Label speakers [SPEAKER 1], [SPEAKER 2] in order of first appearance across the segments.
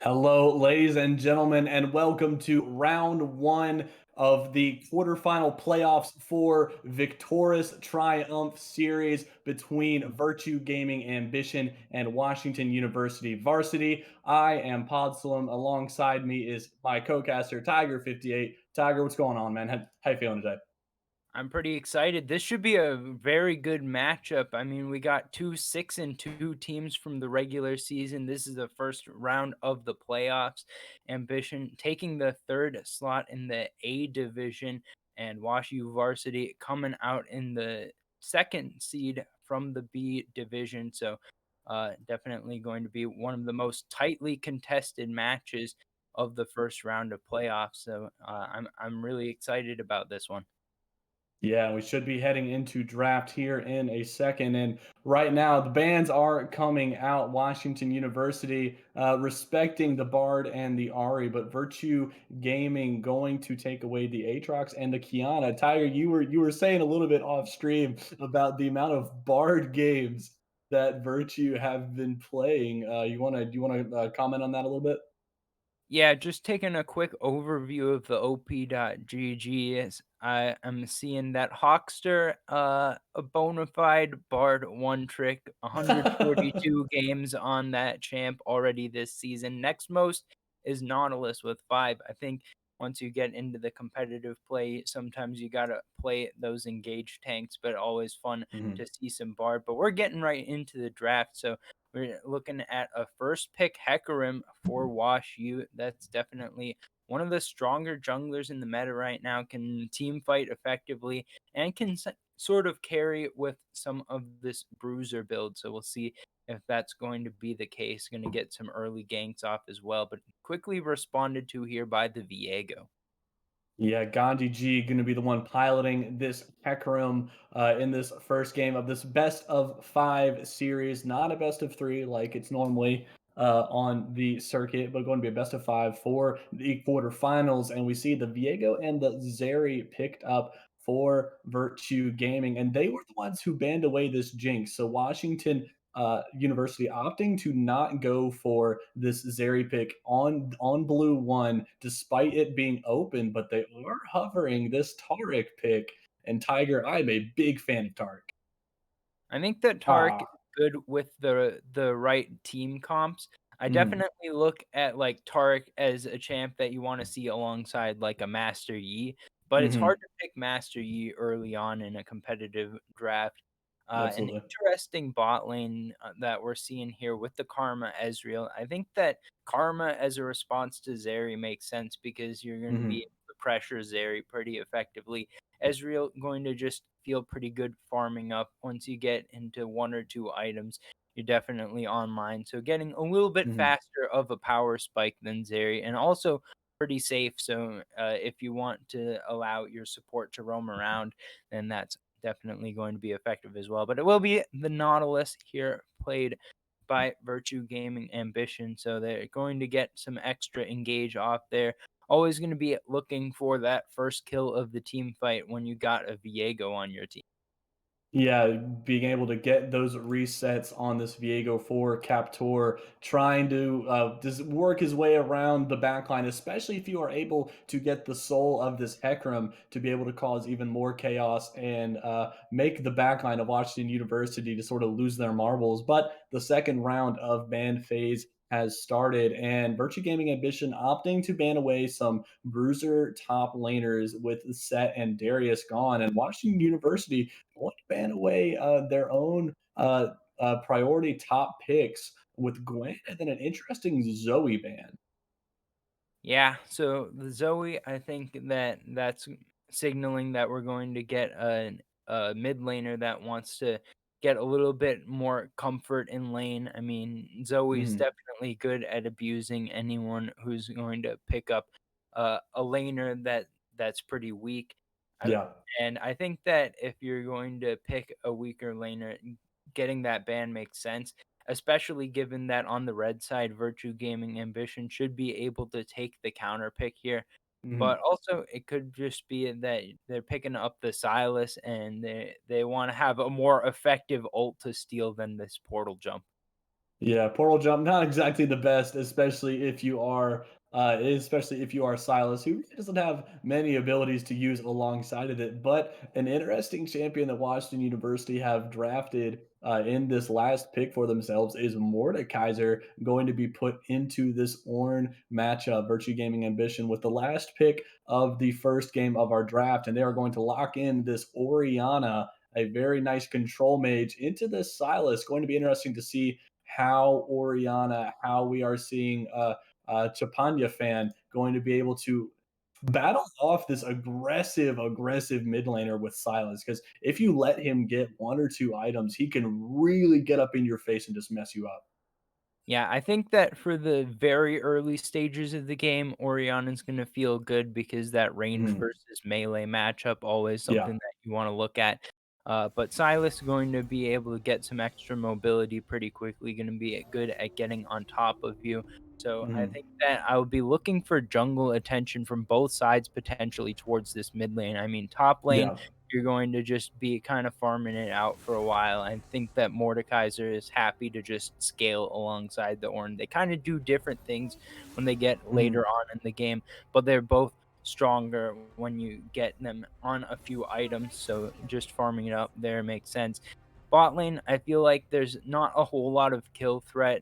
[SPEAKER 1] Hello, ladies and gentlemen, and welcome to round one of the quarterfinal playoffs for Victorious Triumph series between Virtue Gaming Ambition and Washington University Varsity. I am Podsalem. Alongside me is my co-caster, Tiger58. Tiger, what's going on, man? How you feeling today?
[SPEAKER 2] I'm pretty excited. This should be a very good matchup. I mean, we got two 6-2 teams from the regular season. This is the first round of the playoffs. Ambition taking the third slot in the A division, and WashU Varsity coming out in the second seed from the B division. So, definitely going to be one of the most tightly contested matches of the first round of playoffs. So, I'm really excited about this one.
[SPEAKER 1] Yeah, we should be heading into draft here in a second. And right now, the bans are coming out. Washington University respecting the Bard and the Ari, but Virtue Gaming going to take away the Aatrox and the Kiana. Tiger, you were saying a little bit off stream about the amount of Bard games that Virtue have been playing. Do you wanna comment on that a little bit?
[SPEAKER 2] Yeah, just taking a quick overview of the OP.GG is I am seeing that Hawkster, a bona fide Bard one trick, 142 games on that champ already this season. Next most is Nautilus with 5. I think once you get into the competitive play, sometimes you gotta play those engaged tanks, but always fun
[SPEAKER 1] Mhm.
[SPEAKER 2] to see some Bard. But we're getting right into the draft, so we're looking at a first pick Hecarim for Wash U. That's definitely one of the stronger junglers in the meta right now. Can team fight effectively and can sort of carry with some of this bruiser build. So we'll see if that's going to be the case. Going to get some early ganks off as well, but quickly responded to here by the Viego.
[SPEAKER 1] Yeah, Gandhi G going to be the one piloting this Hecarim in this first game of this best of five series. Not a best of three like it's normally on the circuit, but going to be a best of five for the quarterfinals. And we see the Viego and the Zeri picked up for Virtue Gaming, and they were the ones who banned away this jinx. So Washington University opting to not go for this Zeri pick on blue one, despite it being open, but they are hovering this Tarek pick. And Tiger, I'm a big fan of Tarek.
[SPEAKER 2] I think that Tarek
[SPEAKER 1] Ah,
[SPEAKER 2] is good with the right team comps. I
[SPEAKER 1] mhm,
[SPEAKER 2] definitely look at like Tarek as a champ that you want to see alongside like a Master Yi, but it's hard
[SPEAKER 1] mhm,
[SPEAKER 2] to pick Master Yi early on in a competitive draft. An
[SPEAKER 1] absolutely.
[SPEAKER 2] interesting bot lane that we're seeing here with the Karma Ezreal. I think that Karma as a response to Zeri makes sense because you're going to be
[SPEAKER 1] Mhm,
[SPEAKER 2] able to pressure Zeri pretty effectively. Ezreal going to just feel pretty good farming up once you get into one or two items. You're definitely online. So getting a little bit
[SPEAKER 1] mhm.
[SPEAKER 2] faster of a power spike than Zeri and also pretty safe. So if you want to allow your support to roam around, then that's definitely going to be effective as well. But it will be the Nautilus here played by Virtue Gaming Ambition. So they're going to get some extra engage off there. Always going to be looking for that first kill of the team fight when you got a Viego on your team.
[SPEAKER 1] Yeah, being able to get those resets on this Viego 4 Captor, trying to just work his way around the backline, especially if you are able to get the soul of this Hecarim to be able to cause even more chaos and make the backline of Washington University to sort of lose their marbles. But the second round of ban phase has started, and Virtue Gaming Ambition opting to ban away some bruiser top laners with Set and Darius gone, and Washington University want to ban away their own priority top picks with Gwen and then an interesting Zoe ban.
[SPEAKER 2] Yeah, so the Zoe, I think that that's signaling that we're going to get a mid laner that wants to get a little bit more comfort in lane. I mean, Zoe is
[SPEAKER 1] Mhm.
[SPEAKER 2] definitely good at abusing anyone who's going to pick up a laner that's pretty weak. I,
[SPEAKER 1] Yeah.
[SPEAKER 2] and I think that if you're going to pick a weaker laner, getting that ban makes sense, especially given that on the red side, Virtue Gaming Ambition should be able to take the counter pick here. But
[SPEAKER 1] Mhm.
[SPEAKER 2] also, it could just be that they're picking up the Silas and they want to have a more effective ult to steal than this portal jump.
[SPEAKER 1] Yeah, portal jump, not exactly the best, especially if you are Silas, who really doesn't have many abilities to use alongside of it. But an interesting champion that Washington University have drafted in this last pick for themselves is Mordekaiser, going to be put into this Ornn matchup, Virtue Gaming Ambition, with the last pick of the first game of our draft, and they are going to lock in this Oriana, a very nice control mage, into this Silas. Going to be interesting to see how Oriana, how we are seeing Chapanya fan going to be able to battle off this aggressive mid laner with Silas. Because if you let him get one or two items, he can really get up in your face and just mess you up.
[SPEAKER 2] Yeah, I think that for the very early stages of the game, Oriana's gonna feel good because that range
[SPEAKER 1] Mhm.
[SPEAKER 2] versus melee matchup always
[SPEAKER 1] Yeah.
[SPEAKER 2] something that you wanna look at. But Silas going to be able to get some extra mobility pretty quickly, gonna be good at getting on top of you. So I
[SPEAKER 1] Mhm.
[SPEAKER 2] think that I would be looking for jungle attention from both sides potentially towards this mid lane. I mean, top lane,
[SPEAKER 1] Yeah.
[SPEAKER 2] you're going to just be kind of farming it out for a while. I think that Mordekaiser is happy to just scale alongside the Ornn. They kind of do different things when they get later
[SPEAKER 1] Mhm.
[SPEAKER 2] on in the game, but they're both stronger when you get them on a few items. So just farming it up there makes sense. Bot lane, I feel like there's not a whole lot of kill threat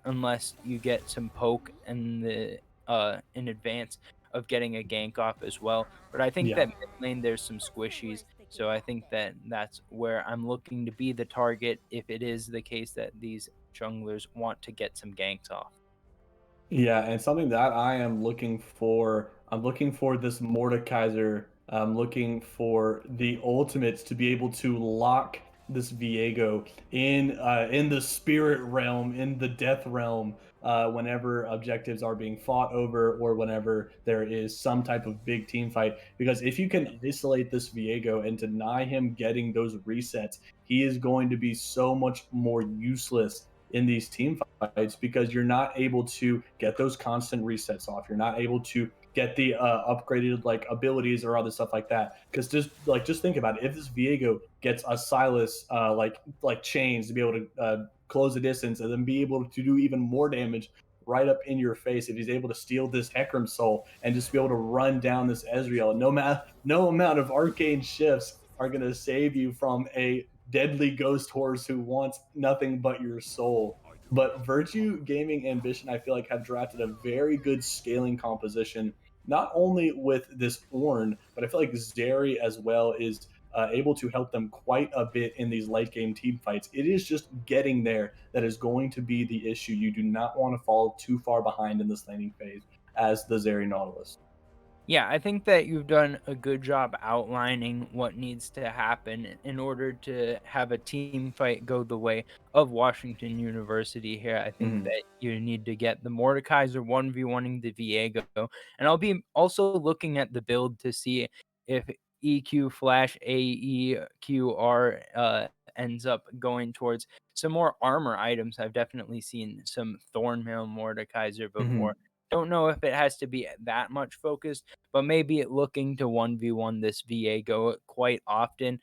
[SPEAKER 2] unless you get some poke in advance of getting a gank off as well. But I think that
[SPEAKER 1] Yeah.
[SPEAKER 2] mid lane there's some squishies, so I think that that's where I'm looking to be the target if it is the case that these junglers want to get some ganks off.
[SPEAKER 1] Yeah, and something that I'm looking for this Mordekaiser. I'm looking for the ultimates to be able to lock this Viego in the spirit realm, in the death realm, whenever objectives are being fought over or whenever there is some type of big team fight. Because if you can isolate this Viego and deny him getting those resets, he is going to be so much more useless in these team fights because you're not able to get those constant resets off. You're not able to get the upgraded like abilities or other stuff like that. Because just think about it. If this Viego gets a Silas like chains to be able to close the distance and then be able to do even more damage right up in your face, if he's able to steal this Hecarim soul and just be able to run down this Ezreal, no amount of arcane shifts are going to save you from a deadly ghost horse who wants nothing but your soul. But Virtue Gaming Ambition, I feel like, have drafted a very good scaling composition, not only with this Ornn, but I feel like Zeri as well is able to help them quite a bit in these late game team fights. It is just getting there that is going to be the issue. You do not want to fall too far behind in this laning phase as the Zeri Nautilus.
[SPEAKER 2] Yeah, I think that you've done a good job outlining what needs to happen in order to have a team fight go the way of Washington University here. I think
[SPEAKER 1] Mhm.
[SPEAKER 2] that you need to get the Mordekaiser 1v1ing the Viego. And I'll be also looking at the build to see if EQ flash AEQR ends up going towards some more armor items. I've definitely seen some Thornmail Mordekaiser before.
[SPEAKER 1] Mhm.
[SPEAKER 2] Don't know if it has to be that much focused, but maybe it looking to 1v1 this Viego quite often.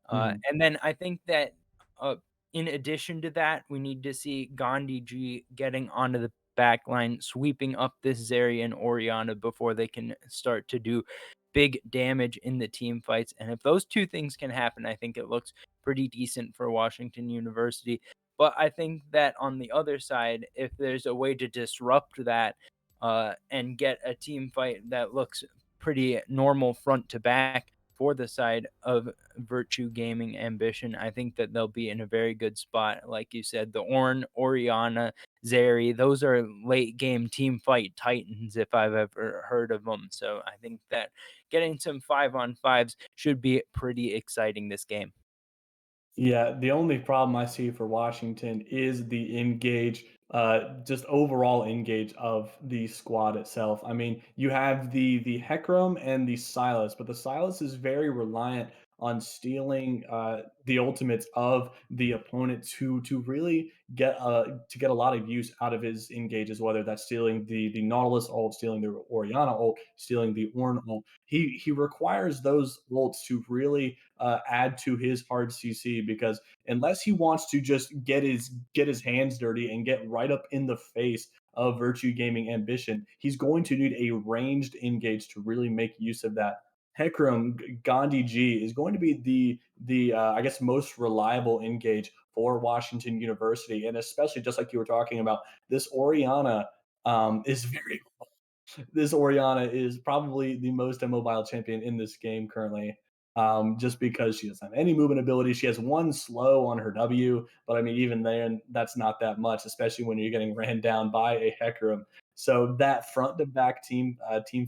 [SPEAKER 1] Mhm.
[SPEAKER 2] And then I think that uh, in addition to that, we need to see Gandhi G getting onto the back line, sweeping up this Zeri and Oriana before they can start to do big damage in the team fights. And if those two things can happen, I think it looks pretty decent for Washington University. But I think that on the other side, if there's a way to disrupt that and get a team fight that looks pretty normal front to back for the side of Virtue Gaming Ambition. I think that they'll be in a very good spot. Like you said, the Ornn, Oriana, Zeri, those are late game team fight titans if I've ever heard of them. So I think that getting some 5-on-5s should be pretty exciting this game.
[SPEAKER 1] Yeah, the only problem I see for Washington is the engage, just overall engage of the squad itself. I mean, you have the Hecarim and the Silas, but the Silas is very reliant on stealing the ultimates of the opponent to really get a lot of use out of his engages, whether that's stealing the Nautilus ult, stealing the Oriana ult, stealing the Ornn ult. He requires those ults to really add to his hard CC, because unless he wants to just get his hands dirty and get right up in the face of Virtue Gaming Ambition, he's going to need a ranged engage to really make use of that. Hecarim Gandhi G is going to be the I guess most reliable engage for Washington University, and especially just like you were talking about, this Oriana is very this Oriana is probably the most immobile champion in this game currently. Just because she doesn't have any movement ability. She has one slow on her W, but I mean, even then, that's not that much, especially when you're getting ran down by a Hecarim. So that front to back team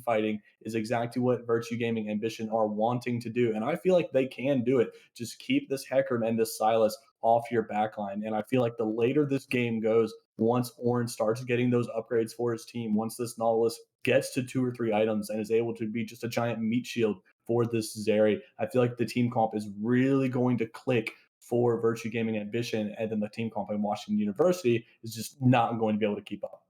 [SPEAKER 1] fighting is exactly what Virtue Gaming Ambition are wanting to do, and I feel like they can do it. Just keep this Hecarim and this Silas off your backline, and I feel like the later this game goes, once Ornn starts getting those upgrades for his team, once this Nautilus gets to 2 or 3 items and is able to be just a giant meat shield for this Zeri, I feel like the team comp is really going to click for Virtue Gaming Ambition, and then the team comp in Washington University is just not going to be able to keep up.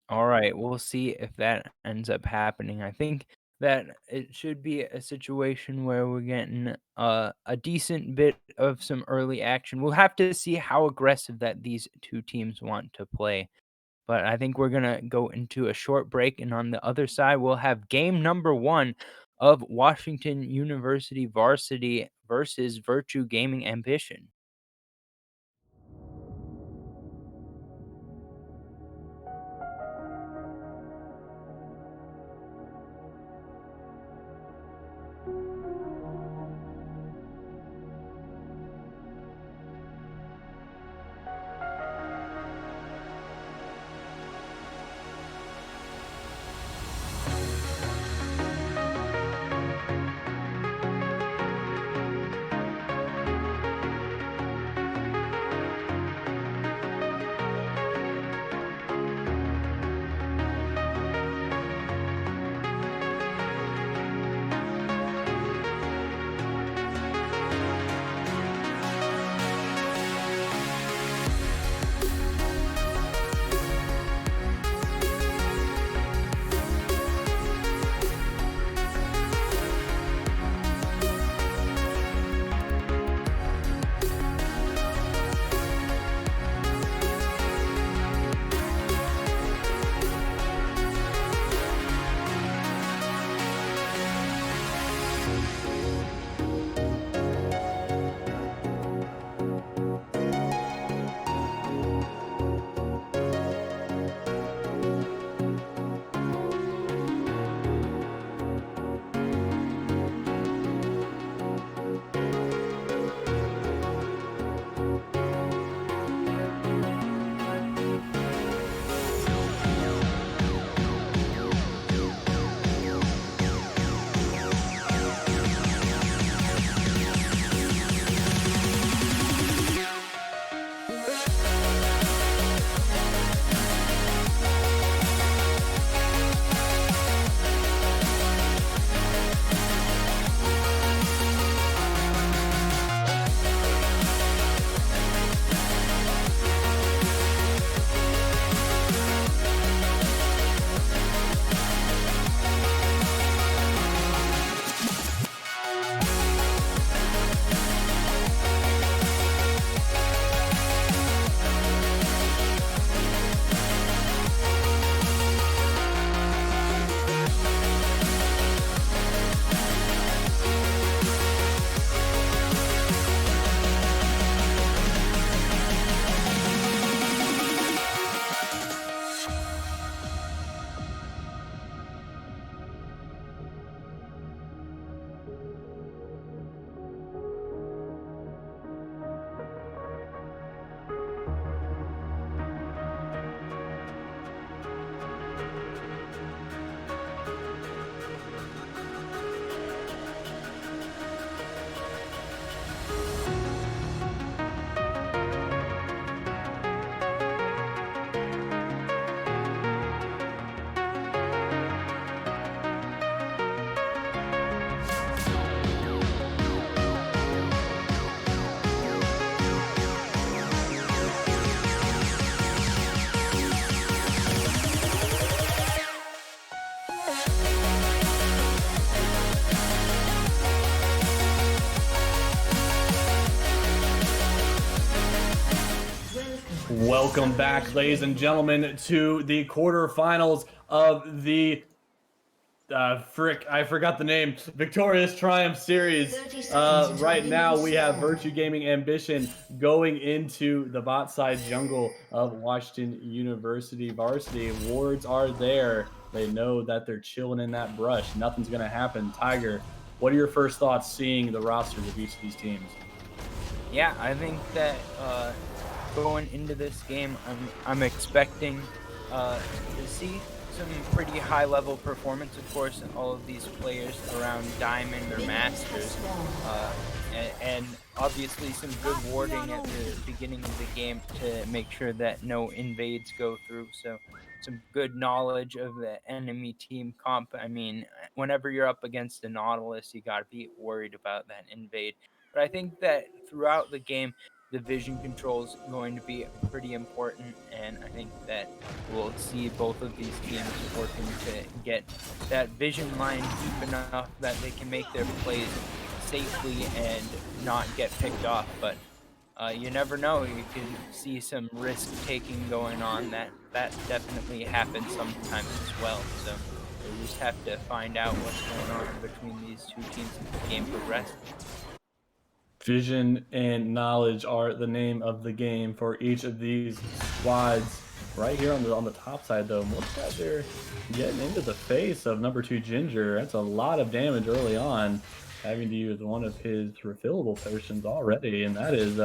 [SPEAKER 2] All right, we'll see if that ends up happening. I think that it should be a situation where we're getting a decent bit of some early action. We'll have to see how aggressive that these two teams want to play. But I think we're going to go into a short break. And on the other side, we'll have game number one of Washington University Varsity versus Virtue Gaming Ambition.
[SPEAKER 1] Welcome back, ladies and gentlemen, to the quarterfinals of the frick, I forgot the name. Victorious Triumph Series.
[SPEAKER 3] 30 seconds until
[SPEAKER 1] Right
[SPEAKER 3] ring
[SPEAKER 1] now, we have
[SPEAKER 3] spawn.
[SPEAKER 1] Virtue Gaming Ambition going into the bot side jungle of Washington University Varsity. Wards are there. They know that they're chilling in that brush. Nothing's going to happen. Tiger, what are your first thoughts seeing the rosters of each of these teams?
[SPEAKER 2] Yeah, I think that going into this game, I'm expecting to see some pretty high level performance. Of course, all of these players around Diamond or Masters, uh, and obviously some good warding at the beginning of the game to make sure that no invades go through. So some good knowledge of the enemy team comp. I mean, whenever you're up against a Nautilus, you got to be worried about that invade. But I think that throughout the game, the vision control is going to be pretty important, and I think that we'll see both of these teams working to get that vision line deep enough that they can make their plays safely and not get picked off. But you never know; you can see some risk taking going on. That definitely happens sometimes as well. So we just have to find out what's going on between these two teams as the game progresses.
[SPEAKER 1] Vision and knowledge are the name of the game for each of these squads. Right here on the top side, though, Mordecai there getting into the face of number 2 Ginger. That's a lot of damage early on, having to use one of his refillable potions already, and that is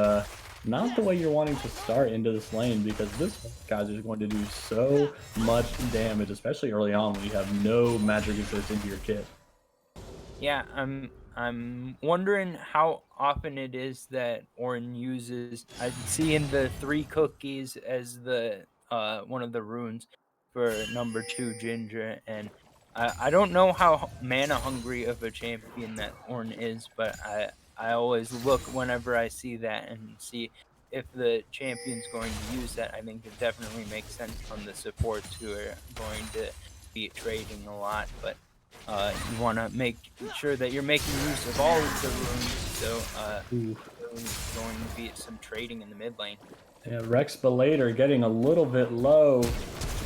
[SPEAKER 1] not the way you're wanting to start into this lane, because this guy's is going to do so much damage, especially early on when you have no magic resist into your kit.
[SPEAKER 2] Yeah, I'm wondering how often it is that Orin uses. I see in the 3 cookies as the one of the runes for number 2 Ginger, and I don't know how mana hungry of a champion that Orin is, but I always look whenever I see that and see if the champion's going to use that. I think it definitely makes sense on the supports who are going to be trading a lot, but you want to make sure that you're making use of all of the runes, so
[SPEAKER 1] Ooh.
[SPEAKER 2] there's going to be some trading in the mid lane.
[SPEAKER 1] Yeah, Rex Belator getting a little bit low.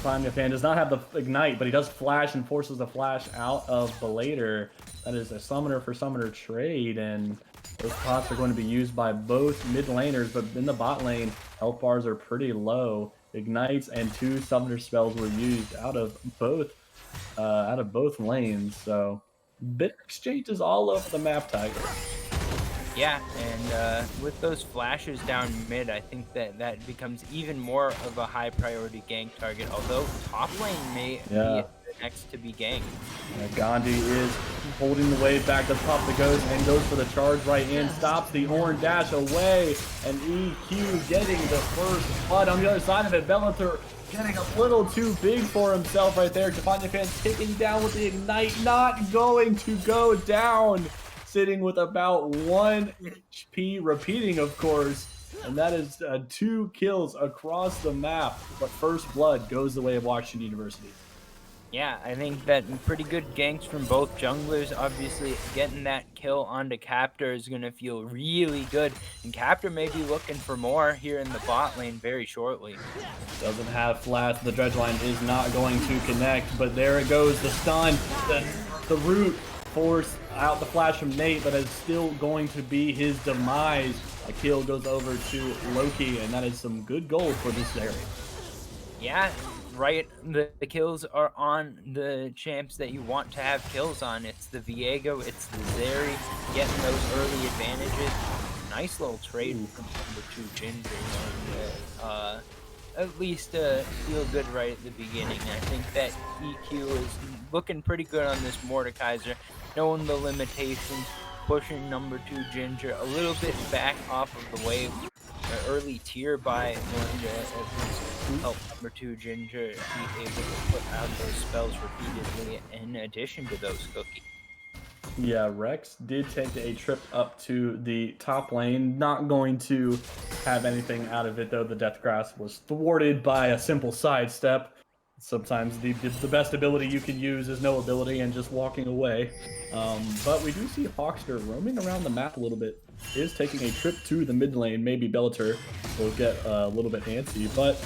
[SPEAKER 1] Prime fan does not have the ignite, but he does flash and forces a flash out of Belator. That is a summoner for summoner trade, and those pots are going to be used by both mid laners, but in the bot lane, health bars are pretty low. Ignites and 2 summoner spells were used out of both lanes, so bit exchanges all over the map, Tiger.
[SPEAKER 2] Yeah, and with those flashes down mid, I think that that becomes even more of a high priority gank target. Although top lane may be
[SPEAKER 1] Yeah.
[SPEAKER 2] the next to be ganked.
[SPEAKER 1] Gandhi is holding the wave back to top the ghost and goes for the charge right in, stops the horn dash away, and EQ getting the first blood on the other side of it. Bellator getting a little too big for himself right there. Javanya fans taking down with the ignite, not going to go down, sitting with about 1 HP, repeating of course, and that is 2 kills across the map, but first blood goes the way of Washington University.
[SPEAKER 2] Yeah, I think that pretty good ganks from both junglers. Obviously, getting that kill onto Captor is going to feel really good. And Captor may be looking for more here in the bot lane very shortly.
[SPEAKER 1] Doesn't have flash. The dredge line is not going to connect, but there it goes. The stun, the root force out the flash from Nate, but it's still going to be his demise. A kill goes over to Loki, and that is some good gold for this area.
[SPEAKER 2] Yeah, right. The kills are on the champs that you want to have kills on. It's the Viego, it's the Zeri, getting those early advantages. Nice little trade from number 2 Ginger. At least feel good right at the beginning. I think that EQ is looking pretty good on this Mordekaiser, knowing the limitations, pushing number 2 Ginger a little bit back off of the wave. Early tier by going to at least help number 2 Ginger be able to put out those spells repeatedly in addition to those cookies.
[SPEAKER 1] Yeah, Rex did take a trip up to the top lane. Not going to have anything out of it, though. The Death Grasp was thwarted by a simple sidestep. Sometimes the best ability you can use is no ability and just walking away. But we do see Hawkster roaming around the map a little bit. Is taking a trip to the mid lane. Maybe Bellator will get a little bit antsy, but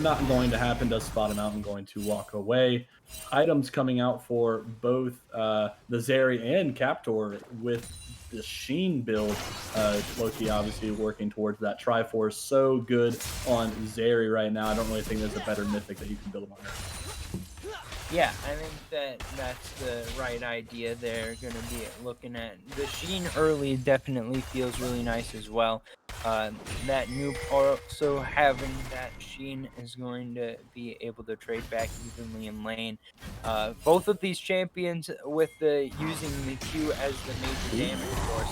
[SPEAKER 1] not going to happen. Does spot him out and going to walk away. Items coming out for both the Zeri and Captor with the Sheen build. Loki obviously working towards that Triforce. So good on Zeri right now. I don't really think there's a better mythic that you can build on her.
[SPEAKER 2] Yeah, I think that that's the right idea. They're going to be looking at the Sheen early. Definitely feels really nice as well. That noob also having that Sheen is going to be able to trade back evenly in lane. Both of these champions with the using the Q as the major damage source.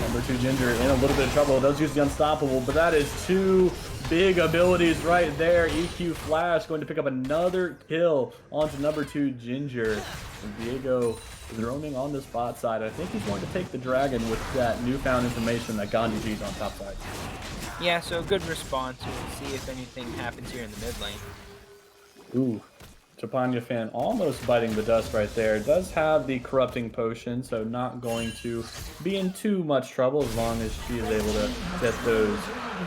[SPEAKER 1] Number 2 Ginger in a little bit of trouble. Does use the Unstoppable, but that is two big abilities right there. EQ Flash going to pick up another kill onto number 2 Ginger. And Diego is roaming on this bot side. I think he's going to take the dragon with that newfound information that Gandhi G's on top side.
[SPEAKER 2] Yeah, so good response. We'll see if anything happens here in the mid lane.
[SPEAKER 1] Ooh. Chapanya fan almost biting the dust right there. Does have the corrupting potion, so not going to be in too much trouble as long as she is able to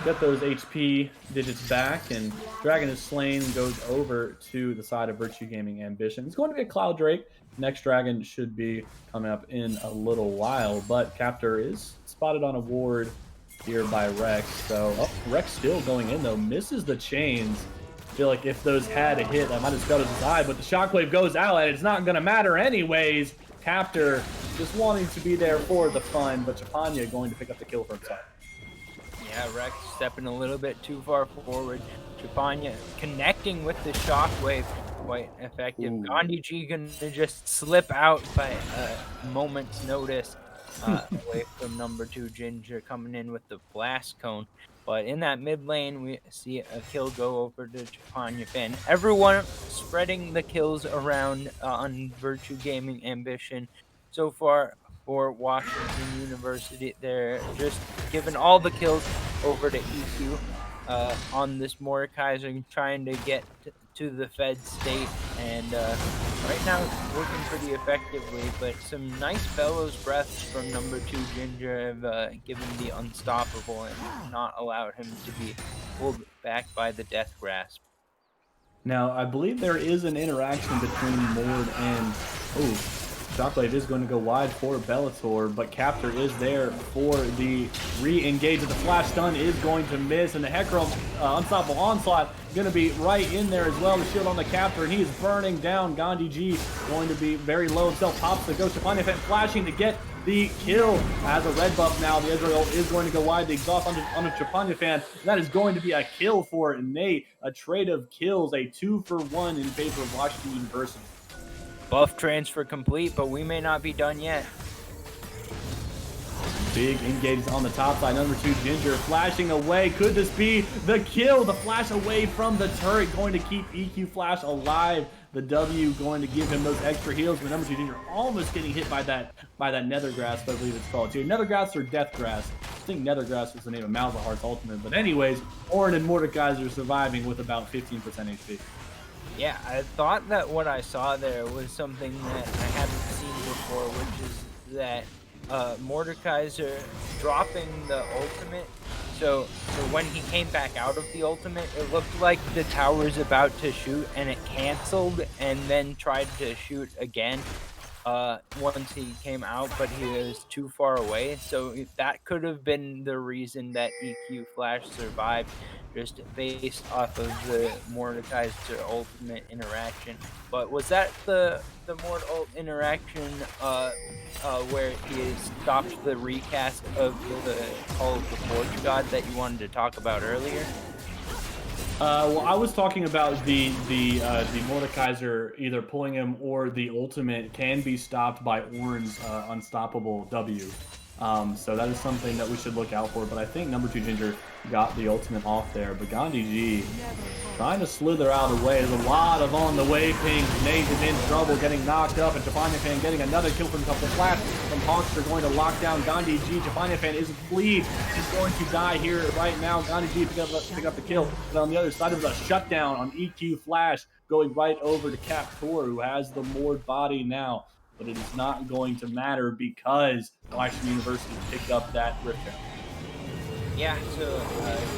[SPEAKER 1] get those HP digits back. And Dragon is slain, goes over to the side of Virtue Gaming Ambition. It's going to be a Cloud Drake. Next Dragon should be coming up in a little while, but Captor is spotted on a ward here by Rex. So Rex still going in though, misses the chains. Feel like if those had a hit, I might have scuttled his eye, but the shockwave goes out and it's not going to matter anyways. Captor just wanting to be there for the fun, but Chapanya going to pick up the kill for himself.
[SPEAKER 2] Yeah, Rex stepping a little bit too far forward. Chapanya connecting with the shockwave, quite effective. Gandhi G gonna just slip out by a moment's notice away from number 2 Ginger coming in with the blast cone. But in that mid lane, we see a kill go over to Chapanya fan. Everyone spreading the kills around on Virtue Gaming Ambition. So far for Washington University, they're just giving all the kills over to EQ on this Mordekaiser, trying to get to the Fed state. And right now it's working pretty effectively, but some nice bellows breaths from number 2 Ginger have given the unstoppable and not allowed him to be pulled back by the death grasp.
[SPEAKER 1] Now, I believe there is an interaction between Mord and... Shockwave is going to go wide for Bellator, but Captor is there for the re-engage. The flash stun is going to miss, and the Hecarim Unstoppable Onslaught going to be right in there as well. The shield on the Captor, and he is burning down. Gandhi G going to be very low himself. Pops the Ghost of Fan flashing to get the kill. As a red buff now, the Israel is going to go wide. The exhaust on the Chapanya fan. That is going to be a kill for Nate. A trade of kills, a 2-for-1 in favor of Washington University.
[SPEAKER 2] Buff transfer complete, but we may not be done yet.
[SPEAKER 1] Big engages on the top side. Number 2 Ginger flashing away. Could this be the kill? The flash away from the turret going to keep EQ Flash alive. The W going to give him those extra heals. But number 2 Ginger almost getting hit by that Nether Grasp, I believe it's called. Nether Grasp or Death Grasp. I think Nether Grasp is the name of Malzahar's ultimate. But anyways, Orin and Mordekaiser surviving with about 15% HP.
[SPEAKER 2] Yeah, I thought that what I saw there was something that I haven't seen before, which is that Mordekaiser dropping the ultimate. So when he came back out of the ultimate, it looked like the tower's about to shoot, and it canceled and then tried to shoot again once he came out, but he was too far away. So that could have been the reason that EQ Flash survived, just based off of the Mordekaiser ultimate interaction. But was that the Mord ult interaction where he stopped the recast of the Call of the Forge God that you wanted to talk about earlier?
[SPEAKER 1] Well, I was talking about the Mordekaiser either pulling him or the ultimate can be stopped by Orin's unstoppable W. So that is something that we should look out for. But I think number 2 Ginger got the ultimate off there. But Gandhi G trying to slither out of the way. There's a lot of on the way pings. Nate is in trouble, getting knocked up, and Fan getting another kill from the flash from Hawkster, going to lock down Gandhi G. Fan is fleed. He's going to die here right now. Gandhi G pick up the kill. But on the other side of the shutdown on EQ Flash, going right over to Captor, who has the moored body now. But it is not going to matter because Washington University picked up that Rift Herald.
[SPEAKER 2] Yeah, so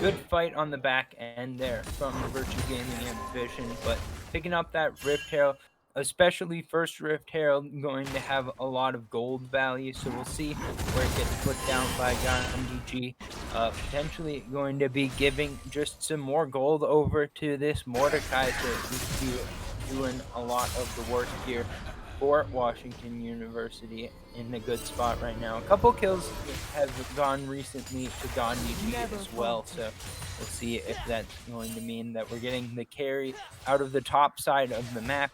[SPEAKER 2] good fight on the back end there from Virtue Gaming Ambition, but picking up that Rift Herald, especially first Rift Herald, going to have a lot of gold value, so we'll see where it gets put down by Gandhi G. Potentially going to be giving just some more gold over to this Mordecai, so he's doing a lot of the work here for Washington University in a good spot right now. A couple kills have gone recently to Gandhi G as well, so we'll see if that's going to mean that we're getting the carry out of the top side of the map.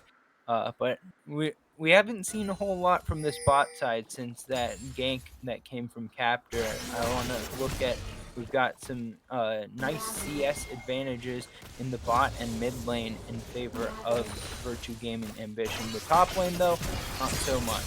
[SPEAKER 2] But we haven't seen a whole lot from this bot side since that gank that came from Captor. I want to look at. We've got some nice CS advantages in the bot and mid lane in favor of Virtue Gaming Ambition. The top lane, though, not so much.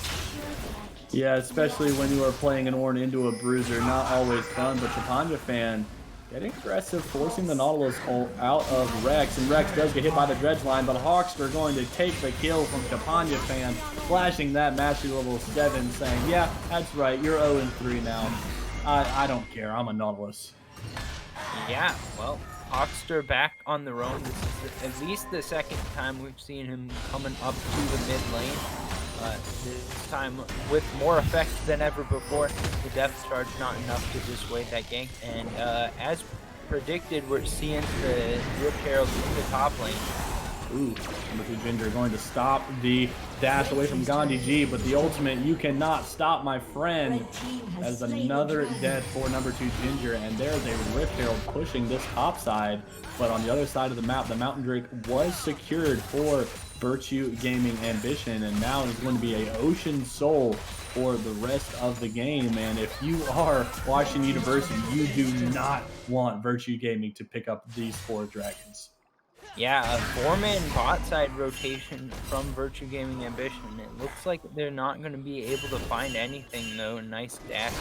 [SPEAKER 1] Yeah, especially when you are playing an Ornn into a Bruiser, not always fun, but Fan getting aggressive, forcing the Nautilus out of Rex, and Rex does get hit by the dredge line, but Hawkster going to take the kill from Fan, flashing that mastery level 7, saying, yeah, that's right, you're 0-3 now. I don't care. I'm a Nautilus.
[SPEAKER 2] Yeah, well, Hawkster back on the roam. This is at least the second time we've seen him coming up to the mid lane. This time with more effect than ever before. The depth charge not enough to dissuade that gank. And as predicted, we're seeing the Rift Herald in the top lane.
[SPEAKER 1] Ooh, number 2 Ginger going to stop the dash away from Gandhi G, but the ultimate, you cannot stop my friend. That is another death for number 2 Ginger, and there's a Rift Herald pushing this top side, but on the other side of the map, the Mountain Drake was secured for Virtue Gaming Ambition, and now it's going to be a Ocean Soul for the rest of the game. And if you are Washington University, you do not want Virtue Gaming to pick up these 4 dragons.
[SPEAKER 2] Yeah, a 4-man bot side rotation from Virtue Gaming Ambition. It looks like they're not going to be able to find anything, though. Nice dash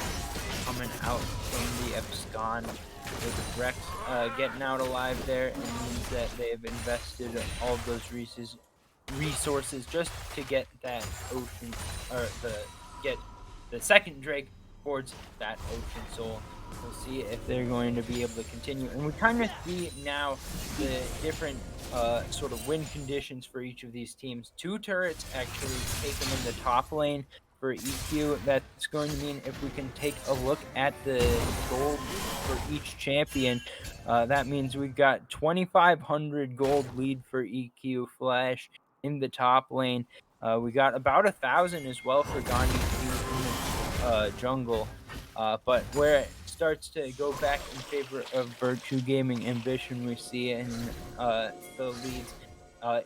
[SPEAKER 2] coming out from the Abscon with Rex getting out alive there. It means that they have invested all of those resources just to get that ocean, or get the second Drake towards that Ocean Soul. We'll see if they're going to be able to continue. And we kind of see now the different sort of win conditions for each of these teams. 2 turrets actually taken in the top lane for EQ. That's going to mean if we can take a look at the gold for each champion, that means we've got 2,500 gold lead for EQ Flash in the top lane. We got about 1,000 as well for Gandhi in the jungle. But where it starts to go back in favor of Virtue Gaming Ambition, we see in the leads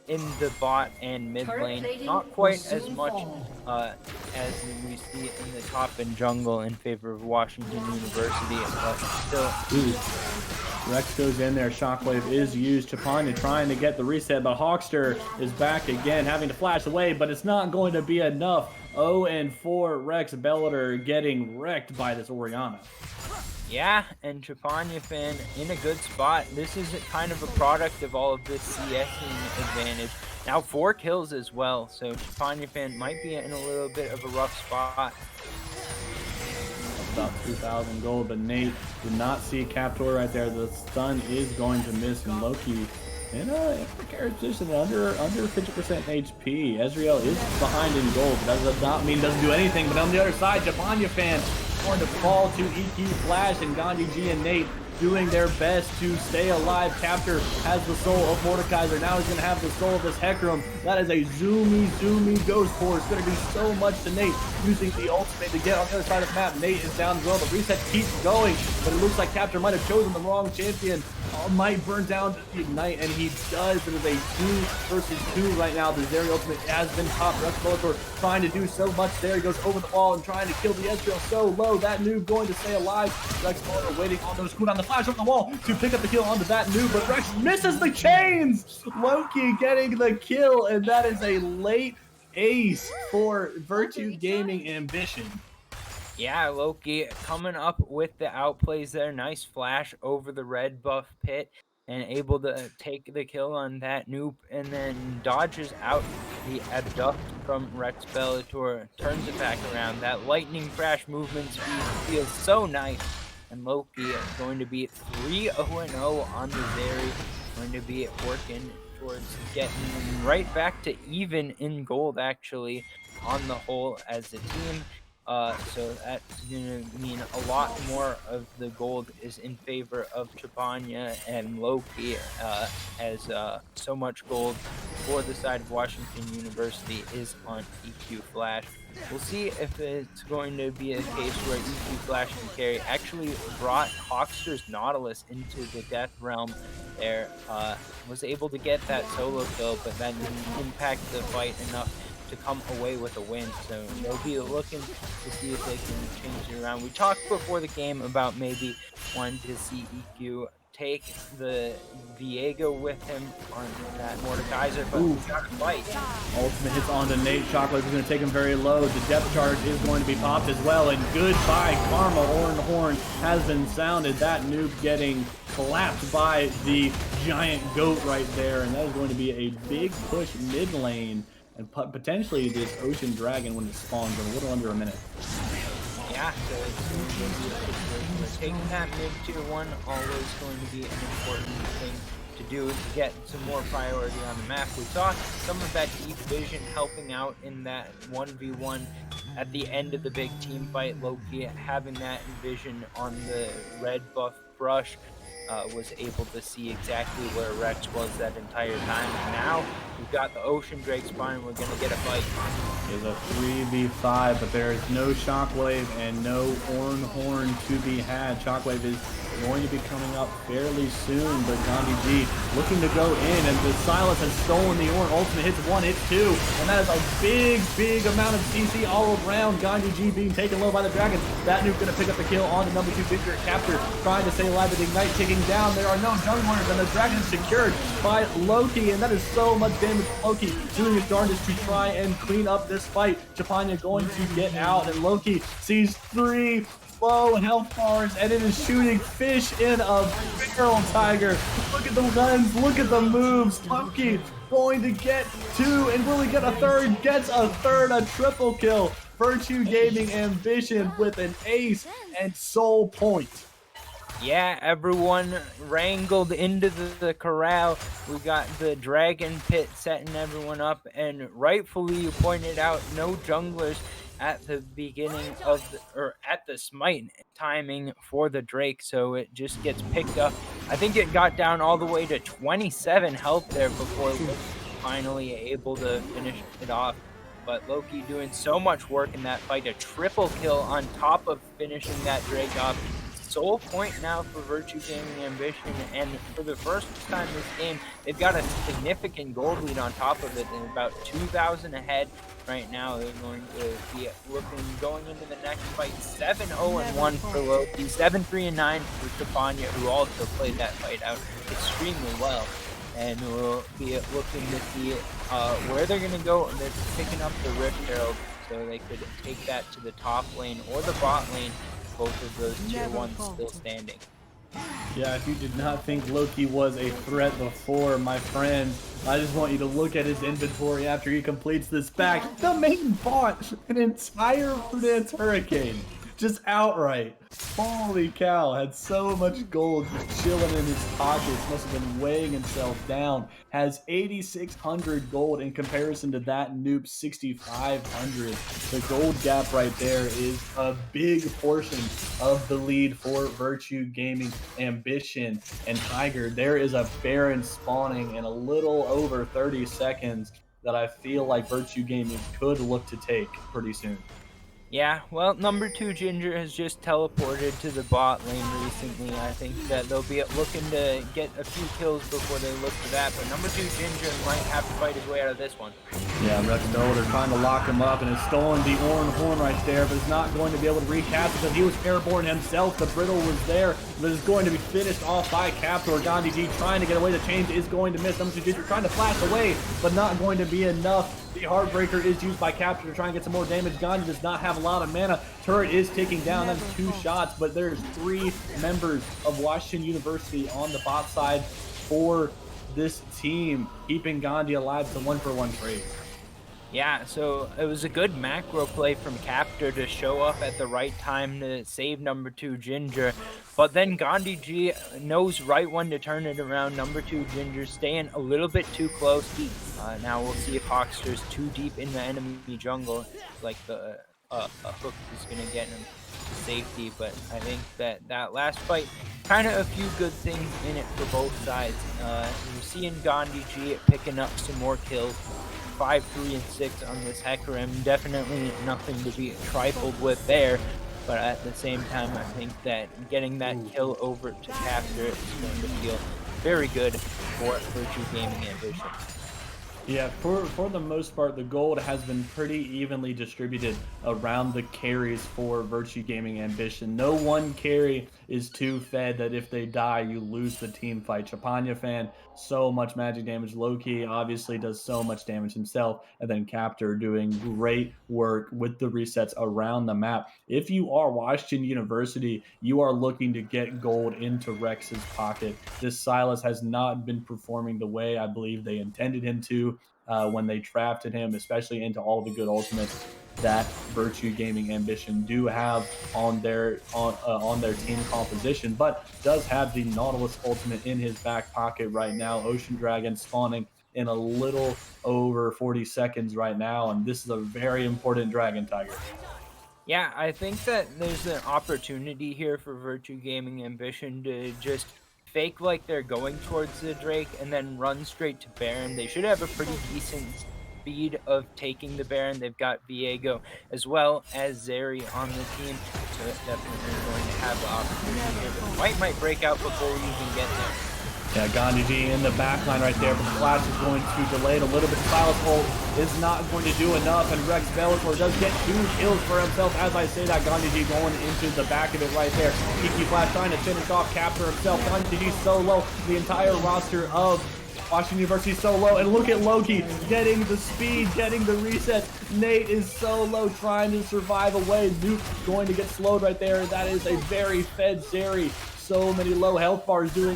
[SPEAKER 2] in the bot and mid lane. Not quite as much as we see in the top and jungle in favor of Washington University, but still.
[SPEAKER 1] Rex goes in there, Shockwave is used, Chapanya trying to get the reset, but Hawkster is back again, having to flash away, but it's not going to be enough. 0-4 Rex Bellator getting wrecked by this Orianna.
[SPEAKER 2] Yeah, and Fan in a good spot. This is kind of a product of all of this CSing advantage. Now 4 kills as well, so Fan might be in a little bit of a rough spot.
[SPEAKER 1] About 2,000 gold, but Nate did not see Captor right there. The stun is going to miss, and Loki in a precarious position, under 50% HP. Ezreal is behind in gold. That does not mean doesn't do anything, but on the other side, Fan going to fall to EQ Flash, and Gandhi G and Nate doing their best to stay alive. Captor has the soul of Mordekaiser. Now he's going to have the soul of this Hecarim. That is a zoomy Ghost Force. Going to do so much to Nate, using the ultimate to get on the other side of the map. Nate is down as well. The reset keeps going, but it looks like Captor might have chosen the wrong champion. might burn down the Ignite, and he does. It is a 2 versus 2 right now. The Zeri ultimate has been popped. Rex Bellator trying to do so much there. He goes over the wall and trying to kill the Ezreal so low. That noob going to stay alive. Rex Bellator waiting on those cooldown. The flash over the wall to pick up the kill onto that noob, but Rex misses the chains. Loki getting the kill, and that is a late ace for Virtue Gaming Ambition.
[SPEAKER 2] Yeah, Loki coming up with the outplays there. Nice flash over the red buff pit and able to take the kill on that noob and then dodges out the abduct from Rex Bellator, turns it back around. That lightning crash movement speed feels so nice. And Loki is going to be 3-0-0 on the Zeri, going to be working towards getting right back to even in gold actually on the whole as a team. So that's gonna mean a lot more of the gold is in favor of Chapanya and Loki, as so much gold for the side of Washington University is on EQ Flash. We'll see if it's going to be a case where EQ Flash can carry. Actually brought Hawkster's Nautilus into the death realm there, was able to get that solo kill, but that didn't impact the fight enough to come away with a win. So they'll be looking to see if they can change it around. We talked before the game about maybe wanting to see EQ take the Viego with him on that Mordekaiser, but we got to fight.
[SPEAKER 1] Ultimate hits onto Nate. Chocolate is going to take him very low. The depth charge is going to be popped as well. And goodbye, Karma. Orin Horn has been sounded. That noob getting collapsed by the giant goat right there. And that is going to be a big push mid lane. And potentially this Ocean Dragon when it spawns in a little under a minute.
[SPEAKER 2] Yeah, so it's going to be a situation where taking that mid tier 1 always going to be an important thing to do to get some more priority on the map. We saw some of that deep vision helping out in that 1v1 at the end of the big team fight. Loki having that vision on the red buff brush was able to see exactly where Rex was that entire time. And now we've got the Ocean Drake spawning. We're going to get a fight.
[SPEAKER 1] It's a 3v5, but there is no Shockwave and no Orin Horn to be had. Shockwave is going to be coming up fairly soon, but Gandhi G looking to go in, and the Silas has stolen the Orin. Ultimate hits 1, hits 2, and that is a big amount of CC all around. Gandhi G being taken low by the Dragons. That noob going to pick up the kill on the number 2 Victor Capture, trying to stay alive with Ignite ticking down. There are no junglers, and the Dragon is secured by Loki, and that is so much damage to Loki, doing his darndest to try and clean up this fight. Chapanya going to get out, and Loki sees 3 low health bars, and it is shooting fish in a barrel, Tiger. Look at the guns, look at the moves. Loki going to get 2, and will he get a 3rd? Gets a 3rd, a triple kill. Virtue Gaming Ambition with an ace and soul point.
[SPEAKER 2] Yeah, everyone wrangled into the corral. We got the dragon pit setting everyone up, and rightfully you pointed out no junglers at the beginning of or at the smite timing for the Drake, so it just gets picked up. I think it got down all the way to 27 health there before Loki finally able to finish it off. But Loki doing so much work in that fight, a triple kill on top of finishing that Drake off. Sole point now for Virtue Gaming Ambition, and for the first time this game, they've got a significant gold lead on top of it, and about 2,000 ahead right now. They're going to be looking, going into the next fight, 7-0-1 for Loki, 7-3-9 for Chapanya, who also played that fight out extremely well. And we'll be looking to see where they're going to go. And they're picking up the Rift Herald, so they could take that to the top lane or the bot lane. Both of those tier 1s still standing.
[SPEAKER 1] Yeah, if you did not think Loki was a threat before, my friend, I just want you to look at his inventory after he completes this back. The main bought an entire Prudence Hurricane. Just outright. Holy cow, had so much gold just chilling in his pockets. Must have been weighing himself down. Has 8,600 gold in comparison to that noob 6,500. The gold gap right there is a big portion of the lead for Virtue Gaming Ambition. And Tiger, there is a Baron spawning in a little over 30 seconds that I feel like Virtue Gaming could look to take pretty soon.
[SPEAKER 2] Yeah, well, number 2 Ginger has just teleported to the bot lane recently. I think that they'll be looking to get a few kills before they look for that, but number 2 Ginger might have to fight his way out of this one.
[SPEAKER 1] Yeah, Rex Felder trying to lock him up and has stolen the orange horn right there, but is not going to be able to recap because he was airborne himself. The brittle was there, but is going to be finished off by Captor. Gandhi G trying to get away. The change is going to miss. Number 2 Ginger trying to flash away, but not going to be enough. The Heartbreaker is used by Capture to try and get some more damage. Gandhi does not have a lot of mana. Turret is ticking down. That's 2 shots, but there's 3 members of Washington University on the bot side for this team, keeping Gandhi alive. It's a 1-for-1 trade.
[SPEAKER 2] Yeah, so it was a good macro play from Captor to show up at the right time to save number 2 Ginger. But then Gandhi G knows right when to turn it around. Number 2 Ginger staying a little bit too close. Now we'll see if Hawkster's too deep in the enemy jungle, like a hook is going to get him to safety. But I think that last fight, kind of a few good things in it for both sides. You're seeing Gandhi G picking up some more kills. 5, 3, and 6 on this Hecarim. Definitely nothing to be trifled with there. But at the same time, I think that getting that kill over to Captor is going to feel very good for Virtue Gaming Ambition.
[SPEAKER 1] Yeah, for the most part, the gold has been pretty evenly distributed around the carries for Virtue Gaming Ambition. No one carry is too fed that if they die, you lose the team fight. Chapanya fan, so much magic damage. Loki obviously does so much damage himself, and then Captor doing great work with the resets around the map. If you are Washington University, you are looking to get gold into Rex's pocket. This Silas has not been performing the way I believe they intended him to when they drafted him, especially into all the good ultimates that Virtue Gaming Ambition do have on their team composition, but does have the Nautilus ultimate in his back pocket right now. Ocean Dragon spawning in a little over 40 seconds right now, and this is a very important dragon, Tiger.
[SPEAKER 2] Yeah, I think that there's an opportunity here for Virtue Gaming Ambition to just fake like they're going towards the Drake and then run straight to Baron. They should have a pretty decent speed of taking the Baron. They've got Viego as well as Zeri on the team, so definitely going to have the opportunity here. But the fight might break out before we even get there.
[SPEAKER 1] Yeah, Gandhi G in the back line right there, but the flash is going to delay it a little bit. Silas ult is not going to do enough, and Rex Bellator does get 2 kills for himself. As I say that, Gandhi G going into the back of it right there. Kiki Flash trying to finish off Captor himself. Gandhi G so low. The entire roster of Washington University so low, and look at Loki getting the speed, getting the reset. Nate is so low, trying to survive away. Nuke going to get slowed right there. That is a very fed Zeri. So many low health bars doing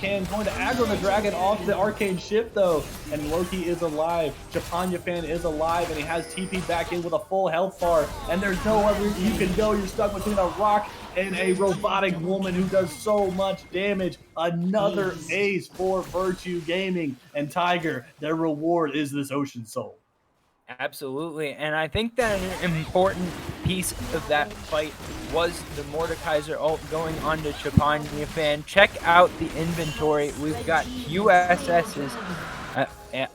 [SPEAKER 1] going to aggro the dragon off the arcane shift though, and Loki is alive. Japanya fan is alive, and he has TP back in with a full health bar, and there's no other you can go. You're stuck between a rock and a robotic woman who does so much damage. Another ace for Virtue Gaming, and Tiger, their reward is this Ocean Soul.
[SPEAKER 2] Absolutely, and I think that an important piece of that fight was the Mordekaiser ult going onto Chapanya fan. Check out the inventory. We've got USS's.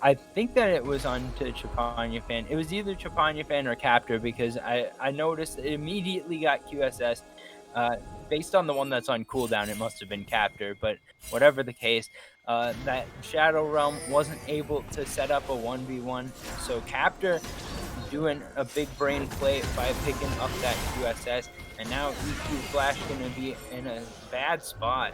[SPEAKER 2] I think that it was onto Chapanya fan. It was either Chapanya fan or Captor, because I noticed it immediately got QSS. Based on the one that's on cooldown, it must have been Captor, but whatever the case, that Shadow Realm wasn't able to set up a 1v1, so Captor doing a big brain play by picking up that QSS, and now EQ Flash gonna be in a bad spot.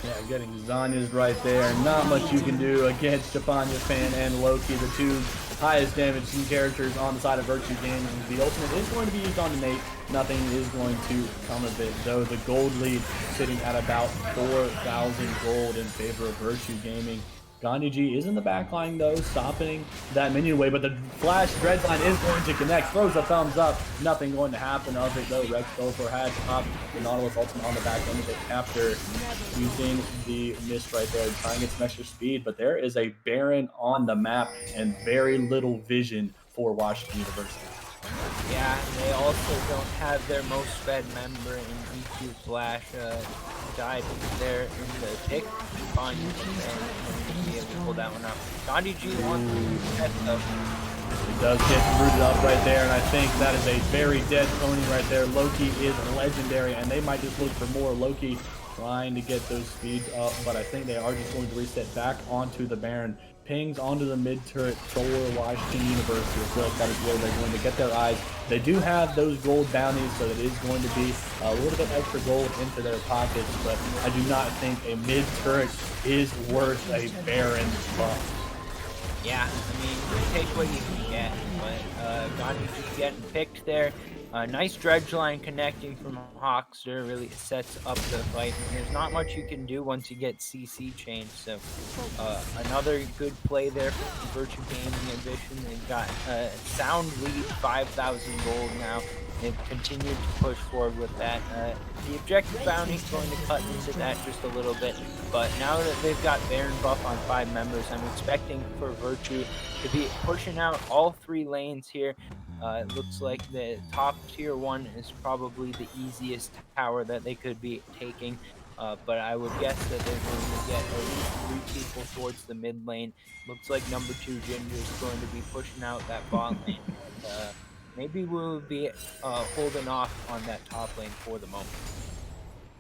[SPEAKER 1] Yeah, getting Zanya's right there. Not much you can do against Japanya fan and Loki, the 2 highest damaging characters on the side of Virtue Gaming. The ultimate is going to be used on Nate. Nothing is going to come of it, though. The gold lead sitting at about 4,000 gold in favor of Virtue Gaming. Gandhi G is in the back line, though, stopping that minion wave, but the flash dread line is going to connect. Throws a thumbs up. Nothing going to happen of it, though. Rex Bellator has popped the Nautilus ultimate on the back end of it after using the mist right there, trying to get some extra speed, but there is a Baron on the map and very little vision for Washington University.
[SPEAKER 2] Yeah, they also don't have their most fed member in EQ Flash. Died there in the pick. Fine, and be able to pull that one up. Gandhi G wants to set up
[SPEAKER 1] He does get rooted up right there, and I think that is a very dead pony right there. Loki is legendary, and they might just look for more. Loki trying to get those speeds up, but I think they are just going to reset back onto the Baron. Pings onto the mid turret for Washington University. I feel like that is where they're going to get their eyes. They do have those gold bounties, so it is going to be a little bit extra gold into their pockets, but I do not think a mid turret is worth a Baron buff.
[SPEAKER 2] Yeah, I mean, you take what you can get, but Gandhi just getting picked there. Nice dredge line connecting from Hawkster really sets up the fight. And there's not much you can do once you get CC changed. So another good play there from Virtue Gaming Ambition. They've got a sound lead, 5,000 gold now. They've continued to push forward with that. The objective bounty is going to cut into that just a little bit, but now that they've got Baron buff on 5 members, I'm expecting for Virtue to be pushing out all 3 lanes here. It looks like the top tier 1 is probably the easiest tower that they could be taking. But I would guess that they're going to get at least 3 people towards the mid lane. Looks like number 2 Ginger is going to be pushing out that bot lane. And, maybe we'll be holding off on that top lane for the moment.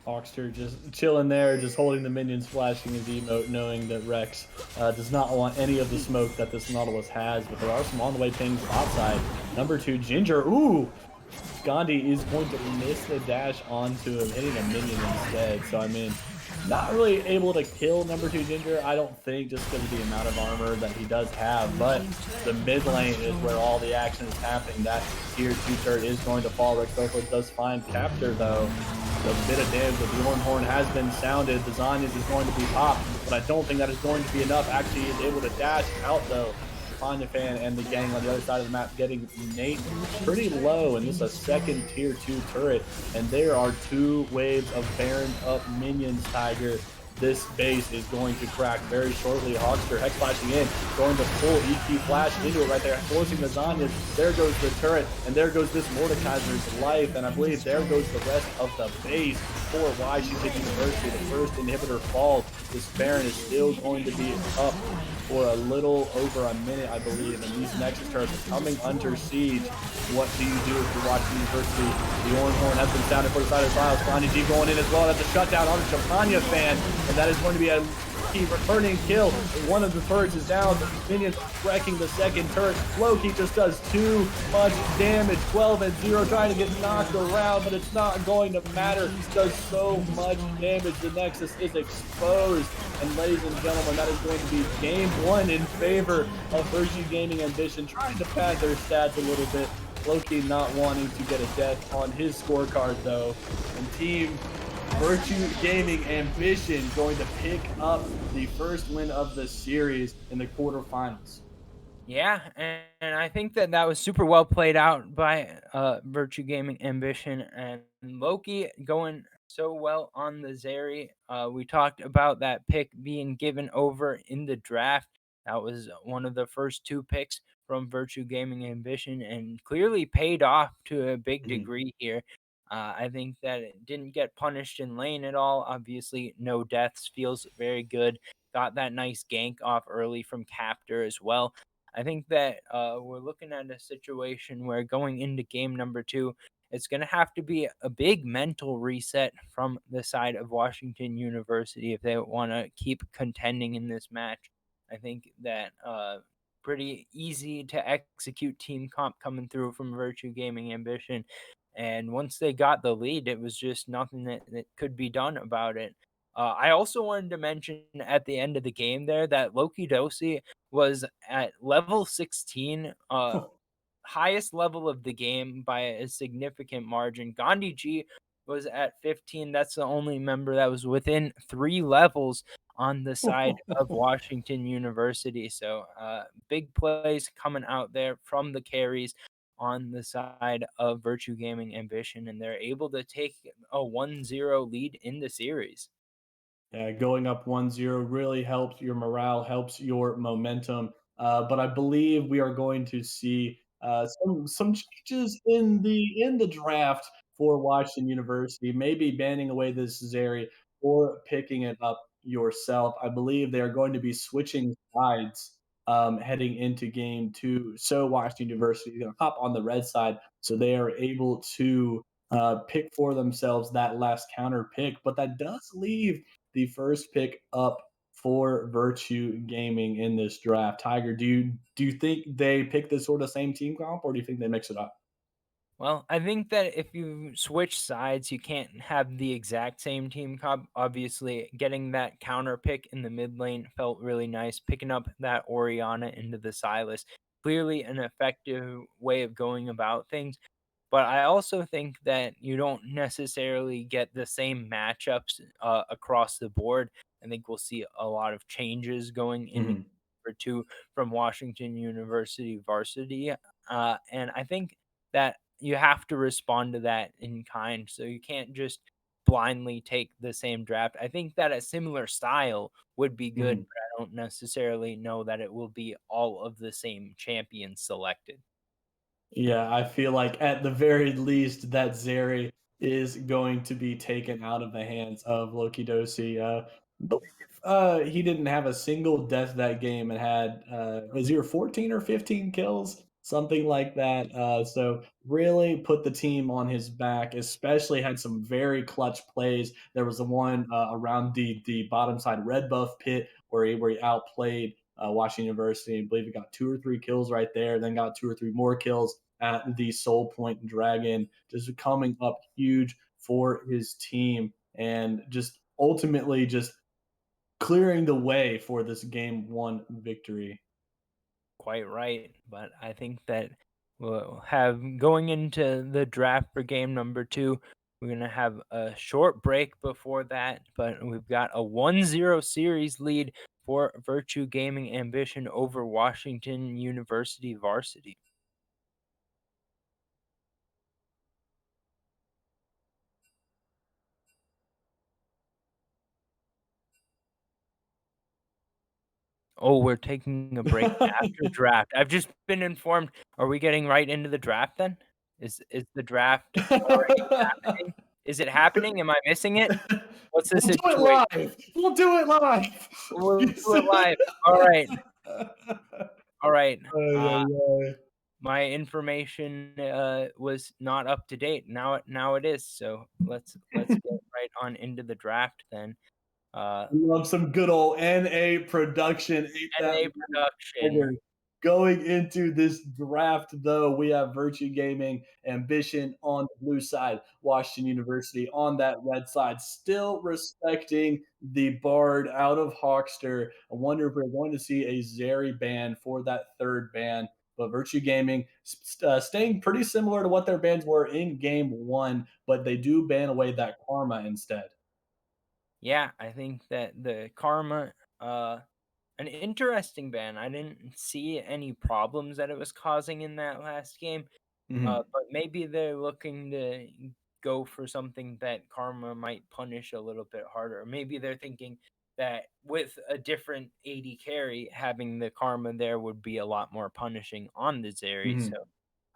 [SPEAKER 1] Hawkster just chilling there, just holding the minions, flashing his emote, knowing that Rex does not want any of the smoke that this Nautilus has. But there are some on the way pings outside. Number 2, Ginger. Ooh, Gandhi is going to miss the dash onto him, hitting a minion instead. So, I mean, not really able to kill number 2 Ginger, I don't think, just because of the amount of armor that he does have. But the mid lane is where all the action is happening. That tier 2 turret is going to fall. Rex Burkle does find Capture, though. A bit of damage, but the Orange Horn has been sounded. The Zanyas is going to be popped, but I don't think that is going to be enough. Actually, he is able to dash out, though. Panya Fan and the gang on the other side of the map getting Nate pretty low, and this is a second tier 2 turret, and there are 2 waves of Baron up minions, Tiger. This base is going to crack very shortly. Hogster hex flashing in, going to full EQ flash into it right there, forcing the Zanyas. There goes the turret, and there goes this Mordekaiser's life, and I believe there goes the rest of the base for Washington University. The first inhibitor falls. This Baron is still going to be up for a little over a minute, I believe, and these Nexus turrets are coming under siege. What do you do if you're watching University? The Orange Horn has been sounded for the side of the files. Bonnie G going in as well. That's a shutdown on the Champagna fan, and that is going to be a key returning kill. One of the turrets is down. The minions wrecking the second turret. Loki just does too much damage. 12 and 0 trying to get knocked around, but it's not going to matter. Does so much damage. The Nexus is exposed. And ladies and gentlemen, that is going to be game 1 in favor of Virtue Gaming Ambition, trying to pad their stats a little bit. Loki not wanting to get a death on his scorecard, though. And Team Virtue Gaming Ambition going to pick up the first win of the series in the quarterfinals.
[SPEAKER 2] Yeah, and I think that that was super well played out by Virtue Gaming Ambition and Loki going so well on the Zeri. We talked about that pick being given over in the draft. That was one of the first 2 picks from Virtue Gaming Ambition and clearly paid off to a big
[SPEAKER 1] Mhm.
[SPEAKER 2] degree here. I think that it didn't get punished in lane at all. Obviously, no deaths feels very good. Got that nice gank off early from Captor as well. I think that we're looking at a situation where going into game number 2, it's going to have to be a big mental reset from the side of Washington University if they want to keep contending in this match. I think that pretty easy to execute team comp coming through from Virtue Gaming Ambition. And once they got the lead, it was just nothing that could be done about it. I also wanted to mention at the end of the game there that Loki Dosi was at level 16, highest level of the game by a significant margin. Gandhi G was at 15. That's the only member that was within 3 levels on the side of Washington University. So, big plays coming out there from the carries on the side of Virtue Gaming Ambition, and they're able to take a 1-0 lead in the series.
[SPEAKER 1] Yeah, going up 1-0 really helps your morale, helps your momentum. But I believe we are going to see some changes in the draft for Washington University, maybe banning away this Zeri or picking it up yourself. I believe they are going to be switching sides. heading into game two. So Washington University is going to hop on the red side, so they are able to pick for themselves that last counter pick. But that does leave the first pick up for Virtue Gaming in this draft. Tiger, do you think they pick this sort of same team comp, or do you think they mix it up?
[SPEAKER 2] Well, I think that if you switch sides, you can't have the exact same team comp. Obviously, getting that counter pick in the mid lane felt really nice. Picking up that Oriana into the Silas, clearly an effective way of going about things. But I also think that you don't necessarily get the same matchups across the board. I think we'll see a lot of changes going into
[SPEAKER 1] Mhm.
[SPEAKER 2] for two from Washington University Varsity. And I think that you have to respond to that in kind. So you can't just blindly take the same draft. I think that a similar style would be good,
[SPEAKER 1] Mhm.
[SPEAKER 2] but I don't necessarily know that it will be all of the same champions selected.
[SPEAKER 1] Yeah, I feel like at the very least that Zeri is going to be taken out of the hands of Loki Dosi. Believe he didn't have a single death that game and had was he 14 or 15 kills, something like that. So really put the team on his back. Especially had some very clutch plays. There was the one around the bottom side red buff pit where he outplayed Washington University. I believe he got 2 or 3 kills right there. Then got 2 or 3 more kills at the Soul Point Dragon, just coming up huge for his team and just ultimately just clearing the way for this game one victory.
[SPEAKER 2] Quite right, but I think that we'll have going into the draft for game number 2, we're gonna have a short break before that, but we've got a 1-0 series lead for Virtue Gaming Ambition over Washington University Varsity. Oh, we're taking a break after draft. I've just been informed. Are we getting right into the draft then? Is the draft already happening? Is it happening? Am I missing it? What's the
[SPEAKER 1] We'll do it
[SPEAKER 2] situation?
[SPEAKER 1] live. We'll do it live.
[SPEAKER 2] We'll do it live. Alright, alright.
[SPEAKER 1] Ay,
[SPEAKER 2] Uh,
[SPEAKER 1] ay, ay.
[SPEAKER 2] my information, was not up to date. Now it is, so let's get right on into the draft then. Uh,
[SPEAKER 1] Love some good old NA production. Ain't that
[SPEAKER 2] NA production.
[SPEAKER 1] Tiger. Going into this draft, though, we have Virtue Gaming Ambition on the blue side, Washington University on that red side, still respecting the Bard out of Hawkster. I wonder if we're going to see a Zeri ban for that third ban. But Virtue Gaming staying pretty similar to what their bans were in game one, but they do ban away that Karma instead.
[SPEAKER 2] Yeah, I think that the Karma, an interesting ban. I didn't see any problems that it was causing in that last game.
[SPEAKER 1] Mhm.
[SPEAKER 2] But maybe they're looking to go for something that Karma might punish a little bit harder. Maybe they're thinking that with a different AD carry, having the Karma there would be a lot more punishing on the Zeri. So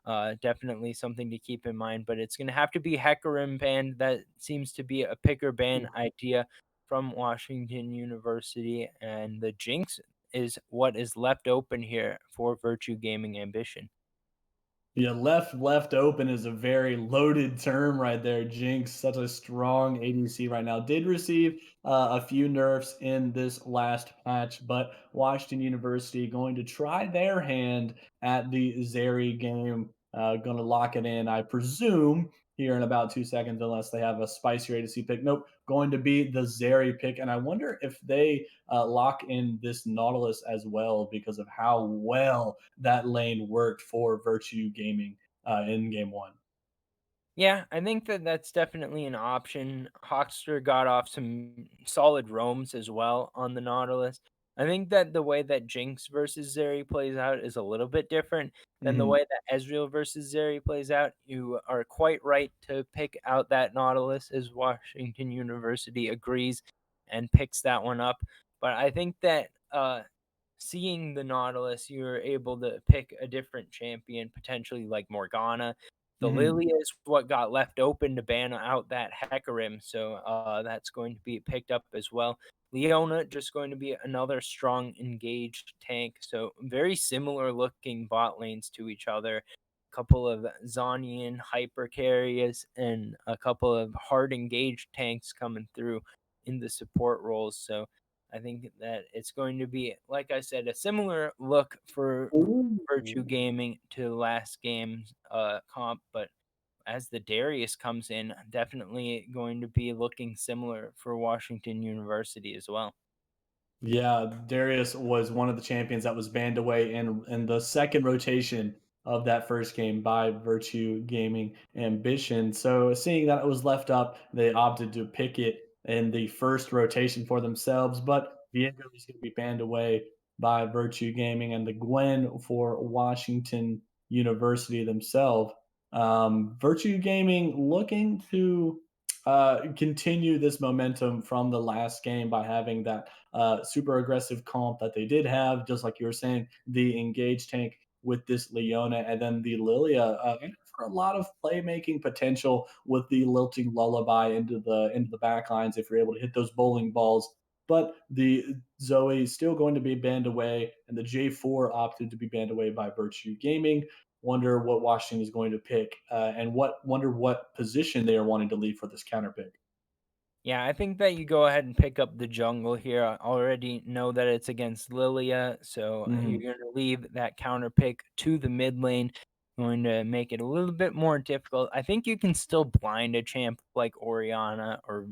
[SPEAKER 1] Mhm.
[SPEAKER 2] definitely something to keep in mind. But it's going to have to be Hecarim band. That seems to be a picker ban idea from Washington University. And the Jinx is what is left open here for Virtue Gaming Ambition.
[SPEAKER 1] Yeah, left open is a very loaded term right there. Jinx, such a strong ADC right now. Did receive a few nerfs in this last patch, but Washington University going to try their hand at the Zeri game. Going to lock it in, I presume, here in about 2 seconds, unless they have a spicier ADC pick. Nope, going to be the Zeri pick, and I wonder if they lock in this Nautilus as well because of how well that lane worked for Virtue Gaming in game one.
[SPEAKER 2] Yeah, I think that that's definitely an option. Hawkster got off some solid roams as well on the Nautilus. I think that the way that Jinx versus Zeri plays out is a little bit different than the
[SPEAKER 1] Mhm.
[SPEAKER 2] way that Ezreal versus Zeri plays out. You are quite right to pick out that Nautilus, as Washington University agrees and picks that one up. But I think that seeing the Nautilus, you're able to pick a different champion, potentially like Morgana. The
[SPEAKER 1] Mhm.
[SPEAKER 2] Lily is what got left open to ban out that Hecarim, so that's going to be picked up as well. Leona just going to be another strong engaged tank. So very similar looking bot lanes to each other. A couple of Zonian hyper carriers and a couple of hard engaged tanks coming through in the support roles. So I think that it's going to be, like I said, a similar look for Virtue
[SPEAKER 1] Ooh.
[SPEAKER 2] Gaming to last game's comp, but as the Darius comes in, definitely going to be looking similar for Washington University as well.
[SPEAKER 1] Yeah, Darius was one of the champions that was banned away in the second rotation of that first game by Virtue Gaming Ambition. So seeing that it was left up, they opted to pick it in the first rotation for themselves. But Viego is going to be banned away by Virtue Gaming and the Gwen for Washington University themselves. Virtue Gaming looking to continue this momentum from the last game by having that super aggressive comp that they did have, just like you were saying, the engage tank with this Leona, and then the Lilia, and for a lot of playmaking potential with the lilting lullaby into the back lines if you're able to hit those bowling balls. But the Zoe is still going to be banned away, and the J4 opted to be banned away by Virtue Gaming. Wonder what Washington is going to pick, and wonder what position they are wanting to leave for this counter pick.
[SPEAKER 2] Yeah, I think that you go ahead and pick up the jungle here. I already know that it's against Lilia, so you're
[SPEAKER 1] Mhm.
[SPEAKER 2] going to leave that counter pick to the mid lane, going to make it a little bit more difficult. I think you can still blind a champ like Oriana or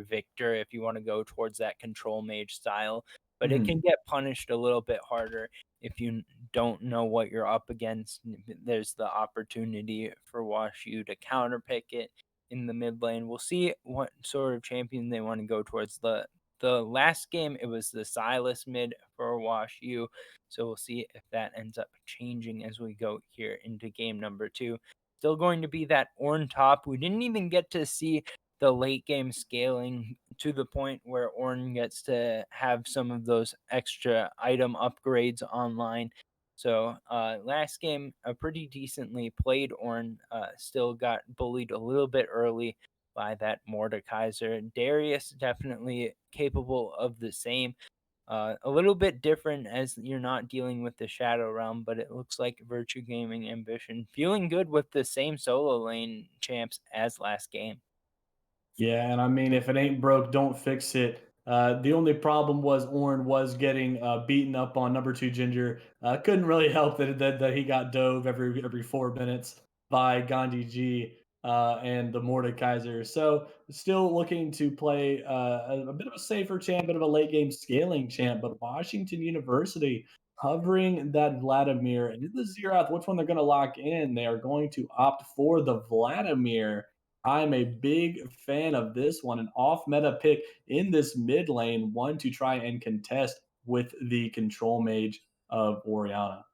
[SPEAKER 2] Victor if you want to go towards that control mage style, but it can
[SPEAKER 1] Mhm.
[SPEAKER 2] get punished a little bit harder if you don't know what you're up against. There's the opportunity for Wash U to counter pick it in the mid lane. We'll see what sort of champion they want to go towards. The last game it was the Silas mid for Wash U, so we'll see if that ends up changing as we go here into game number 2. Still going to be that Orn top. We didn't even get to see the late game scaling to the point where Orn gets to have some of those extra item upgrades online. So last game, a pretty decently played Orn still got bullied a little bit early by that Mordekaiser. Darius definitely capable of the same. A little bit different as you're not dealing with the Shadow Realm, but it looks like Virtue Gaming Ambition feeling good with the same solo lane champs as last game.
[SPEAKER 1] Yeah, and I mean, if it ain't broke, don't fix it. The only problem was Orn was getting beaten up on number two Ginger. Couldn't really help that he got dove every 4 minutes by Gandhi G and the Mordekaiser. So still looking to play a bit of a safer champ, bit of a late game scaling champ. But Washington University hovering that Vladimir and in the Zeroth, which one they're going to lock in? They are going to opt for the Vladimir. I'm a big fan of this one, an off meta pick in this mid lane, one to try and contest with the control mage of Oriana.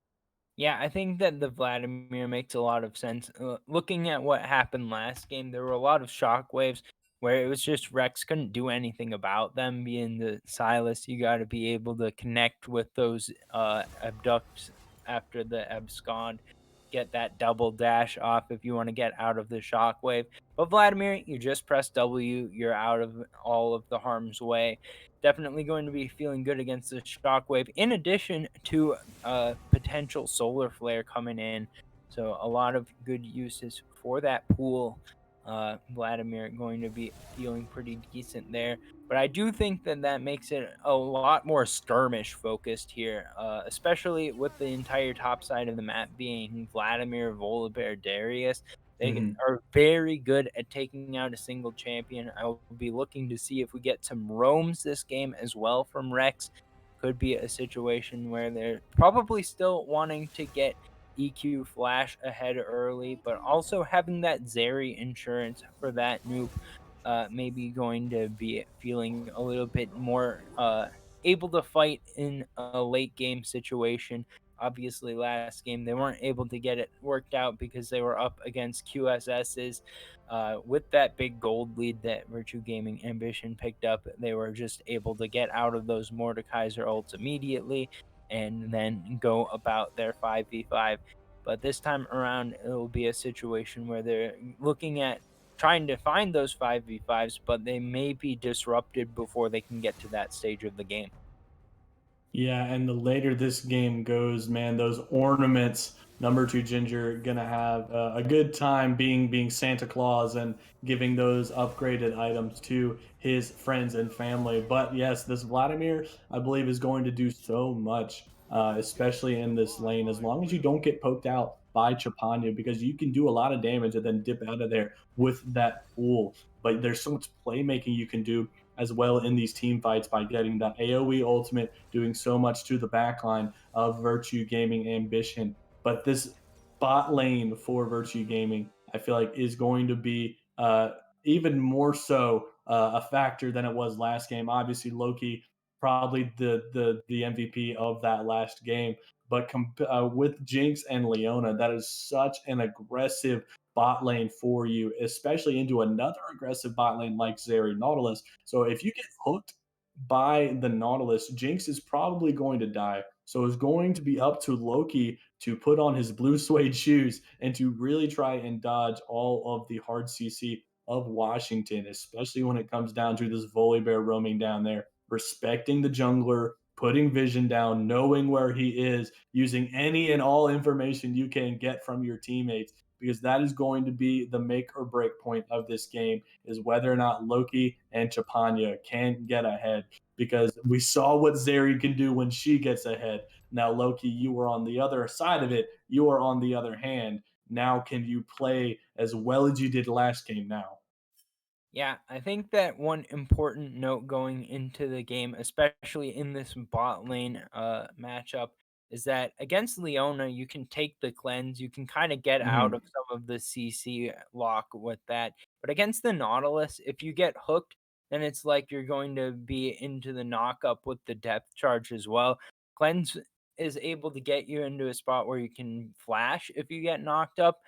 [SPEAKER 2] Yeah, I think that the Vladimir makes a lot of sense. Looking at what happened last game, there were a lot of shockwaves where it was just Rex couldn't do anything about them. Being the Silas, you got to be able to connect with those abducts after the abscond, get that double dash off if you want to get out of the shockwave. But Vladimir, you just press W, you're out of all of the harm's way. Definitely going to be feeling good against the shockwave. In addition to potential solar flare coming in. So a lot of good uses for that pool. Vladimir going to be feeling pretty decent there. But I do think that that makes it a lot more skirmish focused here, especially with the entire top side of the map being Vladimir, Volibear, Darius. They
[SPEAKER 1] Mhm.
[SPEAKER 2] are very good at taking out a single champion. I will be looking to see if we get some roams this game as well from Rex. Could be a situation where they're probably still wanting to get EQ Flash ahead early, but also having that Zeri insurance for that noob, maybe going to be feeling a little bit more able to fight in a late game situation. Obviously, last game they weren't able to get it worked out because they were up against QSS's. With that big gold lead that Virtue Gaming Ambition picked up, they were just able to get out of those Mordekaiser ults immediately and then go about their 5v5. But this time around, it will be a situation where they're looking at trying to find those 5v5s, but they may be disrupted before they can get to that stage of the game.
[SPEAKER 1] Yeah, and the later this game goes, man, those ornaments, number two Ginger, gonna have a good time being Santa Claus and giving those upgraded items to his friends and family. But yes, this Vladimir, I believe, is going to do so much, especially in this lane, as long as you don't get poked out by Chapanya, because you can do a lot of damage and then dip out of there with that pool. But there's so much playmaking you can do as well in these team fights by getting that AoE ultimate, doing so much to the backline of Virtue Gaming Ambition. But this bot lane for Virtue Gaming, I feel like, is going to be even more so a factor than it was last game. Obviously, Loki probably the MVP of that last game. But with Jinx and Leona, that is such an aggressive bot lane for you, especially into another aggressive bot lane like Zeri Nautilus. So if you get hooked by the Nautilus, Jinx is probably going to die. So it's going to be up to Loki to put on his blue suede shoes and to really try and dodge all of the hard CC of Washington, especially when it comes down to this Volibear roaming down there, respecting the jungler, putting vision down, knowing where he is, using any and all information you can get from your teammates, because that is going to be the make or break point of this game, is whether or not Loki and Chapanya can get ahead. Because we saw what Zeri can do when she gets ahead. Now, Loki, you were on the other side of it. You are on the other hand. Now, can you play as well as you did last game now?
[SPEAKER 2] Yeah, I think that one important note going into the game, especially in this bot lane matchup, is that against Leona, you can take the cleanse, you can kind of get out
[SPEAKER 1] Mm-hmm.
[SPEAKER 2] of some of the CC lock with that. But against the Nautilus, if you get hooked, then it's like you're going to be into the knock up with the depth charge as well. Cleanse is able to get you into a spot where you can flash if you get knocked up,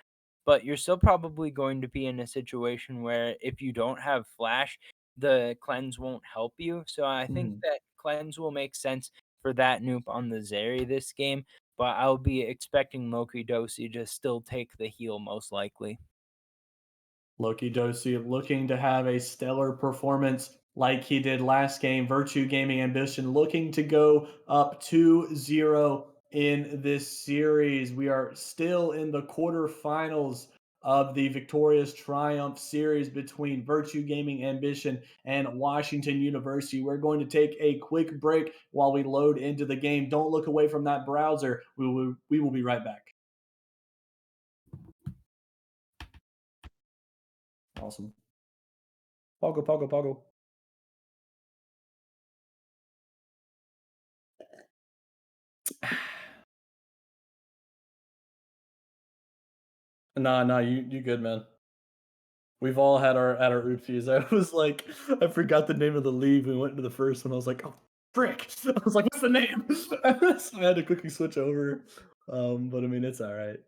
[SPEAKER 2] but you're still probably going to be in a situation where if you don't have flash, the cleanse won't help you. So I think
[SPEAKER 1] Mm-hmm.
[SPEAKER 2] that cleanse will make sense for that noob on the Zeri this game, but I'll be expecting Loki Dosi to still take the heal most likely.
[SPEAKER 1] Loki Dosi looking to have a stellar performance like he did last game. Virtue Gaming Ambition looking to go up 2-0 in this series. We are still in the quarterfinals of the Victorious Triumph series between Virtue Gaming Ambition and Washington University. We're going to take a quick break while we load into the game. Don't look away from that browser. We will be right back. Awesome. Pogo, pogo, pogo. Nah, nah, you good, man. We've all had our oopsies. I was like, I forgot the name of the league. We went into the first one. I was like, oh frick! I was like, what's the name? So I had to quickly switch over. But I mean, it's all right.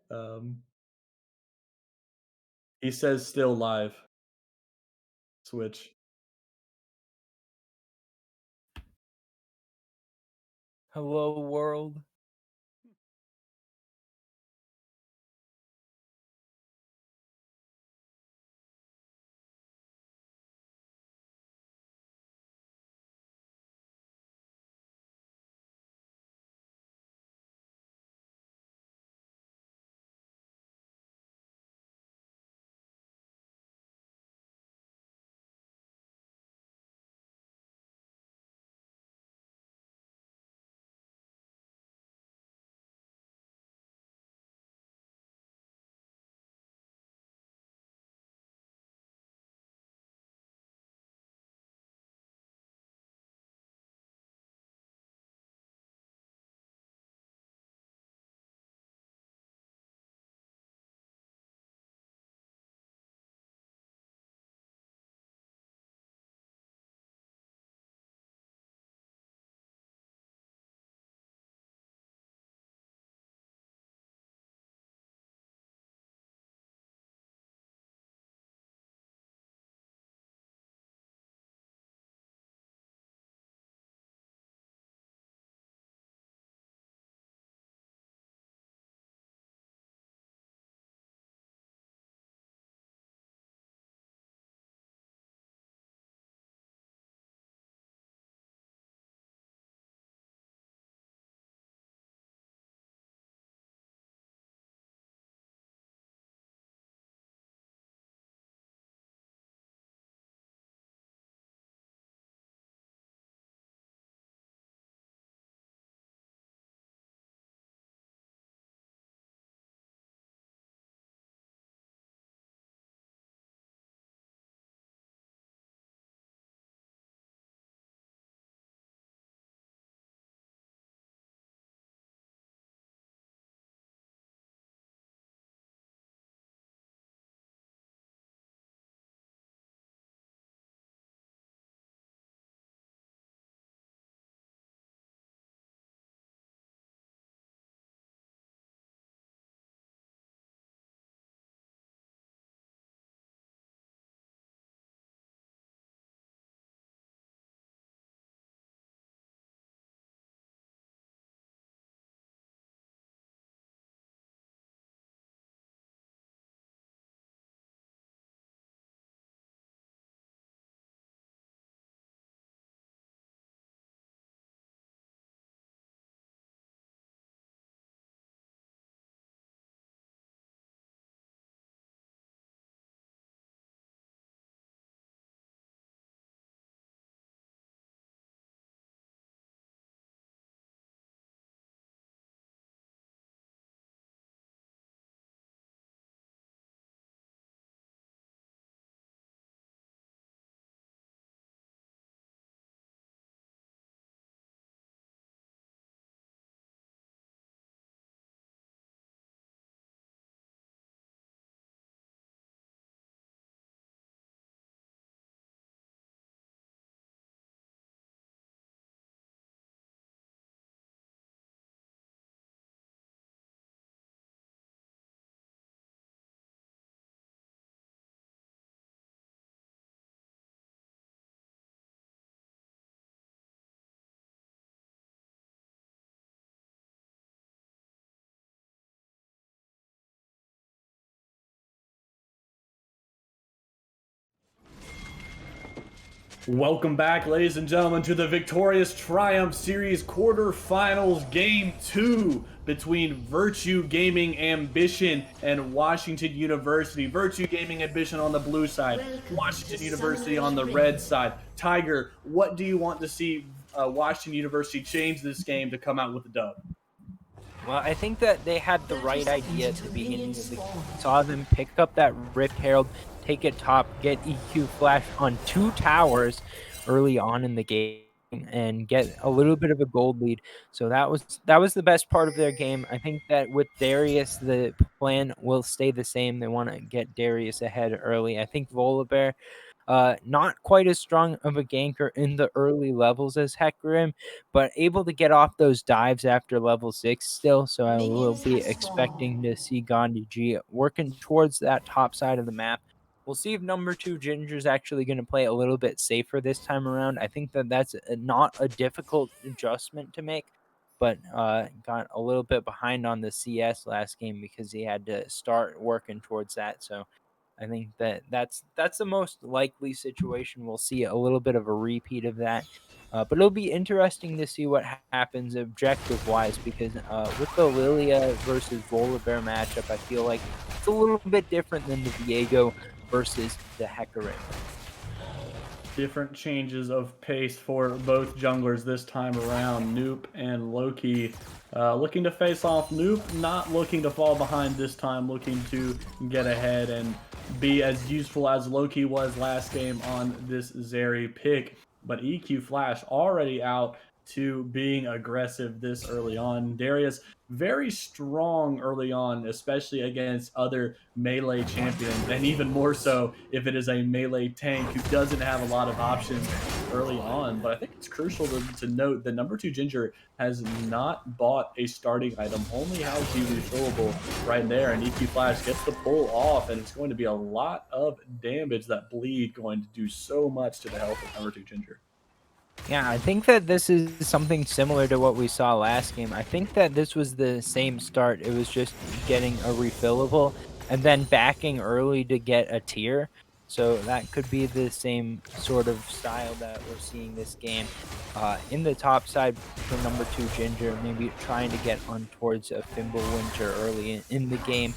[SPEAKER 1] He says still live. Switch.
[SPEAKER 2] Hello world.
[SPEAKER 1] Welcome back, ladies and gentlemen, to the Victorious Triumph Series quarterfinals game 2 between Virtue Gaming Ambition and Washington University. Virtue Gaming Ambition on the blue side,
[SPEAKER 3] Welcome to
[SPEAKER 1] Washington University
[SPEAKER 3] Summoner's
[SPEAKER 1] on the
[SPEAKER 3] Rift.
[SPEAKER 1] red side. Tiger, what do you want to see Washington University change this game to come out with a dub?
[SPEAKER 2] Well, I think that they had the
[SPEAKER 3] 30
[SPEAKER 2] right
[SPEAKER 3] seconds
[SPEAKER 2] idea at the
[SPEAKER 3] until
[SPEAKER 2] beginning
[SPEAKER 3] minions
[SPEAKER 2] of the game.
[SPEAKER 3] spawn.
[SPEAKER 2] Saw them pick up that Rift Herald, take it top, get EQ Flash on 2 towers early on in the game, and get a little bit of a gold lead. So that was the best part of their game. I think that with Darius, the plan will stay the same. They want to get Darius ahead early. I think Volibear, not quite as strong of a ganker in the early levels as Hecarim, but able to get off those dives after level 6 still. So I will
[SPEAKER 3] Minions
[SPEAKER 2] be
[SPEAKER 3] have spawned.
[SPEAKER 2] expecting to see Gandhi G working towards that top side of the map. We'll see if number 2 Ginger's actually going to play a little bit safer this time around. I think that that's not a difficult adjustment to make, but got a little bit behind on the CS last game because he had to start working towards that. So I think that that's the most likely situation. We'll see a little bit of a repeat of that. But it'll be interesting to see what happens objective wise because with the Lilia versus Volibear matchup, I feel like it's a little bit different than the Viego versus the Hecarim.
[SPEAKER 1] Different changes of pace for both junglers this time around. Noop and Loki looking to face off. Noop not looking to fall behind this time, looking to get ahead and be as useful as Loki was last game on this Zeri pick. But EQ Flash already out to being aggressive this early on. Darius very strong early on, especially against other melee champions, and even more so if it is a melee tank who doesn't have a lot of options early on. But I think it's crucial to note that number 2 Ginger has not bought a starting item, only has the refillable right there, and EQ Flash gets the pull off, and it's going to be a lot of damage. That bleed going to do so much to the health of number 2 Ginger.
[SPEAKER 2] Yeah, I think that this is something similar to what we saw last game. I think that this was the same start. It was just getting a refillable and then backing early to get a tier. So that could be the same sort of style that we're seeing this game. In the top side for number 2 Ginger, maybe trying to get on towards a Winter early in the game.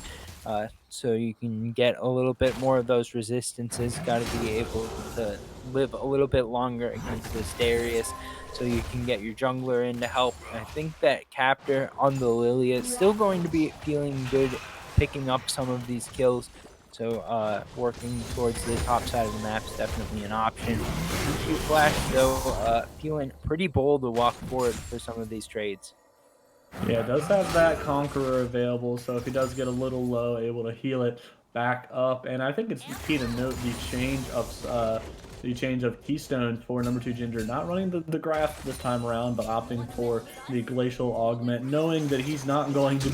[SPEAKER 2] So you can get a little bit more of those resistances. Got to be able to live a little bit longer against this Darius, so you can get your jungler in to help. I think that Captor on the Lilia is still going to be feeling good, picking up some of these kills. So working towards the top side of the map is definitely an option. EQ Flash though, feeling pretty bold to walk forward for some of these trades.
[SPEAKER 1] Yeah, it does have that Conqueror available, so if he does get a little low, able to heal it back up. And I think it's key to note the change of Keystones for number 2 Ginger, not running the graph this time around, but opting for the Glacial Augment, knowing that he's not going to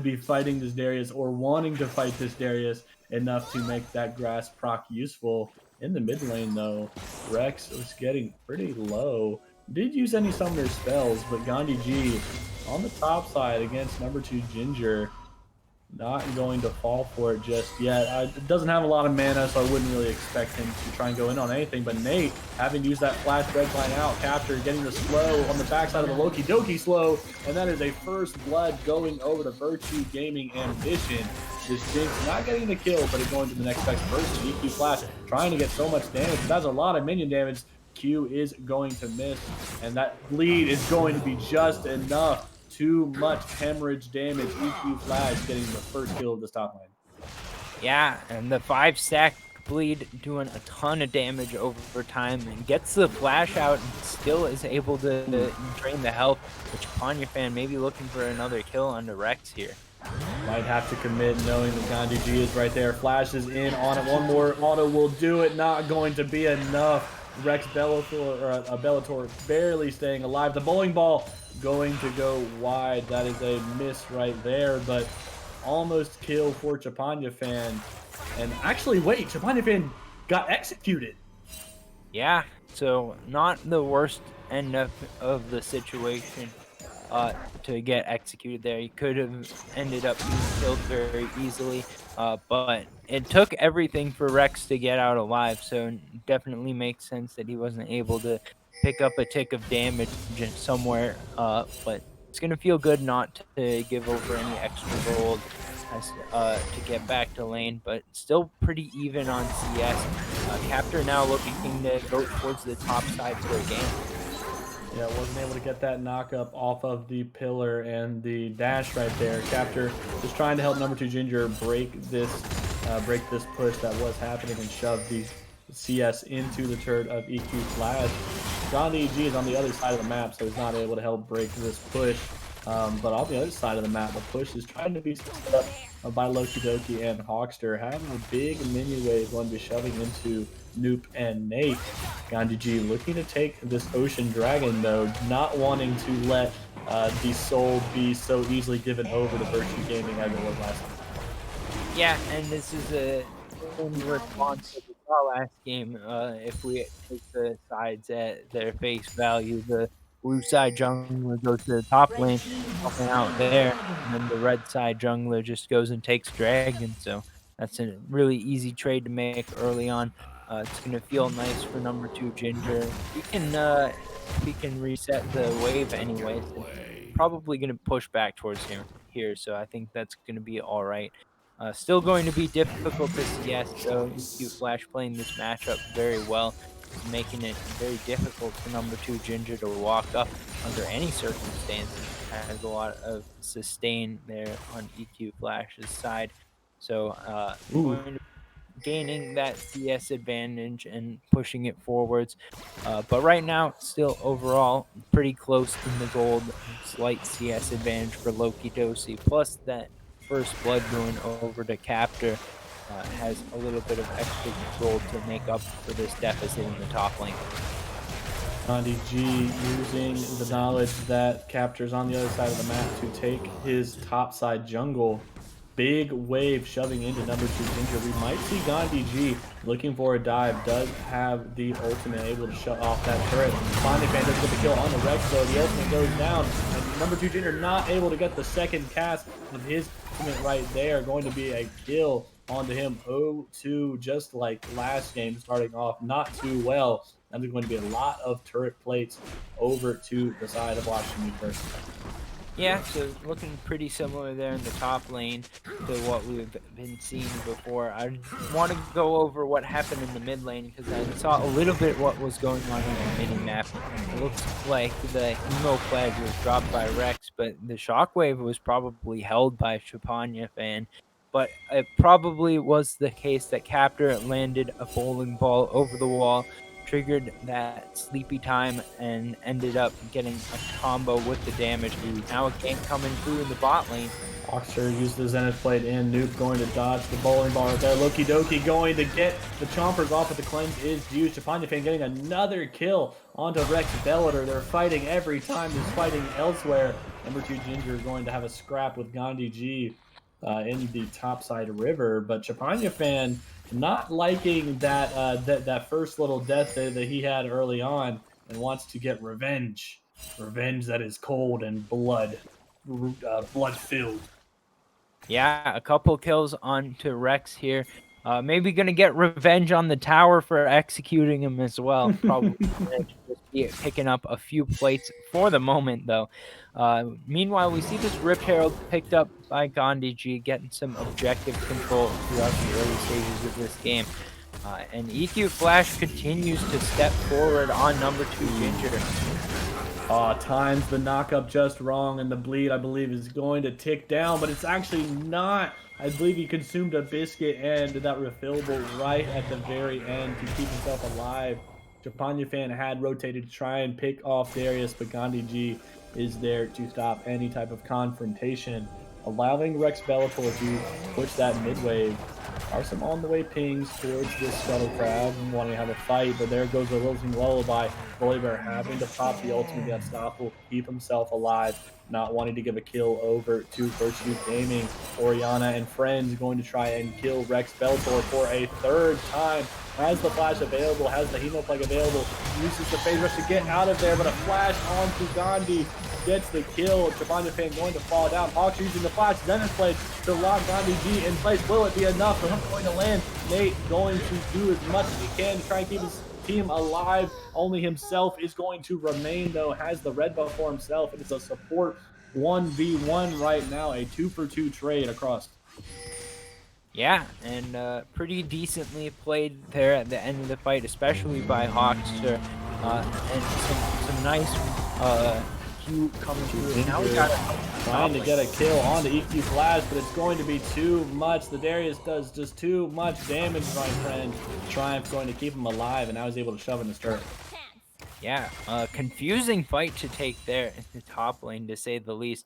[SPEAKER 1] be fighting this Darius or wanting to fight this Darius enough to make that grass proc useful. In the mid lane, though, Rex was getting pretty low. Did use any summoner spells, but Gandhi G on the top side against number 2 Ginger, not going to fall for it just yet. Doesn't have a lot of mana, so I wouldn't really expect him to try and go in on anything. But Nate, having used that flash red line out, Capture getting the slow on the backside of the Loki Doki slow, and that is a first blood going over to Virtue Gaming Ambition. This Jinx not getting the kill, but it's going to the next best person. EQ Flash trying to get so much damage. That's a lot of minion damage. Q is going to miss, and that bleed is going to be just enough. Too much hemorrhage damage. EQ Flash getting the first kill of this top lane.
[SPEAKER 2] Yeah, and the 5-stack bleed doing a ton of damage over time and gets the flash out and still is able to drain the health, which Panya fan may be looking for another kill under Rex here.
[SPEAKER 1] Might have to commit knowing that Gandhi G is right there. Flash is in on it. One more auto will do it. Not going to be enough. Rex Bellator barely staying alive. The bowling ball going to go wide. That is a miss right there, but almost kill for Chapanya fan. And actually, wait, Chapanya fan got executed.
[SPEAKER 2] Yeah, so not the worst end of the situation. uh, to get executed there. He could have ended up being killed very easily, but it took everything for Rex to get out alive. So definitely makes sense that he wasn't able to pick up a tick of damage somewhere. But it's gonna feel good not to give over any extra gold as to get back to lane, but still pretty even on CS. Captor now looking to go towards the top side for a game.
[SPEAKER 1] Yeah, wasn't able to get that knockup off of the pillar and the dash right there. Captor just trying to help number two Ginger break this push that was happening and shove the CS into the turret of EQ Flash. Gandhi EG is on the other side of the map, so he's not able to help break this push. But on the other side of the map, the push is trying to be set up by Loki Doki and Hawkster, having a big mini wave going to be shoving into Noop and Nate. Gandhi G looking to take this Ocean Dragon, though, not wanting to let the soul be so easily given over to Varsity Gaming as it was last time.
[SPEAKER 2] Yeah, and this is a in response to the draw last game. If we take the sides at their face value, the blue side jungler goes to the top lane, helping out there, and then the red side jungler just goes and takes dragon. So that's a really easy trade to make early on. It's gonna feel nice for number two Ginger. He can reset the wave anyways, and probably gonna push back towards him here. So I think that's gonna be all right. Still going to be difficult to CS, though. EQ Flash playing this matchup very well, making it very difficult for number two Ginger to walk up under any circumstances. Has a lot of sustain there on EQ Flash's side. So
[SPEAKER 1] Ooh.
[SPEAKER 2] going to gaining that CS advantage and pushing it forwards. But right now, still overall pretty close in the gold. Slight CS advantage for Loki Dosi. Plus that first blood going over to Captor has a little bit of extra gold to make up for this deficit in the top lane.
[SPEAKER 1] Gandhi G using the knowledge that Captures on the other side of the map to take his top side jungle. Big wave shoving into number two Ginger. We might see Gandhi G looking for a dive. Does have the ultimate able to shut off that turret. Finally, Fan does get the kill on the Rex, though. The ultimate goes down. And number two Ginger not able to get the second cast of his ultimate right there. Going to be a kill onto him. 0-2, just like last game, starting off not too well. And there's going to be a lot of turret plates over to the side of Washington University.
[SPEAKER 2] Yeah, so looking pretty similar there in the top lane to what we've been seeing before. I want to go over what happened in the mid lane because I saw a little bit what was going on in the mini map. It looks like the emo flag was dropped by Rex, but the shockwave was probably held by Chapanya fan. But it probably was the case that Captor landed a bowling ball over the wall, triggered that sleepy time, and ended up getting a combo with the damage. Now a gank coming through in the bot lane.
[SPEAKER 1] Oxer used the Zenith Blade in. Nuke going to dodge the bowling ball right there. Loki Doki going to get the chompers off, but the cleanse is used. Japanyafan getting another kill onto Rex Bellator. They're fighting every time. He's fighting elsewhere. Number two Ginger going to have a scrap with Gandhi G in the topside river, but Japanyafan not liking that first little death that he had early on and wants to get revenge. Revenge that is cold and blood filled.
[SPEAKER 2] Yeah, a couple kills onto Rex here. Maybe gonna get revenge on the tower for executing him as well. Probably gonna just be picking up a few plates for the moment, though. Meanwhile, we see this Rip Herald picked up by Gandhi G, getting some objective control throughout the early stages of this game. And EQ Flash continues to step forward on number two Ginger.
[SPEAKER 1] Times the knockup just wrong, and the bleed, I believe, is going to tick down, but it's actually not. I believe he consumed a biscuit and that refillable right at the very end to keep himself alive. Japanyafan had rotated to try and pick off Darius, but Gandhi G is there to stop any type of confrontation, allowing Rex Bellator to push that mid-wave. Are some on-the-way pings towards this Scuttle Crab, wanting to have a fight, but there goes the Lilting Lullaby. Volibear having to pop the ultimate to unstoppable, keep himself alive, not wanting to give a kill over to Virtue Gaming. Oriana and friends going to try and kill Rex Bellator for a third time. Has the flash available, has the Hemoplague available, uses the phase rush to get out of there, but a flash onto Gandhi gets the kill. Trapanja fan going to fall down. Hawks using the flash. Zenith Blade to lock Gandhi G in place. Will it be enough for him going to land? Nate going to do as much as he can to try and keep his team alive. Only himself is going to remain, though, has the red buff for himself. It is a support 1v1 right now, a 2-for-2 trade across.
[SPEAKER 2] Yeah, and pretty decently played there at the end of the fight, especially by Hawkster, and some nice Q coming through. Now we got
[SPEAKER 1] trying to get a kill on the EQ Flash, but it's going to be too much. The Darius does just too much damage, my friend. Triumph going to keep him alive, and now he's able to shove in his turret.
[SPEAKER 2] Yeah, confusing fight to take there in the top lane, to say the least.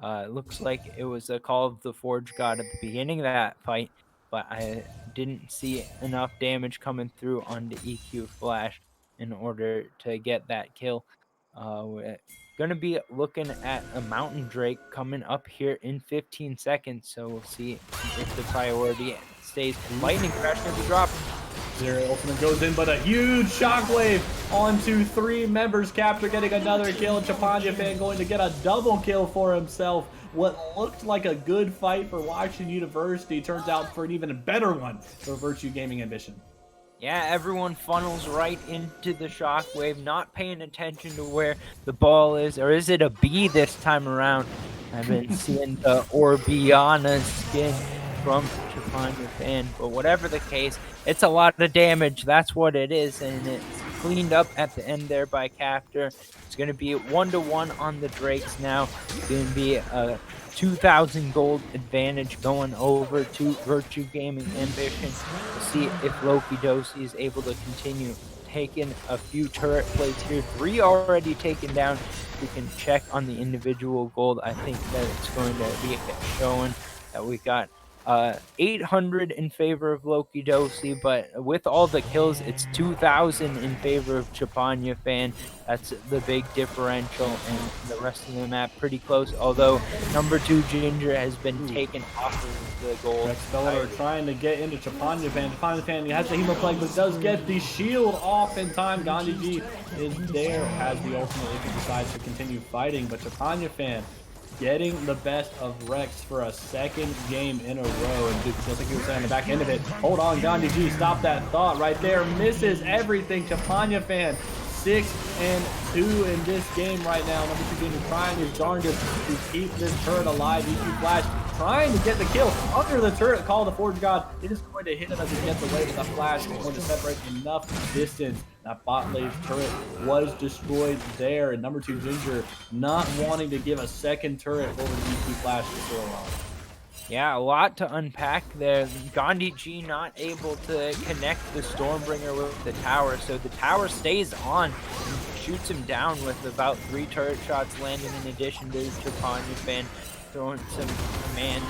[SPEAKER 2] It looks like it was a call of the Forge God at the beginning of that fight, but I didn't see enough damage coming through on the EQ Flash in order to get that kill. We're gonna be looking at a Mountain Drake coming up here in 15 seconds, so we'll see if the priority stays. Lightning Crash near the drop.
[SPEAKER 1] Zero ultimate goes in, but a huge shockwave onto 3 members. Capture getting another kill. Trapanja fan going to get a double kill for himself. What looked like a good fight for Washington University turns out for an even better one for Virtue Gaming Ambition.
[SPEAKER 2] Yeah, everyone funnels right into the shockwave, not paying attention to where the ball is. Or is it a B this time around? I've been seeing the Orbiana skin from Trapanja fan, but whatever the case, it's a lot of damage. That's what it is, and it's cleaned up at the end there by Captor. It's going to be 1-1 on the Drakes now. It's going to be a 2,000 gold advantage going over to Virtue Gaming Ambition. We'll see if Loki Dosi is able to continue taking a few turret plates here. 3 already taken down. We can check on the individual gold. I think that it's going to be showing that we got 800 in favor of Loki Dosi, but with all the kills, it's 2,000 in favor of Trapanja fan. That's the big differential, and the rest of the map pretty close, although number 2 Ginger has been taken off of the gold.
[SPEAKER 1] Rex Feller trying to get into Trapanja fan. Trapanja fan has the Hemoplague, but does get the shield off in time. Gandhi G is there, has the ultimate if he decides to continue fighting, but Trapanja fan getting the best of Rex for a second game in a row. And just like you were saying on the back end of it, hold on, Gandhi G, stop that thought right there. Misses everything. Trapanja fan 6-2 in this game right now. Number 2 Junior trying his darndest to keep this turret alive. EQ Flash trying to get the kill under the turret. Call the Forge God. It is going to hit him as he gets away with the flash. It's going to separate enough distance. That bot lane's turret was destroyed there. And number 2 Ginger not wanting to give a second turret over the EQ Flash to still alone.
[SPEAKER 2] Yeah, a lot to unpack there. Gandhi G not able to connect the Stormbringer with the tower, so the tower stays on and shoots him down with about 3 turret shots landing, in addition to Trapanja fan throwing some command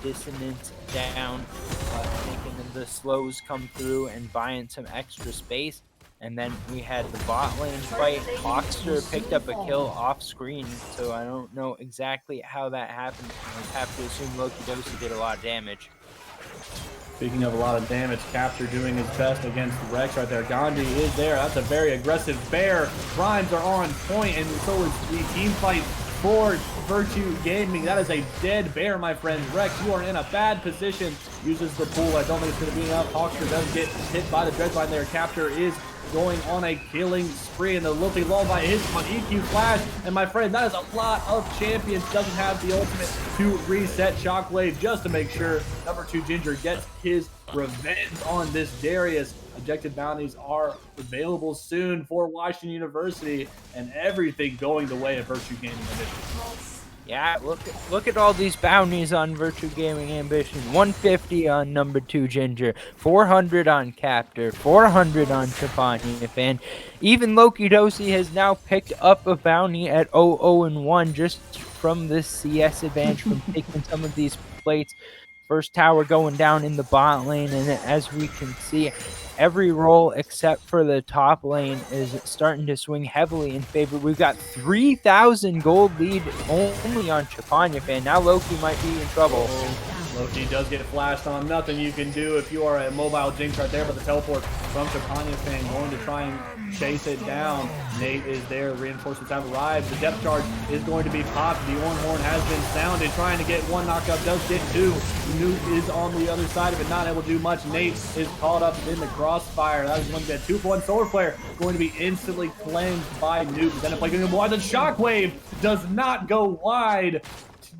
[SPEAKER 2] dissonance down, making the slows come through and buying some extra space. And then we had the bot lane fight. Hawkster picked up a kill off screen, so I don't know exactly how that happened. I have to assume Loki Dosi did a lot of damage.
[SPEAKER 1] Speaking of a lot of damage, Capture doing his best against Rex right there. Gandhi is there. That's a very aggressive bear. Rhymes are on point, and so is the team fight for Virtue Gaming. That is a dead bear, my friends. Rex, you are in a bad position. Uses the pool. I don't think it's going to be enough. Hawkster does get hit by the Dreadline there. Capture is going on a killing spree, and the Loopy Lullaby hits on EQ Flash. And my friend, that is a lot of champions. Doesn't have the ultimate to reset Shockwave just to make sure number 2 Ginger gets his revenge on this Darius. Objective bounties are available soon for Washington University, and everything going the way of Virtue Gaming Ambition.
[SPEAKER 2] Yeah, look at all these bounties on Virtue Gaming Ambition. 150 on number 2 Ginger, 400 on Captor, 400 on Trapanja fan. Even Loki Dosi has now picked up a bounty at 0-0-1 just from this CS advantage from taking some of these plates. First tower going down in the bot lane, and as we can see, every role except for the top lane is starting to swing heavily in favor. We've got 3,000 gold lead only on Trapanja fan. Now Loki might be in trouble.
[SPEAKER 1] Loki does get flashed on. Nothing you can do if you are a mobile Jinx right there, but the teleport from Trapania fan going to try and chase it down. Nate is there. Reinforcements have arrived. The depth charge is going to be popped. The Orn Horn has been sounded. Trying to get one knockup. Does get two. Nuke is on the other side of it. Not able to do much. Nate is caught up in the crossfire. That is going to be a 2-for-1 solar flare. Going to be instantly cleansed by Nuke. Then a play going wide. The Shockwave does not go wide.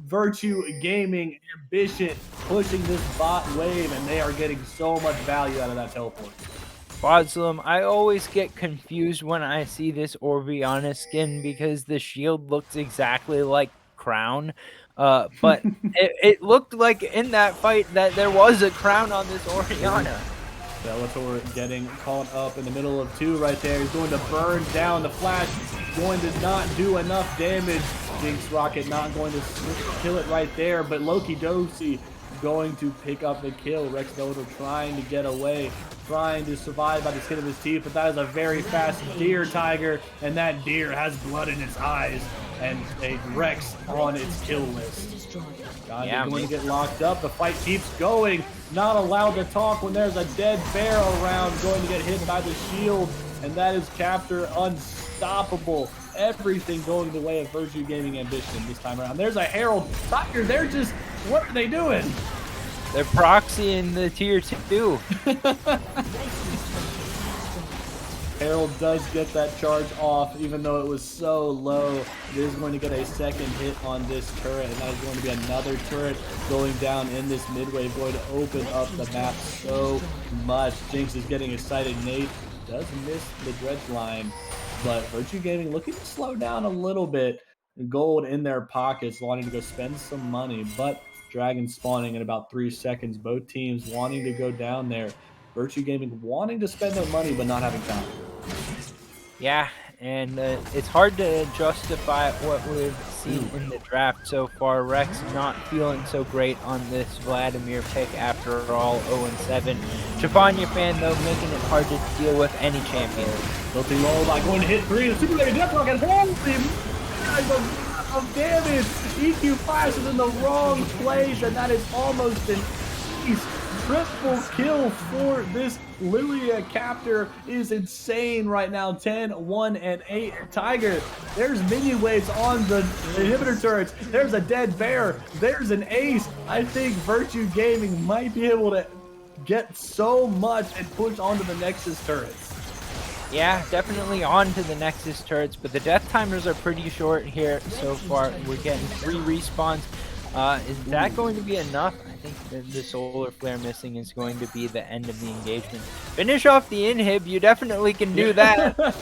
[SPEAKER 1] Virtue Gaming Ambition pushing this bot wave, and they are getting so much value out of that teleport.
[SPEAKER 2] Boslam, I always get confused when I see this Orbiana skin because the shield looks exactly like Crown. But it looked like in that fight that there was a crown on this Oriana.
[SPEAKER 1] Bellator getting caught up in the middle of two right there. He's going to burn down the flash. Going to not do enough damage. Jinx Rocket not going to kill it right there, but Loki Dosi going to pick up the kill. Rex Bellator trying to get away, trying to survive by the skin of his teeth, but that is a very fast deer tiger, and that deer has blood in its eyes and a Rex on its kill list. God, yeah, going to get locked up. The fight keeps going. Not allowed to talk when there's a dead bear around. Going to get hit by the shield, and that is Captor unstoppable. Everything going the way of Virtue Gaming Ambition this time around. There's a Herald. Tiger, they're just, what are they doing?
[SPEAKER 2] They're proxying the tier 2.
[SPEAKER 1] Herald does get that charge off, even though it was so low. It is going to get a second hit on this turret, and that is going to be another turret going down in this mid-wave, going to open up the map so much. Jinx is getting excited. Nate does miss the dredge line, but Virtue Gaming looking to slow down a little bit. Gold in their pockets, wanting to go spend some money, but Dragon spawning in about 3 seconds. Both teams wanting to go down there. Virtue Gaming wanting to spend their money, but not having time.
[SPEAKER 2] Yeah, and it's hard to justify what we've seen in the draft so far. Rex not feeling so great on this Vladimir pick after all, 0-7. Trapania fan, though, making it hard to deal with any champion.
[SPEAKER 1] Looking low by going to hit 3. The Super Lady Death Rocket holds him. Of damage. EQ Flash is in the wrong place, and that is almost an east. Triple kill for this Lilia. Captor is insane right now. 10, 1, and 8. Tiger, there's minion waves on the inhibitor turrets. There's a dead bear. There's an ace. I think Virtue Gaming might be able to get so much and push onto the Nexus turrets.
[SPEAKER 2] Yeah, definitely on to the Nexus turrets, but the death timers are pretty short here so far. We're getting 3 respawns. Is that going to be enough? I think the solar flare missing is going to be the end of the engagement. Finish off the inhib, you definitely can do that.
[SPEAKER 1] I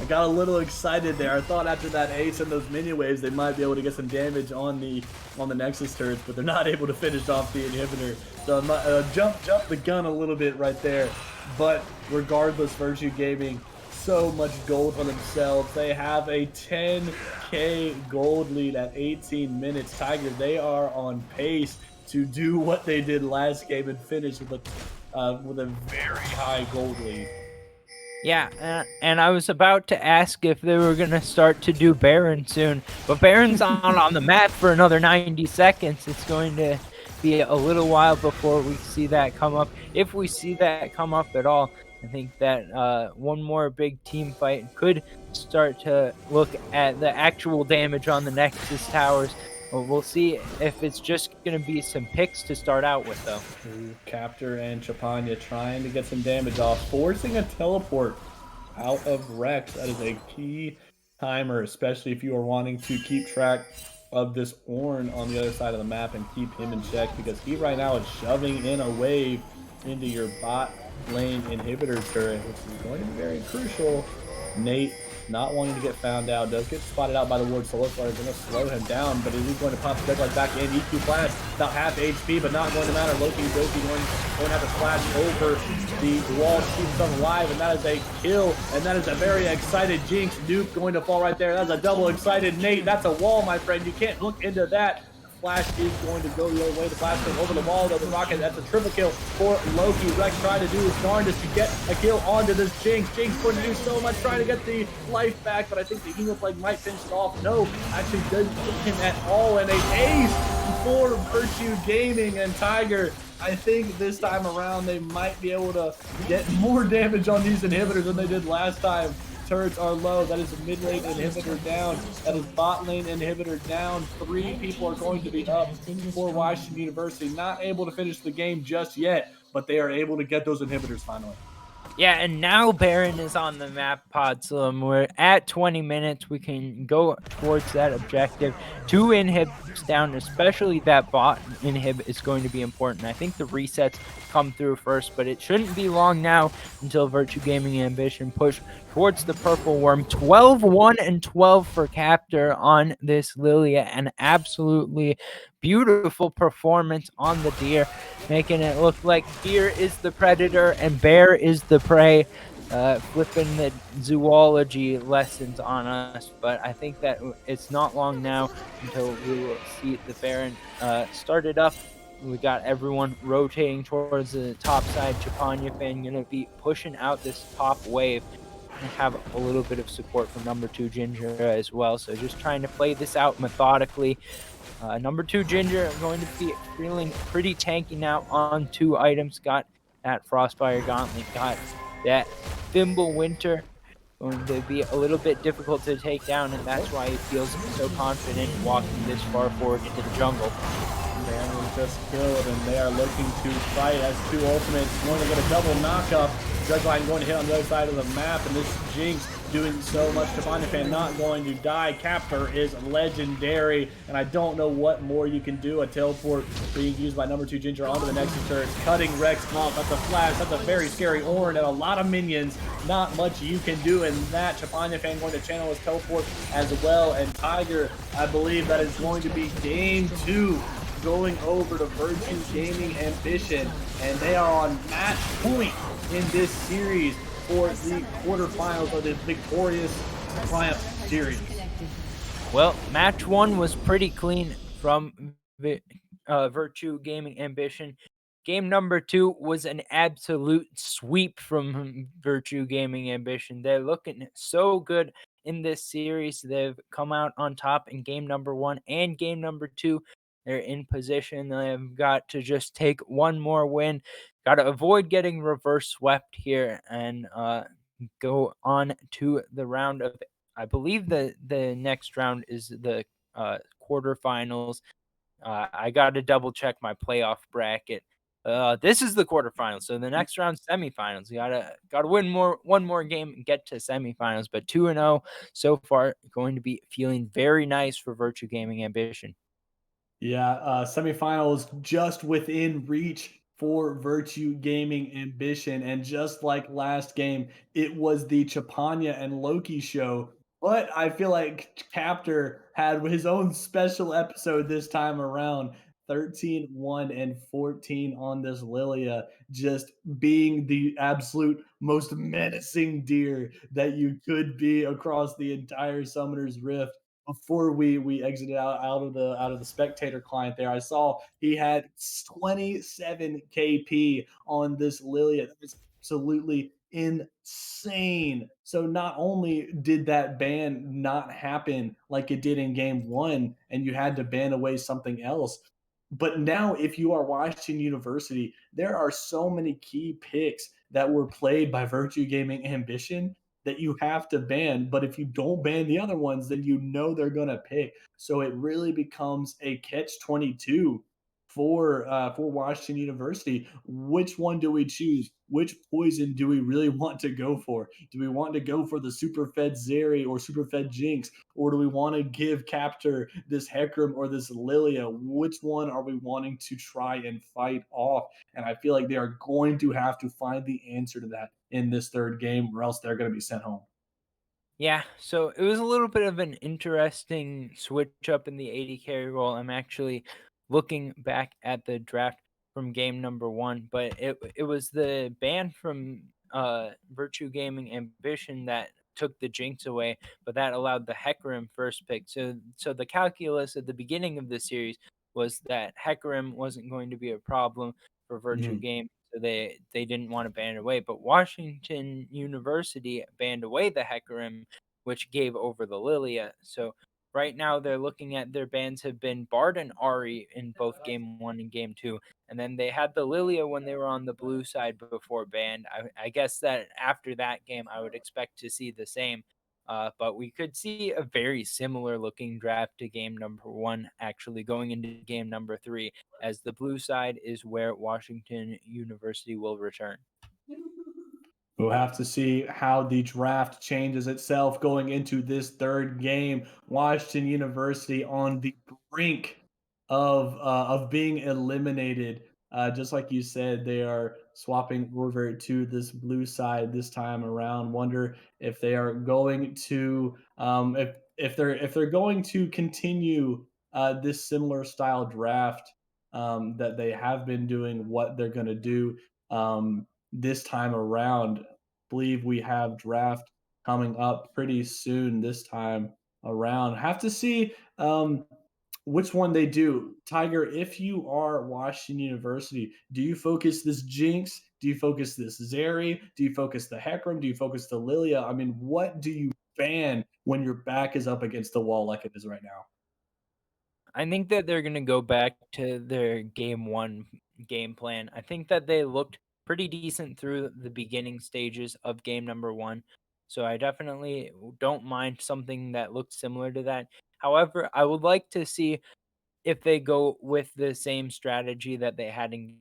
[SPEAKER 1] got a little excited there. I thought after that ace and those minion waves, they might be able to get some damage on the Nexus turrets, but they're not able to finish off the inhibitor. So jump the gun a little bit right there. But regardless, Virtue Gaming, so much gold for themselves. They have a 10K gold lead at 18 minutes. Tiger, they are on pace to do what they did last game and finish with a very high gold lead.
[SPEAKER 2] Yeah, and I was about to ask if they were going to start to do Baron soon, but Baron's on the map for another 90 seconds. It's going to be a little while before we see that come up. If we see that come up at all, I think that one more big team fight could start to look at the actual damage on the Nexus towers. We'll see if it's just going to be some picks to start out with, though.
[SPEAKER 1] Captor and Trapania trying to get some damage off, forcing a teleport out of Rex. That is a key timer, especially if you are wanting to keep track of this Ornn on the other side of the map and keep him in check, because he right now is shoving in a wave into your bot lane inhibitor turret, which is going to be very crucial. Nate, not wanting to get found out, does get spotted out by the ward. Solar Flare is going to slow him down, but it is going to pop the deadline back in. EQ Flash, about half HP, but not going to matter. Loki and Doki going to have to flash over the wall to keep himself alive, and that is a kill, and that is a very excited Jinx. Nuke going to fall right there. That's a double excited Nate. That's a wall, my friend. You can't look into that. Flash is going to go the other way. The Flash goes over the wall of the rocket. That's a triple kill for Loki. Rex trying to do his darndest to get a kill onto this Jinx. Jinx going to do so much trying to get the life back, but I think the Hemo Plague might finish it off. No, actually doesn't hit him at all, and a ace for Virtue Gaming and Tiger. I think this time around they might be able to get more damage on these inhibitors than they did last time. Turrets are low. That is a mid lane inhibitor down. That is bot lane inhibitor down. Three people are going to be up for Washington University. Not able to finish the game just yet, but they are able to get those inhibitors finally.
[SPEAKER 2] Yeah, and now Baron is on the map, Podsum. We're at 20 minutes. We can go towards that objective. Two inhibs down, especially that bot inhib is going to be important. I think the resets come through first, but it shouldn't be long now until Virtue Gaming Ambition push towards the purple worm. 12-1 and 12 for Captor on this Lilia. An absolutely beautiful performance on the deer, making it look like deer is the predator and bear is the prey. Flipping the zoology lessons on us, but I think that it's not long now until we will see the Baron started up. We got everyone rotating towards the top side. Chapanya fan gonna be pushing out this top wave and have a little bit of support from number two Ginger as well. So just trying to play this out methodically. Number two Ginger going to be feeling pretty tanky now on two items. Got that Frostfire Gauntlet, got that Thimble Winter. Going to be a little bit difficult to take down, and that's why he feels so confident walking this far forward into the jungle.
[SPEAKER 1] Baron was just killed, and they are looking to fight as two ultimates. Going to get a double knockup. Jugline going to hit on the other side of the map, and this Jinx doing so much. Fan not going to die. Captor is legendary, and I don't know what more you can do. A teleport being used by number two Ginger onto the Nexus turret, cutting Rex off. That's a flash. That's a very scary Orin and a lot of minions. Not much you can do in that. Fan going to channel his teleport as well, and Tiger, I believe that is going to be game two, going over to Virtue Gaming Ambition, and they are on match point in this series for the quarterfinals of the Victorious Triumph Series.
[SPEAKER 2] Well, match one was pretty clean from Virtue Gaming Ambition. Game number two was an absolute sweep from Virtue Gaming Ambition. They're looking so good in this series. They've come out on top in game number one and game number two. They're in position. They've got to just take one more win. Got to avoid getting reverse swept here and go on to the round of, I believe the next round is the quarterfinals. I got to double check my playoff bracket. This is the quarterfinals, so the next round semifinals. You gotta win one more game and get to semifinals. But 2-0 so far, going to be feeling very nice for Virtue Gaming Ambition.
[SPEAKER 1] Yeah, semifinals just within reach for Virtue Gaming Ambition. And just like last game, it was the Chapanya and Loki show. But I feel like Captor had his own special episode this time around. 13, 1, and 14 on this Lilia, just being the absolute most menacing deer that you could be across the entire Summoner's Rift. Before we exited out of the spectator client there, I saw he had 27 KP on this Lilia. That is absolutely insane. So not only did that ban not happen like it did in game one, and you had to ban away something else, but now if you are Washington University, there are so many key picks that were played by Virtue Gaming Ambition that you have to ban. But if you don't ban the other ones, then you know they're going to pick. So it really becomes a catch 22 for Washington University. Which one do we choose? Which poison do we really want to go for? Do we want to go for the super fed Zeri or super fed Jinx, or do we want to give Captor this Hecarim or this Lilia? Which one are we wanting to try and fight off? And I feel like they are going to have to find the answer to that in this third game, or else they're going to be sent home.
[SPEAKER 2] Yeah, so it was a little bit of an interesting switch up in the 80 carry role. I'm actually looking back at the draft from game number one, but it was the ban from Virtue Gaming Ambition that took the Jinx away, but that allowed the Hecarim first pick. So the calculus at the beginning of the series was that Hecarim wasn't going to be a problem for Virtue
[SPEAKER 1] Mhm.
[SPEAKER 2] Game, so they didn't want to ban it away. But Washington University banned away the Hecarim, which gave over the Lilia. So right now they're looking at their bans have been Bard and Ari in both game one and game two. And then they had the Lilia when they were on the blue side before banned. I guess that after that game, I would expect to see the same. But we could see a very similar looking draft to game number one, actually going into game number three, as the blue side is where Washington University will return.
[SPEAKER 1] We'll have to see how the draft changes itself going into this third game. Washington University on the brink of being eliminated. Just like you said, they are swapping over to this blue side this time around. Wonder if they are going to if they're going to continue this similar style draft that they have been doing. What they're going to do. This time around. Believe we have draft coming up pretty soon this time around. Have to see which one they do. Tiger, if you are Washington University, do you focus this Jinx? Do you focus this Zeri? Do you focus the Hecarim? Do you focus the Lilia? I mean, what do you ban when your back is up against the wall like it is right now?
[SPEAKER 2] I think that they're gonna go back to their game one game plan. I think that they looked pretty decent through the beginning stages of game number one. So I definitely don't mind something that looks similar to that. However, I would like to see if they go with the same strategy that they had in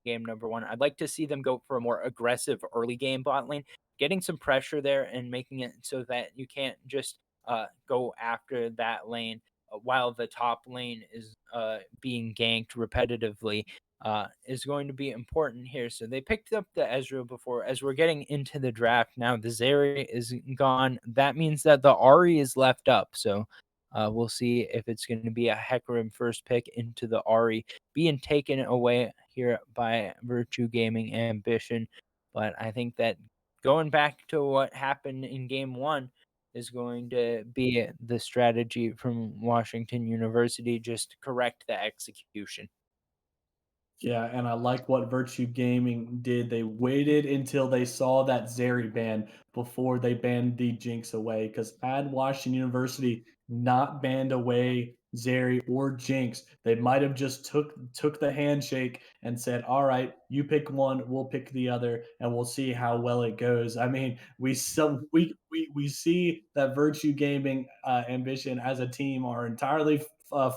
[SPEAKER 2] game number one. I'd like to see them go for a more aggressive early game bot lane, getting some pressure there and making it so that you can't just go after that lane while the top lane is being ganked repetitively. Is going to be important here. So they picked up the Ezreal before. As we're getting into the draft now, the Zeri is gone. That means that the Ari is left up. So we'll see if it's going to be a Hecarim first pick into the Ari being taken away here by Virtue Gaming Ambition. But I think that going back to what happened in game one is going to be the strategy from Washington University, just correct the execution.
[SPEAKER 1] Yeah, and I like what Virtue Gaming did. They waited until they saw that Zeri ban before they banned the Jinx away. Because had Washington University not banned away Zeri or Jinx, they might have just took the handshake and said, "All right, you pick one, we'll pick the other, and we'll see how well it goes." I mean, we see that Virtue Gaming Ambition as a team are entirely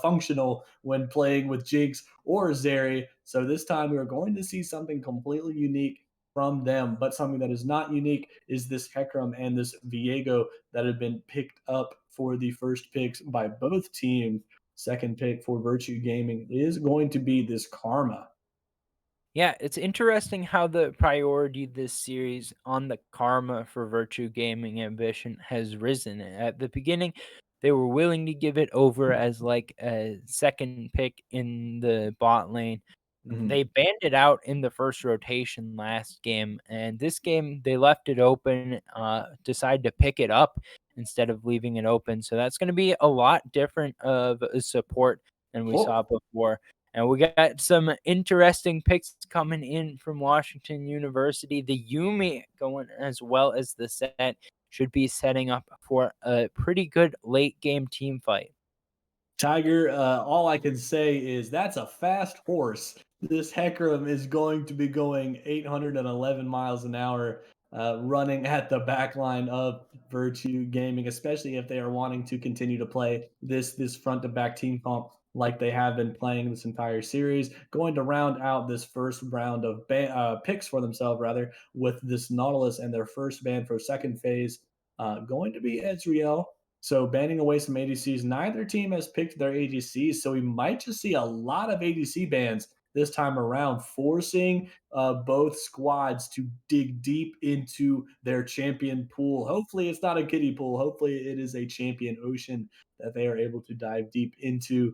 [SPEAKER 1] functional when playing with Jinx or Zeri. So this time we are going to see something completely unique from them. But something that is not unique is this Hecarim and this Viego that have been picked up for the first picks by both teams. Second pick for Virtue Gaming is going to be this Karma.
[SPEAKER 2] Yeah, it's interesting how the priority this series on the karma for Virtue Gaming Ambition has risen. At the beginning, they were willing to give it over as like a second pick in the bot lane. They
[SPEAKER 1] Mhm.
[SPEAKER 2] banned it out in the first rotation last game, and this game they left it open, decided to pick it up instead of leaving it open. So that's going to be a lot different of a support than we saw
[SPEAKER 1] Cool.
[SPEAKER 2] before. And we got some interesting picks coming in from Washington University. The Yumi going as well as the set should be setting up for a pretty good late game team fight.
[SPEAKER 1] Tiger, all I can say is that's a fast horse. This Hecarim is going to be going 811 miles an hour, running at the back line of Virtue Gaming, especially if they are wanting to continue to play this front to back team comp like they have been playing this entire series. Going to round out this first round of picks for themselves, rather, with this Nautilus and their first ban for second phase, going to be Ezreal. So banning away some ADCs. Neither team has picked their ADCs, so we might just see a lot of ADC bans this time around, forcing both squads to dig deep into their champion pool. Hopefully, it's not a kiddie pool. Hopefully, it is a champion ocean that they are able to dive deep into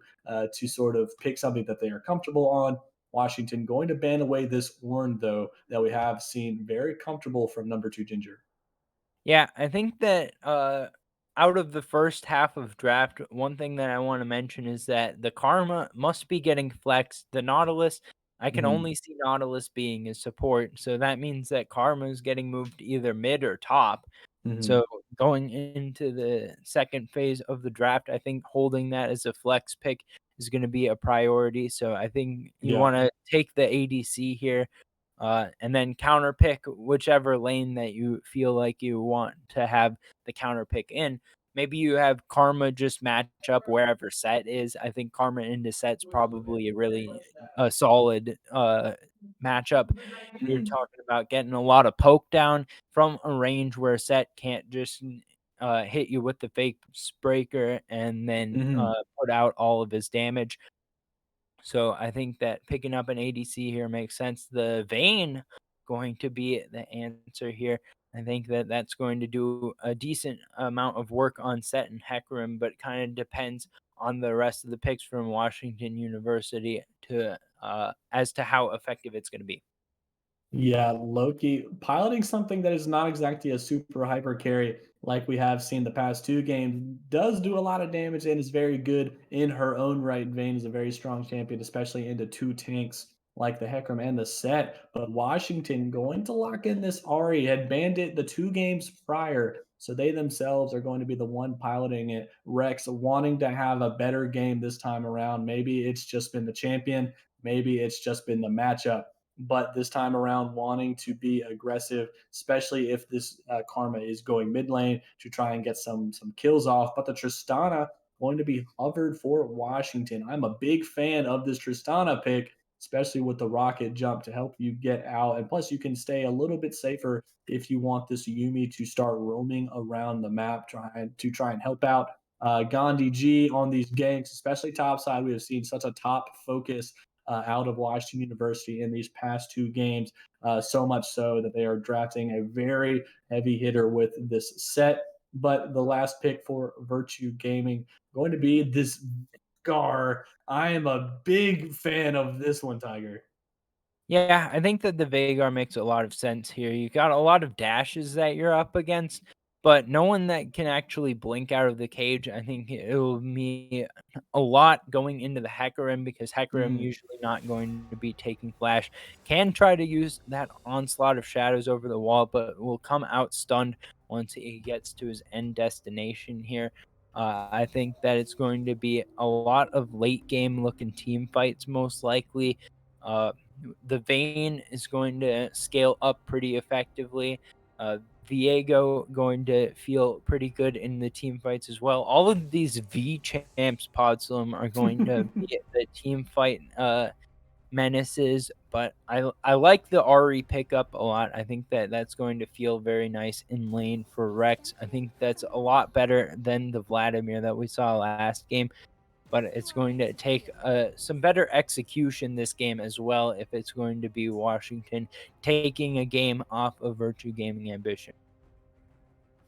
[SPEAKER 1] to sort of pick something that they are comfortable on. Washington going to ban away this Ornn, though, that we have seen very comfortable from number two Ginger.
[SPEAKER 2] Yeah, I think that out of the first half of draft, one thing that I want to mention is that the Karma must be getting flexed. The Nautilus, I can
[SPEAKER 1] Mhm.
[SPEAKER 2] only see Nautilus being a support, so that means that Karma is getting moved either mid or top. So
[SPEAKER 1] Mhm.
[SPEAKER 2] going into the second phase of the draft. I think holding that as a flex pick is gonna be a priority, so I think you
[SPEAKER 1] Yeah.
[SPEAKER 2] wanna take the ADC here, and then counter pick whichever lane that you feel like you want to have the counter pick in. Maybe you have Karma just match up wherever Set is. I think Karma into Set's probably a really a solid, matchup. You're talking about getting a lot of poke down from a range where Set can't just, hit you with the fake breaker and then,
[SPEAKER 1] Mhm.
[SPEAKER 2] put out all of his damage. So I think that picking up an ADC here makes sense. The Vayne going to be the answer here. I think that that's going to do a decent amount of work on Set and Hecarim, but kind of depends on the rest of the picks from Washington University to as to how effective it's going to be.
[SPEAKER 1] Yeah, Loki piloting something that is not exactly a super hyper carry like we have seen the past two games does do a lot of damage and is very good in her own right. Vayne is a very strong champion, especially into two tanks like the Hecarim and the Set. But Washington going to lock in this Ari had banned it the two games prior, so they themselves are going to be the one piloting it. Rex wanting to have a better game this time around. Maybe it's just been the champion, maybe it's just been the matchup, but this time around wanting to be aggressive, especially if this Karma is going mid lane to try and get some kills off. But the Tristana going to be hovered for Washington. I'm a big fan of this Tristana pick, especially with the rocket jump to help you get out. And plus, you can stay a little bit safer if you want this Yumi to start roaming around the map, try and help out Gandhi G on these ganks, especially top side. We have seen such a top focus out of Washington University in these past two games. So much so that they are drafting a very heavy hitter with this set. But the last pick for Virtue Gaming going to be this Gar. I am a big fan of this one, Tiger.
[SPEAKER 2] Yeah, I think that the Vagar makes a lot of sense here. You got a lot of dashes that you're up against, but no one that can actually blink out of the cage. I think it'll be a lot going into the Hecarim because Hecarim
[SPEAKER 1] Mhm.
[SPEAKER 2] usually not going to be taking flash. Can try to use that onslaught of shadows over the wall, but will come out stunned once he gets to his end destination here. I think that it's going to be a lot of late game looking team fights, most likely. Uh, the Vayne is going to scale up pretty effectively. Uh, Viego going to feel pretty good in the team fights as well. All of these V champs Podsum are going to be the team fight menaces, but I like the Ari pickup a lot. I think that that's going to feel very nice in lane for Rex. I think that's a lot better than the Vladimir that we saw last game, but it's going to take some better execution this game as well if it's going to be Washington taking a game off of Virtue Gaming Ambition.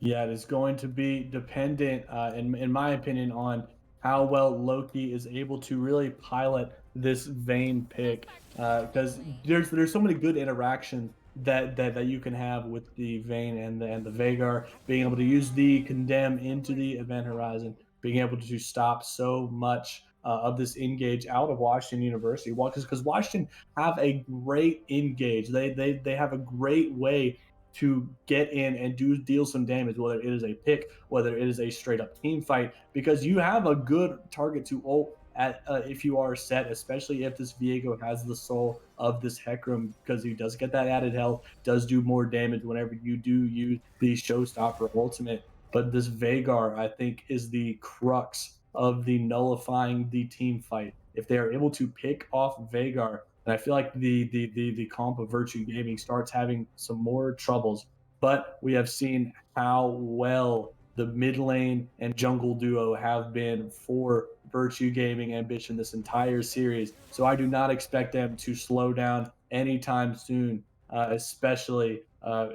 [SPEAKER 1] Yeah, it is going to be dependent, in my opinion, on how well Loki is able to really pilot this Vayne pick. Because there's so many good interactions that you can have with the Vayne and the Vagar, being able to use the condemn into the event horizon, being able to stop so much of this engage out of Washington University. Well, because Washington have a great engage, they have a great way to get in and deal some damage, whether it is a pick, whether it is a straight up team fight, because you have a good target to ult at if you are set, especially if this Viego has the soul of this Hecarim, because he does get that added health, does do more damage whenever you do use the Showstopper ultimate. But this Vagar, I think, is the crux of the nullifying the team fight. If they are able to pick off Vagar, and I feel like the comp of Virtue Gaming starts having some more troubles. But we have seen how well the mid lane and jungle duo have been for Virtue Gaming Ambition this entire series. So I do not expect them to slow down anytime soon, especially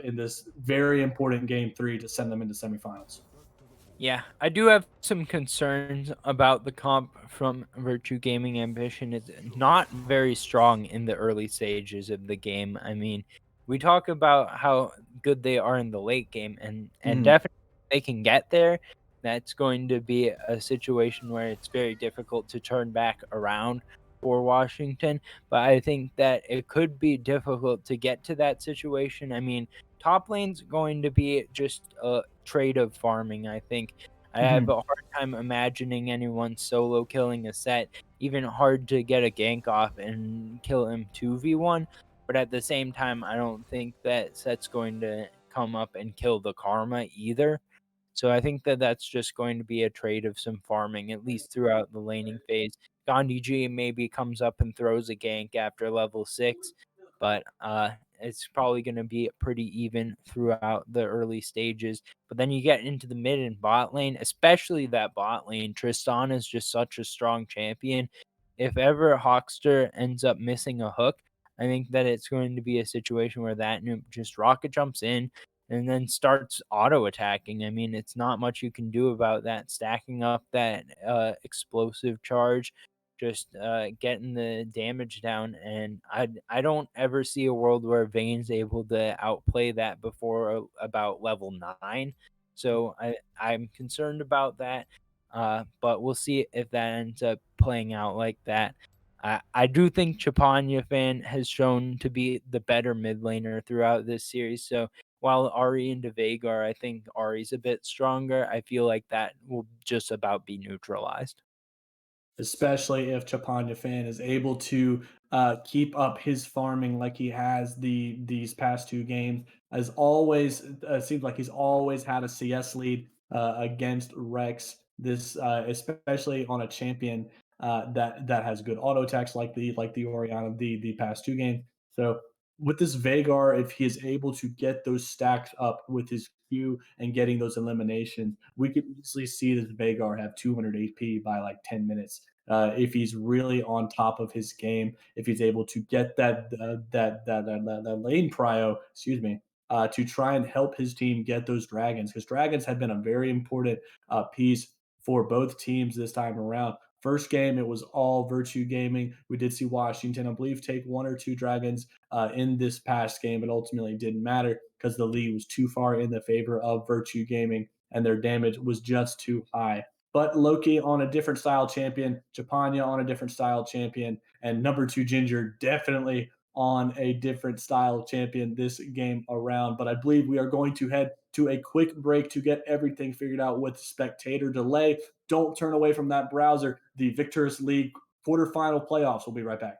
[SPEAKER 1] in this very important game three to send them into semifinals.
[SPEAKER 2] Yeah, I do have some concerns about the comp from Virtue Gaming Ambition. It's not very strong in the early stages of the game. I mean, we talk about how good they are in the late game, and
[SPEAKER 1] Mhm.
[SPEAKER 2] definitely they can get there. That's going to be a situation where it's very difficult to turn back around for Washington. But I think that it could be difficult to get to that situation. I mean, top lane's going to be just a trade of farming, I think. I have a
[SPEAKER 1] Mhm.
[SPEAKER 2] hard time imagining anyone solo killing a set, even hard to get a gank off and kill him 2v1. But at the same time, I don't think that set's going to come up and kill the karma either. So I think that that's just going to be a trade of some farming, at least throughout the laning phase. Gandhi G maybe comes up and throws a gank after level 6, but it's probably going to be pretty even throughout the early stages. But then you get into the mid and bot lane, especially that bot lane. Tristan is just such a strong champion. If ever Hawkster ends up missing a hook, I think that it's going to be a situation where that noob just rocket jumps in and then starts auto attacking. I mean, it's not much you can do about that. Stacking up that explosive charge, just getting the damage down, and I don't ever see a world where Vayne's able to outplay that before about level 9. So I'm concerned about that. But we'll see if that ends up playing out like that. I do think Chapanya fan has shown to be the better mid laner throughout this series. So while Ari into Vagar, I think Ari's a bit stronger. I feel like that will just about be neutralized.
[SPEAKER 1] Especially if Chapanya Fan is able to keep up his farming like he has these past two games. As always, seems like he's always had a CS lead against Rex. This especially on a champion that has good auto attacks like the Orion of the past two games. So with this Vagar, if he is able to get those stacks up with his Q and getting those eliminations, we could easily see this Vagar have 200 AP by like 10 minutes if he's really on top of his game, if he's able to get that lane prio, excuse me, to try and help his team get those dragons, because dragons have been a very important piece for both teams this time around. First game, it was all Virtue Gaming. We did see Washington, I believe, take one or two dragons in this past game, but ultimately didn't matter because the lead was too far in the favor of Virtue Gaming and their damage was just too high. But Loki on a different style champion, Japanya on a different style champion, and number two Ginger definitely on a different style champion this game around. But I believe we are going to head to a quick break to get everything figured out with spectator delay. Don't turn away from that browser. The Victorious League quarterfinal playoffs. We'll be right back.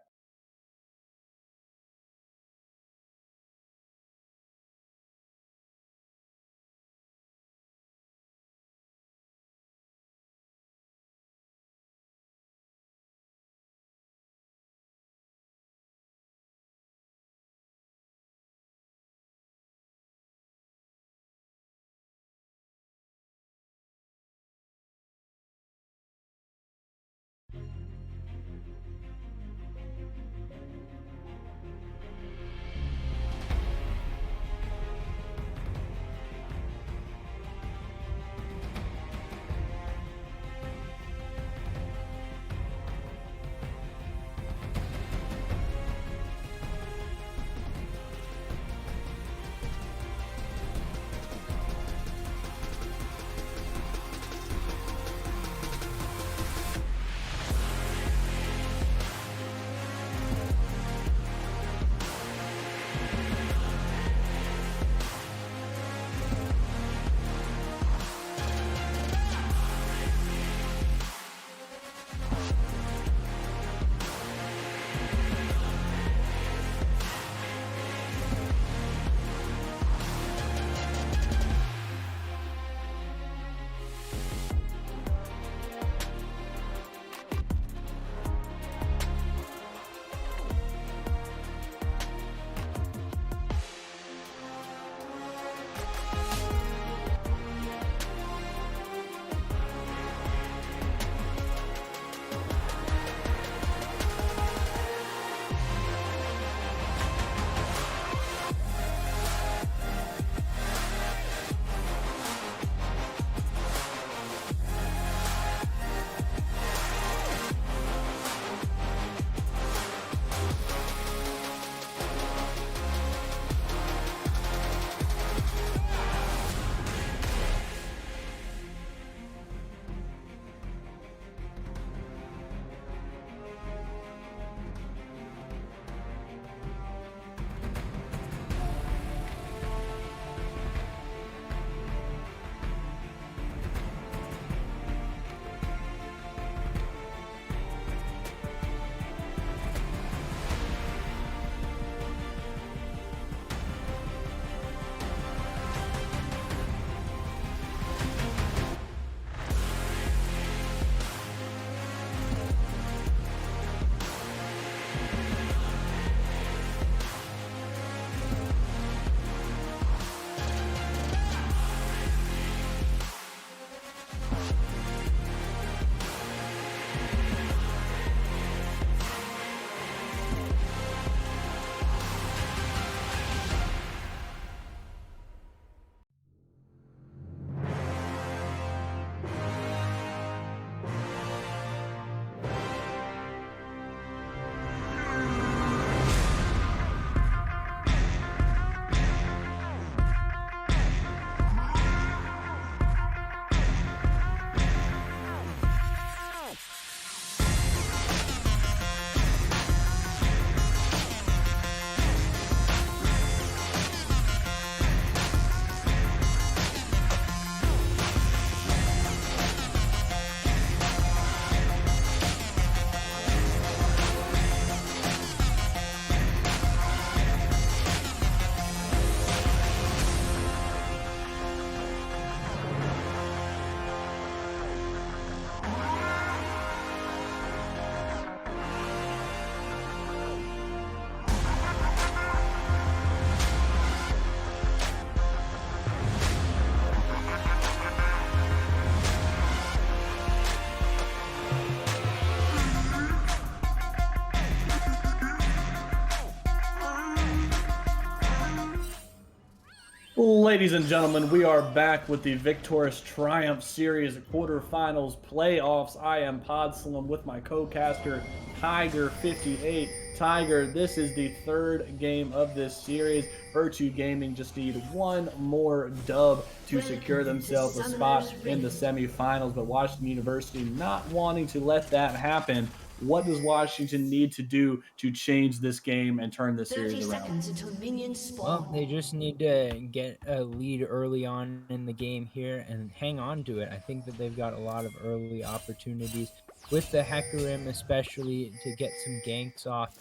[SPEAKER 1] Ladies and gentlemen, we are back with the Victorious Triumph Series quarterfinals playoffs. I am Podslim with my co-caster Tiger58. Tiger, this is the third game of this series. Virtue Gaming just need one more dub to secure
[SPEAKER 3] Welcome to
[SPEAKER 1] themselves a spot
[SPEAKER 3] Summoner's
[SPEAKER 1] in the
[SPEAKER 3] Rift.
[SPEAKER 1] semifinals, but Washington University not wanting to let that happen. What does Washington need to do to change this game and turn this
[SPEAKER 3] 30
[SPEAKER 1] series around?
[SPEAKER 3] seconds until minions
[SPEAKER 2] Well, they
[SPEAKER 3] spawn.
[SPEAKER 2] just need to get a lead early on in the game here and hang on to it. I think that they've got a lot of early opportunities with the Hecarim, especially to get some ganks off.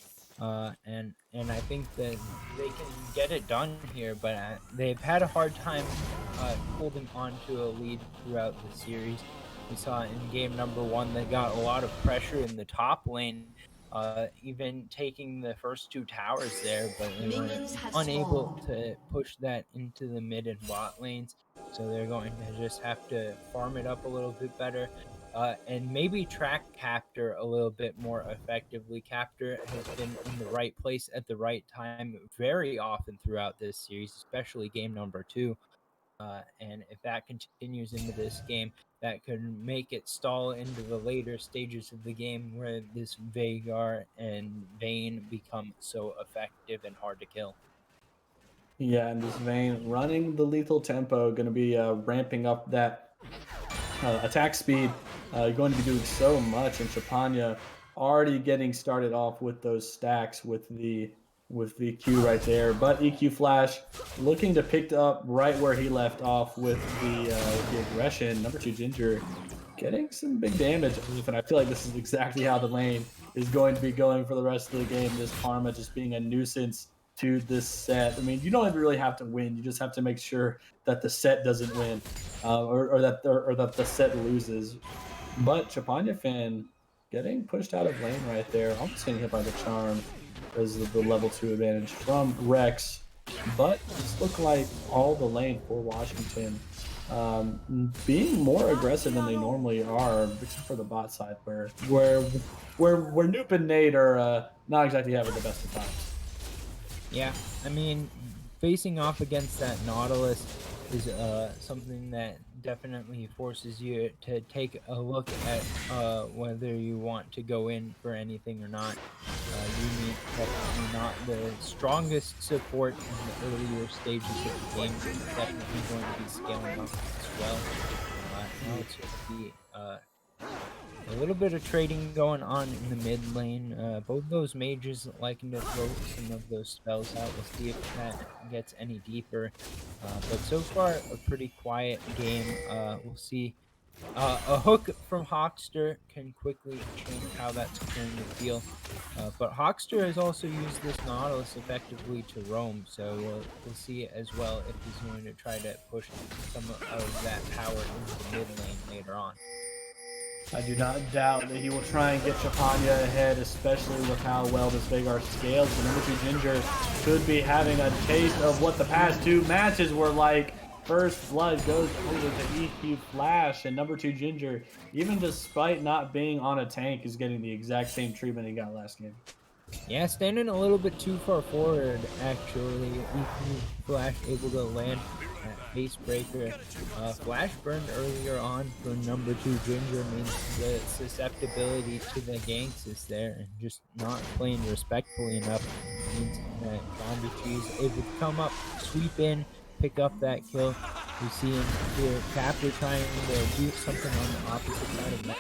[SPEAKER 2] And I think that they can get it done here, but they've had a hard time holding on to a lead throughout the series. We saw in game number one they got a lot of pressure in the top lane, even taking the first two towers there, but they were
[SPEAKER 3] Minions have
[SPEAKER 2] unable
[SPEAKER 3] spawned.
[SPEAKER 2] to push that into the mid and bot lanes. So they're going to just have to farm it up a little bit better. And maybe track Captor a little bit more effectively. Captor has been in the right place at the right time very often throughout this series, especially game number two. And if that continues into this game, that could make it stall into the later stages of the game where this Vagar and Vayne become so effective and hard to kill.
[SPEAKER 1] Yeah, in this vein, running the lethal tempo, going to be ramping up that attack speed. You're going to be doing so much, and Chapanya already getting started off with those stacks with the Q right there. But EQ Flash looking to pick up right where he left off with the aggression. Number two Ginger getting some big damage, and I feel like this is exactly how the lane is going to be going for the rest of the game. This Karma just being a nuisance to this set. I mean, you don't even really have to win. You just have to make sure that the set doesn't win, or that the set loses. But Chapanya fan getting pushed out of lane right there, almost getting hit by the charm as the level two advantage from Rex. But this looked like all the lane for Washington being more aggressive than they normally are, except for the bot side where Noop and Nate are not exactly having the best of times.
[SPEAKER 2] Yeah, I mean, facing off against that Nautilus is something that definitely forces you to take a look at whether you want to go in for anything or not. You need definitely not the strongest support in the earlier stages of the game. It's definitely going to be scaling up as well. Now it's going to be a little bit of trading going on in the mid lane. Both those mages liking to throw some of those spells out. We'll see if that gets any deeper. But so far, a pretty quiet game. We'll see. A hook from Hawkster can quickly change how that's going to feel. But Hawkster has also used this Nautilus effectively to roam, so we'll see as well if he's going to try to push some of that power into the mid lane later on.
[SPEAKER 1] I do not doubt that he will try and get Chapanya ahead, especially with how well this Vagar scales. The number two Ginger could be having a taste of what the past two matches were like. First Blood goes over to EQ Flash, and number two Ginger, even despite not being on a tank, is getting the exact same treatment he got last game.
[SPEAKER 2] Yeah, standing a little bit too far forward, actually. EQ Flash able to land that face breaker. Flash burned earlier on for number two Ginger means the susceptibility to the ganks is there, and just not playing respectfully enough means that Zombie Cheese able to come up, sweep in, pick up that kill. We see him here, Captor trying to do something on the opposite side of the map.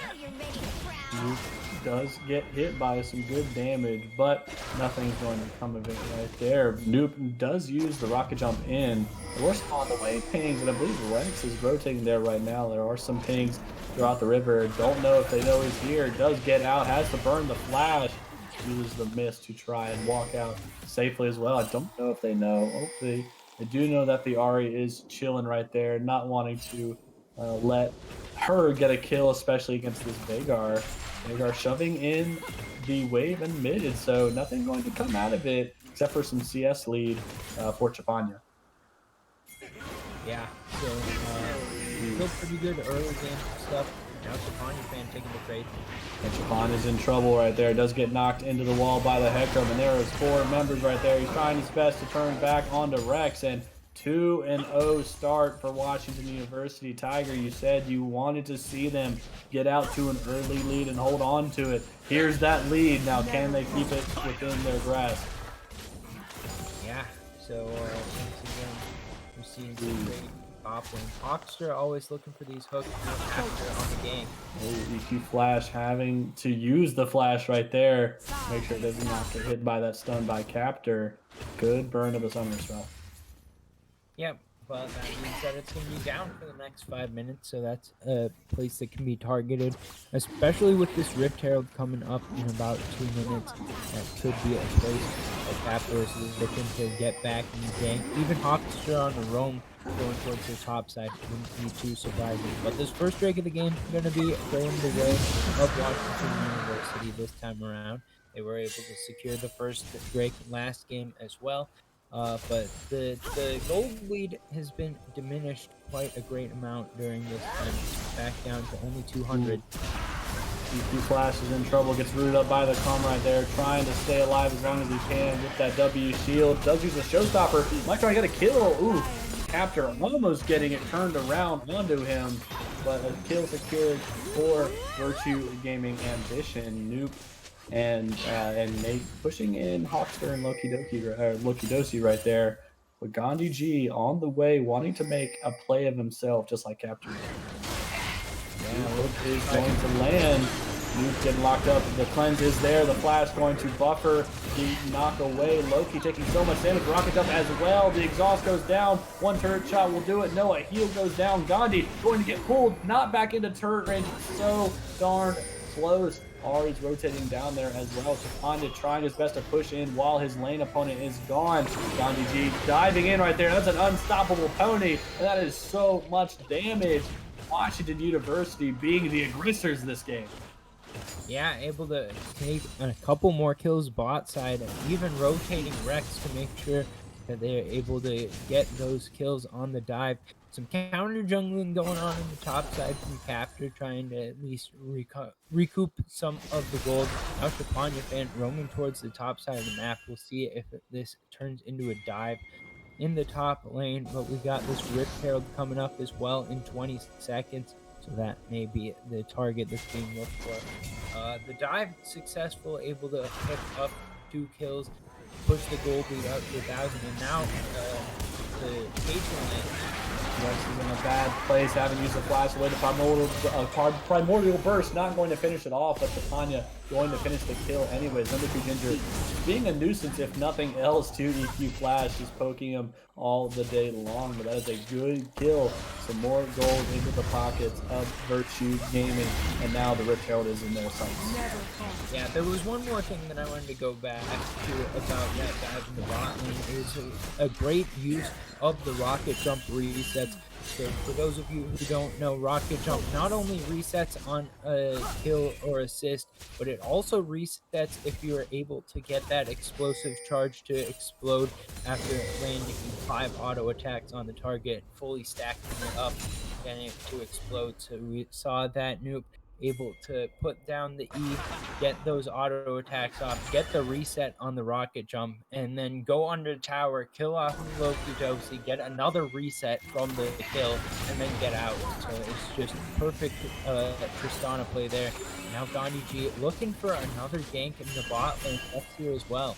[SPEAKER 1] Noop does get hit by some good damage, but nothing's going to come of it right there. Noop does use the rocket jump in. We're on the way pings, and I believe Rex is rotating there right now. There are some pings throughout the river. Don't know if they know he's here. Does get out, has to burn the flash. Uses the mist to try and walk out safely as well. I don't know if they know. Hopefully, they do know that the Ari is chilling right there, not wanting to let her get a kill, especially against this Vagar. Vagar shoving in the wave and mid, and so nothing going to come out of it except for some CS lead for Chapanya.
[SPEAKER 2] Yeah, so still pretty good early game stuff. Now Stefani fan taking the trade.
[SPEAKER 1] And Chapan is in trouble right there. Does get knocked into the wall by the Hecarim, and there is four members right there. He's trying his best to turn back onto Rex, and 2-0 start for Washington University. Tiger, you said you wanted to see them get out to an early lead and hold on to it. Here's that lead. Now, can they keep it within their grasp?
[SPEAKER 2] Yeah. So once again, we're seeing some great toppling. Hawkster always looking for these hooks after on the game.
[SPEAKER 1] Oh, EQ Flash having to use the flash right there. Make sure it does not get hit by that stun by Captor. Good burn of the summer spell.
[SPEAKER 2] Yep, but that means that it's going to be down for the next 5 minutes, so that's a place that can be targeted, especially with this Rift Herald coming up in about 2 minutes. That could be a place that Captor is looking to get back in the game. Even Hawkster on the roam going towards the top side wouldn't be too surprising. But this first Drake of the game is going to be going the way of Washington University this time around. They were able to secure the first Drake last game as well. But the gold lead has been diminished quite a great amount during this time. It's back down to only 200.
[SPEAKER 1] EQ Flash is in trouble, gets rooted up by the Calm right there, trying to stay alive as long as he can with that W shield. Does use a showstopper, might try to get a kill. Ooh, Captor almost getting it turned around onto him, but a kill secured for Virtue Gaming Ambition. Noop and Nate pushing in Hawkster and Loki Dosi right there. But Gandhi G on the way, wanting to make a play of himself, just like Captor. Yeah, Luke is going to land. Luke getting locked up. The cleanse is there. The flash going to buffer the knock away. Loki taking so much damage. Rocket jump as well. The exhaust goes down. One turret shot will do it. No, a heal goes down. Gandhi going to get pulled. Not back into turret range. So darn close. Ari's rotating down there as well. Chapanda trying his best to push in while his lane opponent is gone. Gandhi G diving in right there. That's an unstoppable pony. And that is so much damage. Washington University being the aggressors this game.
[SPEAKER 2] Yeah, able to take a couple more kills bot side and even rotating Rex to make sure that they're able to get those kills on the dive. Some counter jungling going on the top side from Captor, trying to at least recoup some of the gold. Now Chapanya fan roaming towards the top side of the map. We'll see if this turns into a dive in the top lane, but we got this Rift Herald coming up as well in 20 seconds. So that may be the target that's being looked for. The dive successful, able to pick up 2 kills, push the gold lead up to 1,000, and now the Patron lane.
[SPEAKER 1] Rex is in a bad place, having used the flash away. The primordial burst, not going to finish it off, but Chapanya going to finish the kill anyways. Number 2 Ginger being a nuisance, if nothing else, to EQ Flash, just poking him all the day long. But that is a good kill. Some more gold into the pockets of Virtue Gaming, and now the Rift Herald is in their sights.
[SPEAKER 2] Yeah, there was one more thing that I wanted to go back to about that dive in the bot lane. Is a great use of the rocket jump resets. So for those of you who don't know, rocket jump not only resets on a kill or assist, but it also resets if you are able to get that explosive charge to explode after landing 5 auto attacks on the target, fully stacking it up, getting it to explode. So we saw that Noob able to put down the E, get those auto attacks off, get the reset on the rocket jump, and then go under tower, kill off Loki Dosi, get another reset from the kill, and then get out. So it's just perfect Tristana play there. Now Gandhi G looking for another gank in the bot lane next here as well.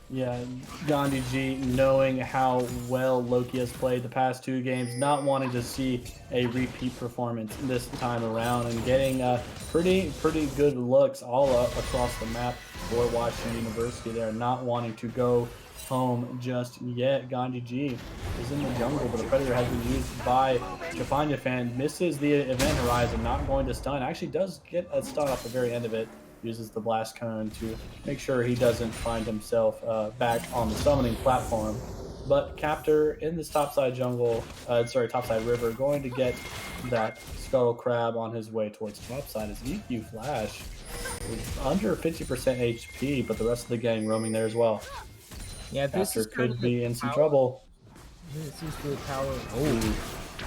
[SPEAKER 1] Yeah, Gandhi G knowing how well Loki has played the past 2 games, not wanting to see a repeat performance this time around, and getting pretty good looks all across the map for Washington University there, not wanting to go home just yet. Gandhi G is in the jungle, but the Predator has been used by Chapanya fan, misses the event horizon, not going to stun, actually does get a stun off the very end of it. Uses the blast cone to make sure he doesn't find himself back on the summoning platform. But Captor in this topside topside river, going to get that Scuttle Crab on his way towards topside as EQ Flash is under 50% HP, but the rest of the gang roaming there as well.
[SPEAKER 2] Yeah, this
[SPEAKER 1] Captor could be in some trouble.
[SPEAKER 2] This is the power.
[SPEAKER 1] Oh,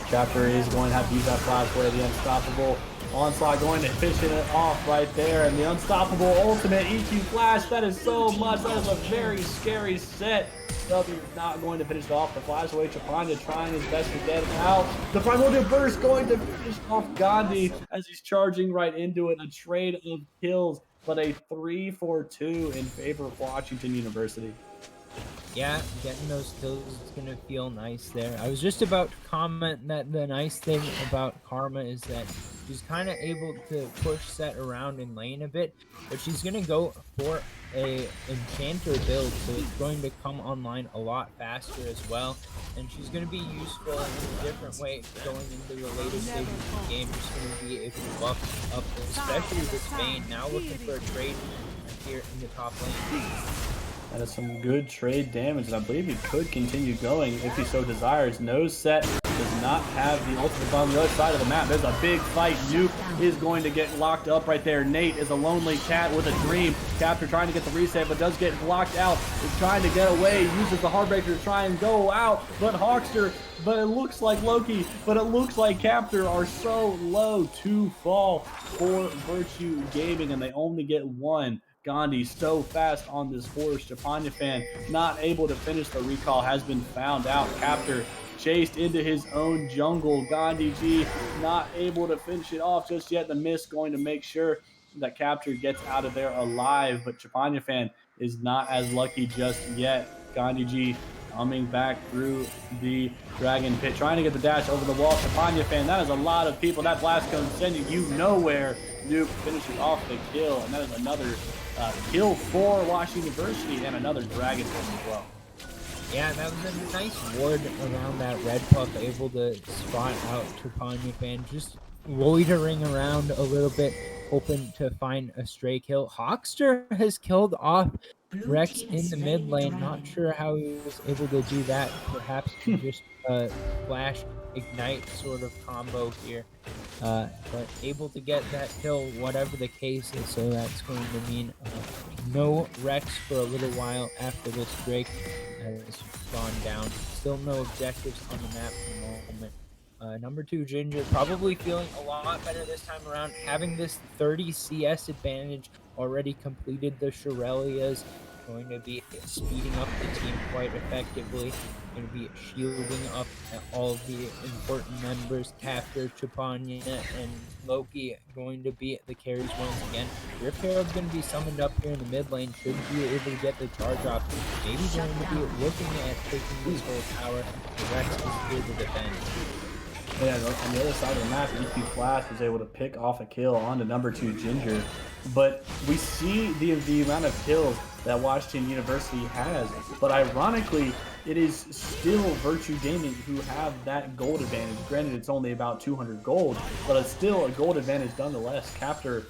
[SPEAKER 1] Captor is going to have to use that flash where the unstoppable onslaught going to fishing it off right there, and the unstoppable ultimate EQ Flash. That is so much. That is a very scary set W not going to finish it off. The flash away, Trapani trying his best to get him out. The primordial burst going to finish off Gandhi as he's charging right into it. A trade of kills, but a 3-for-2 in favor of Washington University.
[SPEAKER 2] Yeah, getting those kills is gonna feel nice there. I was just about to comment that the nice thing about Karma is that she's kind of able to push Set around in lane a bit, but she's gonna go for a Enchanter build, so it's going to come online a lot faster as well, and she's gonna be useful in a different way going into the later stages of the game. She's gonna be able to buff up, especially this Vayne. Now looking for a trade here in the top lane.
[SPEAKER 1] That is some good trade damage, and I believe he could continue going if he so desires. No Set does not have the ultimate on the other side of the map. There's a big fight. Nuke is going to get locked up right there. Nate is a lonely cat with a dream. Captor trying to get the reset, but does get blocked out. Is trying to get away. Uses the Heartbreaker to try and go out, but Hawkster, but it looks like Loki, but it looks like Captor are so low to fall for Virtue Gaming, and they only get one. Gandhi so fast on this horse. Japanya fan not able to finish the recall has been found out. Captor chased into his own jungle. Gandhi G not able to finish it off just yet. The miss going to make sure that Captor gets out of there alive, but Japanya fan is not as lucky just yet. Gandhi G coming back through the Dragon Pit, trying to get the dash over the wall. Japanya fan, that is a lot of people. That blast cone sending you nowhere. Nuke finishes off the kill, and that is another kill for Washington University and another Dragon Pit as well.
[SPEAKER 2] Yeah, that was a nice ward around that red puff, able to spot out Trapani fan, just loitering around a little bit, hoping to find a stray kill. Hawkster has killed off Rex in the mid lane. Not sure how he was able to do that. Perhaps just flash ignite sort of combo here. But able to get that kill, whatever the case is, so that's going to mean no Rex for a little while after this Drake has gone down. Still no objectives on the map for the moment. Number 2 Ginger probably feeling a lot better this time around, having this 30 CS advantage, already completed the Shirelias, going to be speeding up the team quite effectively, going to be shielding up all of the important members. Captor, Chapanya, and Loki going to be the carries once again. Rift Herald's going to be summoned up here in the mid lane, should be able to get the charge off. Maybe going to be looking at taking this whole tower. The Rex is here to defend.
[SPEAKER 1] Yeah, on the other side of the map, EQ Flash was able to pick off a kill onto number 2 Ginger, but we see the amount of kills that Washington University has, but ironically, it is still Virtue Gaming who have that gold advantage. Granted, it's only about 200 gold, but it's still a gold advantage nonetheless. Captor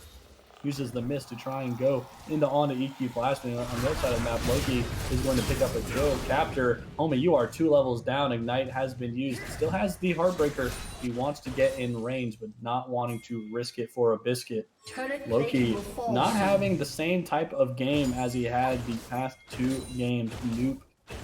[SPEAKER 1] uses the miss to try and go into onto EQ blasting. On the other side of the map, Loki is going to pick up a kill. Captor, homie, you are 2 levels down. Ignite has been used. Still has the Heartbreaker. He wants to get in range, but not wanting to risk it for a biscuit. Loki not having the same type of game as he had the past 2 games. Noop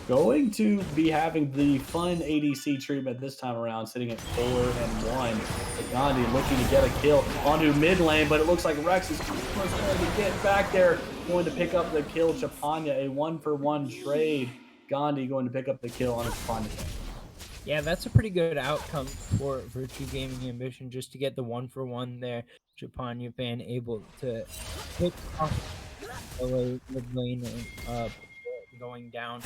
[SPEAKER 1] going to be having the fun ADC treatment this time around, sitting at 4-1. Gandhi looking to get a kill onto mid lane, but it looks like Rex is going to get back there, going to pick up the kill. Chapanya, a 1-for-1 trade. Gandhi going to pick up the kill on his Chapanya.
[SPEAKER 2] Yeah, that's a pretty good outcome for Virtue Gaming Ambition, just to get the 1-for-1 there. Chapanya fan able to pick off the mid lane going down.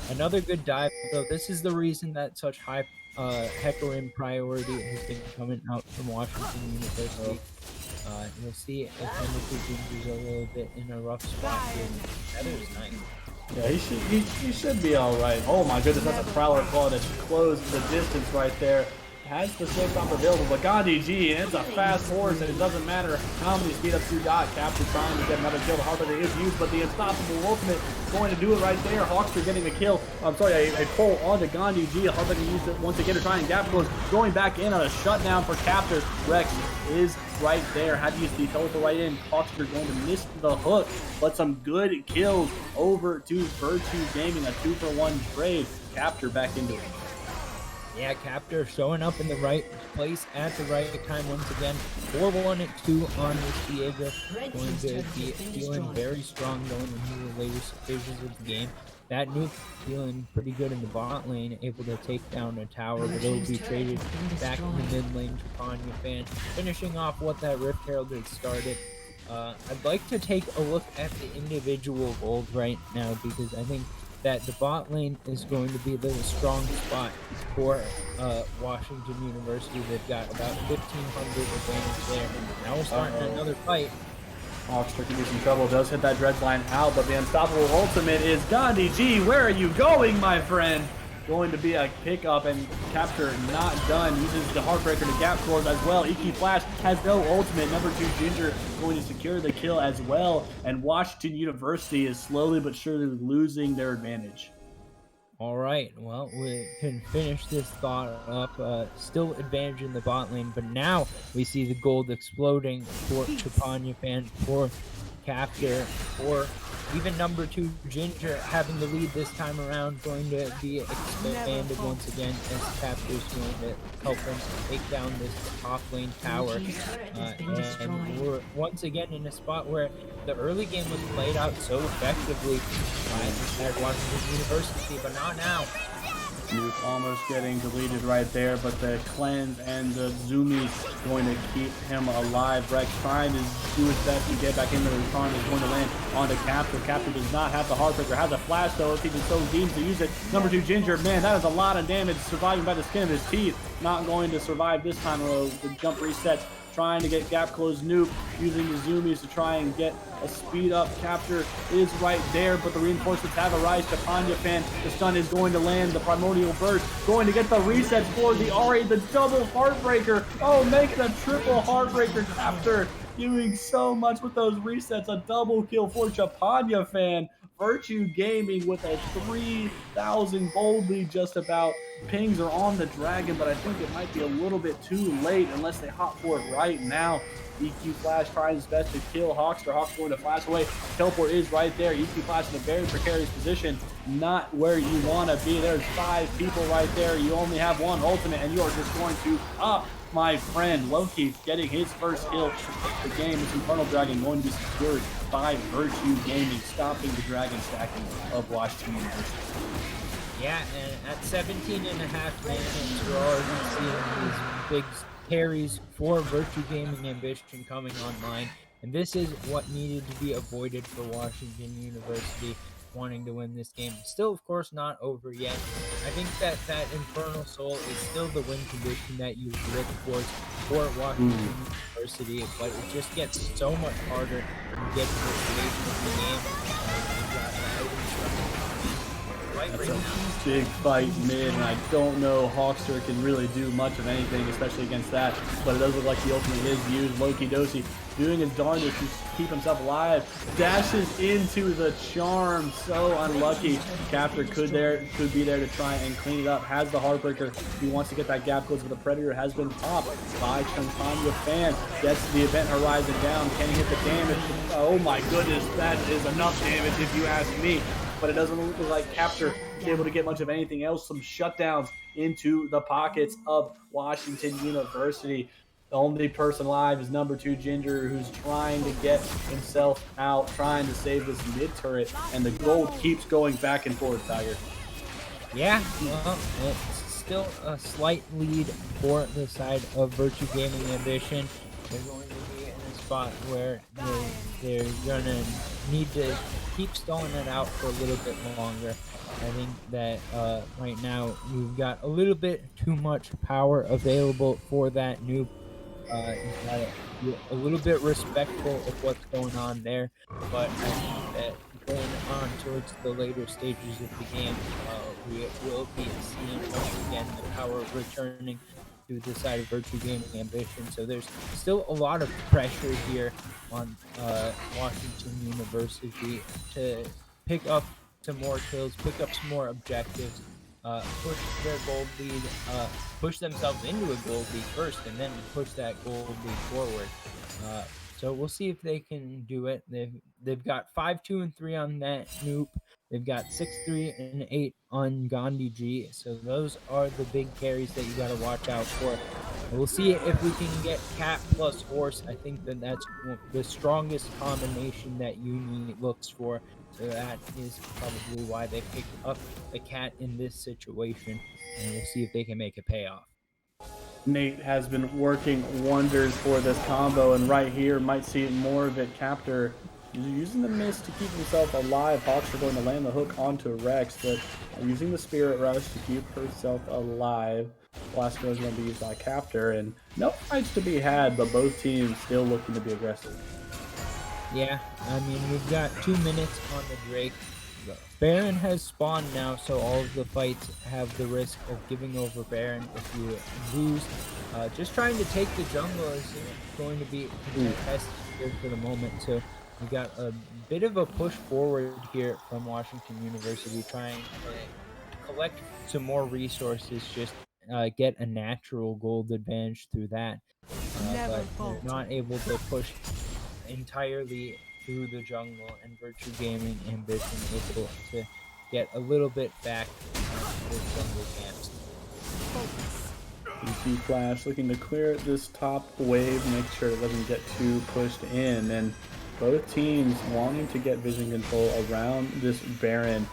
[SPEAKER 2] Another good dive, though. This is the reason that such high Hecarim priority has been coming out from Washington University. You'll see if Henry is a little bit in a rough spot here. That is nice.
[SPEAKER 1] Yeah, he should be all right. Oh my goodness, that's a Prowler Claw that closed the distance right there. Has the same comp available, but Gandhi G, and it's a fast horse, and it doesn't matter how many speed ups you got. Capture trying to get another kill. The Heartbreaker is used, but the Unstoppable Ultimate going to do it right there. Hawkster getting a kill. I'm sorry, a pull onto Gandhi G. Heartbreaker used it once again to try and gap close. Going back in on a shutdown for Captor. Rex is right there. Had to use the teleport right in. Hawkster going to miss the hook, but some good kills over to Virtue Gaming. A 2-for-1 trade. Captor back into it.
[SPEAKER 2] Yeah, Captor showing up in the right place at the right time once again. 4-1-2 on this Diego. Going to be feeling very strong going into the later stages of the game. that nuke feeling pretty good in the bot lane, able to take down a tower, but it'll be traded back in the mid lane. Trapania fan finishing off what that Rift Herald had started. I'd like to take a look at the individual gold right now because I think that the bot lane is going to be the strong spot for Washington University. They've got about 1,500 advantage there. Now we're starting
[SPEAKER 1] Uh-oh.
[SPEAKER 2] another fight.
[SPEAKER 1] Hawkster could be some trouble. Does hit that dredge line out, but the unstoppable ultimate is Gandhi G. Where are you going, my friend? Going to be a pickup and capture not done. Uses the Heartbreaker to gap scores as well. EQ Flash has no ultimate. Number 2 Ginger going to secure the kill as well. And Washington University is slowly but surely losing their advantage.
[SPEAKER 2] All right, well, we can finish this thought up. Still advantage in the bot lane, but now we see the gold exploding for Trapania fan, for Captor, for even number 2 Ginger having the lead this time around, going to be expanded once again as Captor is going to help them take down this top lane tower. And we're once again in a spot where the early game was played out so effectively by Washington University, but not now.
[SPEAKER 1] Nuke almost getting deleted right there, but the cleanse and the zoomies going to keep him alive. Rex trying to do his best to get back into the recon is going to land on the Captor. Captor does not have the Heartbreaker, has a flash though if he can so deems to use it. Number 2 Ginger, man, that is a lot of damage surviving by the skin of his teeth. Not going to survive this time. The jump resets. Trying to get gap close nuke, using the zoomies to try and get a speed up. Capture is right there, but the reinforcements have arrived. Stepania fan, the stun is going to land. The primordial burst going to get the resets for the Ari, the double heartbreaker. Oh, making a triple heartbreaker. Capture doing so much with those resets. A double kill for Chapania fan. Virtue Gaming with a 3,000 gold lead just about. Pings are on the Dragon, but I think it might be a little bit too late unless they hop for it right now. EQ Flash trying his best to kill Hawkster. Hawkster going to flash away. Teleport is right there. EQ Flash in a very precarious position. Not where you want to be. There's 5 people right there. You only have 1 ultimate, and you are just going to up my friend. Loki getting his first kill of the game. This Infernal Dragon going to be secured by Virtue Gaming, stopping the Dragon stacking of Washington University.
[SPEAKER 2] Yeah, and at 17 and a half minutes, we're already seeing these big carries for Virtue Gaming Ambition coming online. And this is what needed to be avoided for Washington University wanting to win this game. Still, of course, not over yet. I think that Infernal Soul is still the win condition that you look towards for Washington University, but it just gets so much harder when you get to this stage of the game. You've got
[SPEAKER 1] That's a big fight mid, and I don't know Hawkster can really do much of anything, especially against that. But it does look like the ultimate is used. Loki Dosi doing his darndest to keep himself alive. Dashes into the charm. So unlucky. Captor could be there to try and clean it up. Has the Heartbreaker. He wants to get that gap close, but the Predator has been popped by Champagne fan. Gets the event horizon down. Can he hit the damage? Oh my goodness, that is enough damage if you ask me. But it doesn't look like Captor is able to get much of anything else. Some shutdowns into the pockets of Washington University. The only person alive is number 2 Ginger, who's trying to get himself out, trying to save this mid turret, and the gold keeps going back and forth, Tiger.
[SPEAKER 2] Yeah, well, it's still a slight lead for the side of Virtue Gaming Ambition. They're going to be in a spot where they're going to need to keep stalling it out for a little bit longer. I think that right now you've got a little bit too much power available for that noob. You've got to be a little bit respectful of what's going on there, but I think that going on towards the later stages of the game, we will be seeing once again the power returning to the side of Virtue Gaming Ambition. So there's still a lot of pressure here on Washington University to pick up some more kills, pick up some more objectives, push their gold lead, push themselves into a gold lead first, and then push that gold lead forward. So we'll see if they can do it. They've got 5, 2, and 3 on that Noop. They've got 6, 3, and 8 on Gandhi G. So those are the big carries that you got to watch out for. We'll see if we can get cat plus horse. I think that that's the strongest combination that Uni looks for. So that is probably why they picked up the cat in this situation. And we'll see if they can make it pay off.
[SPEAKER 1] Nate has been working wonders for this combo, and right here might see more of it. Captor using the mist to keep himself alive. Hawks are going to land the hook onto Rex, but using the Spirit Rush to keep herself alive. Blasco is going to be used by Captor, and no fights to be had, but both teams still looking to be aggressive.
[SPEAKER 2] Yeah, I mean, we've got 2 minutes on the Drake. Baron has spawned now, so all of the fights have the risk of giving over Baron if you lose. Just trying to take the jungle is going to be contested here for the moment. So we got a bit of a push forward here from Washington University, trying to collect some more resources, just get a natural gold advantage through that. But they're not able to push entirely through the jungle, and Virtue Gaming Ambition able to get a little bit back on the jungle camps.
[SPEAKER 1] VT Flash looking to clear this top wave, make sure it doesn't get too pushed in, and both teams wanting to get vision control around this Baron.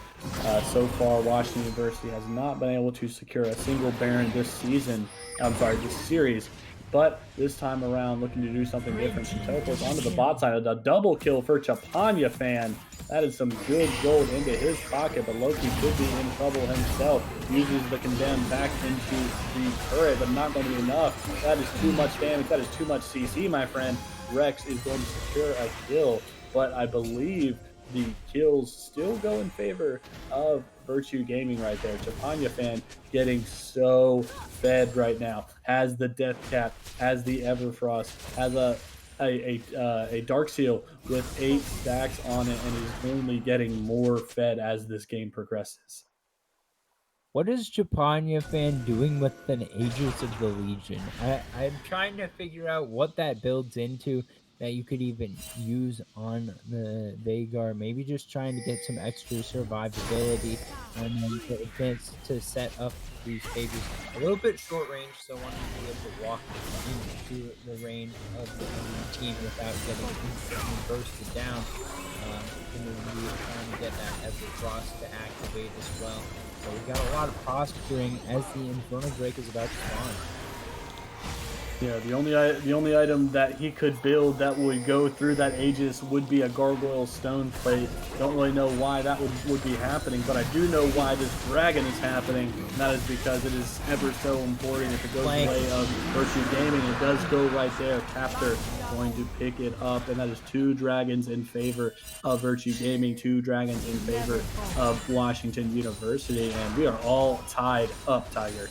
[SPEAKER 1] So far, Washington University has not been able to secure a single Baron this season. I'm sorry, this series. But this time around, looking to do something different. She teleports onto the bot side. A double kill for Chapanya fan. That is some good gold into his pocket, but Loki could be in trouble himself. Uses the condemn back into the turret, but not going to be enough. That is too much damage. That is too much CC, my friend. Rex is going to secure a kill, but I believe the kills still go in favor of Virtue Gaming right there. Chapanya fan getting so fed right now. Has the Death Cap, has the Everfrost, has a Dark Seal with 8 stacks on it, and is only getting more fed as this game progresses.
[SPEAKER 2] What is Japania fan doing with an Aegis of the Legion? I'm trying to figure out what that builds into that you could even use on the Vagar. Maybe just trying to get some extra survivability and then get a chance to set up these pages. A little bit short range, so I want to be able to walk into the range of the enemy team without getting instantly bursted down. Going to be trying to get that Everfrost to activate as well. So we got a lot of posturing as the Inferno Drake is about to spawn.
[SPEAKER 1] Yeah, the only item that he could build that would go through that Aegis would be a Gargoyle Stone Plate. Don't really know why that would be happening, but I do know why this dragon is happening, and that is because it is ever so important. If it goes the way of Virtue Gaming, it does go right there. Captor going to pick it up, and that is 2 dragons in favor of Virtue Gaming, 2 dragons in favor of Washington University, and we are all tied up, Tiger.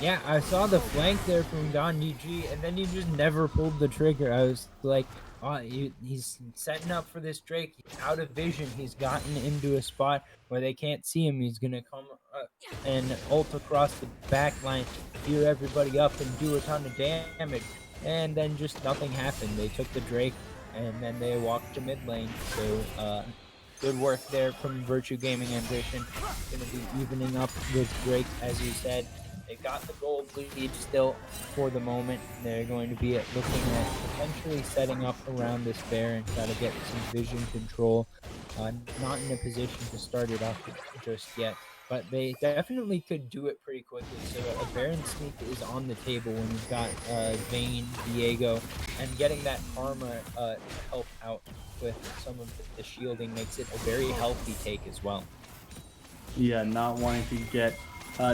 [SPEAKER 2] Yeah, I saw the flank there from Don UG, and then he just never pulled the trigger. I was like, oh, he's setting up for this Drake. He's out of vision. He's gotten into a spot where they can't see him. He's going to come and ult across the back line, hear everybody up, and do a ton of damage. And then just nothing happened. They took the Drake, and then they walked to mid lane. So, good work there from Virtue Gaming Ambition. Going to be evening up with Drake, as you said. They got the gold lead still for the moment. They're going to be looking at potentially setting up around this Baron, try to get some vision control. Not in a position to start it off just yet, but they definitely could do it pretty quickly. So a Baron sneak is on the table when you've got Vayne, Diego, and getting that Karma to help out with some of the shielding makes it a very healthy take as well.
[SPEAKER 1] Yeah, not wanting to get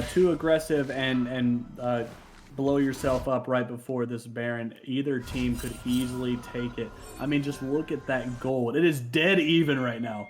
[SPEAKER 1] too aggressive and blow yourself up right before this Baron. Either team could easily take it. I mean, just look at that gold. It is dead even right now.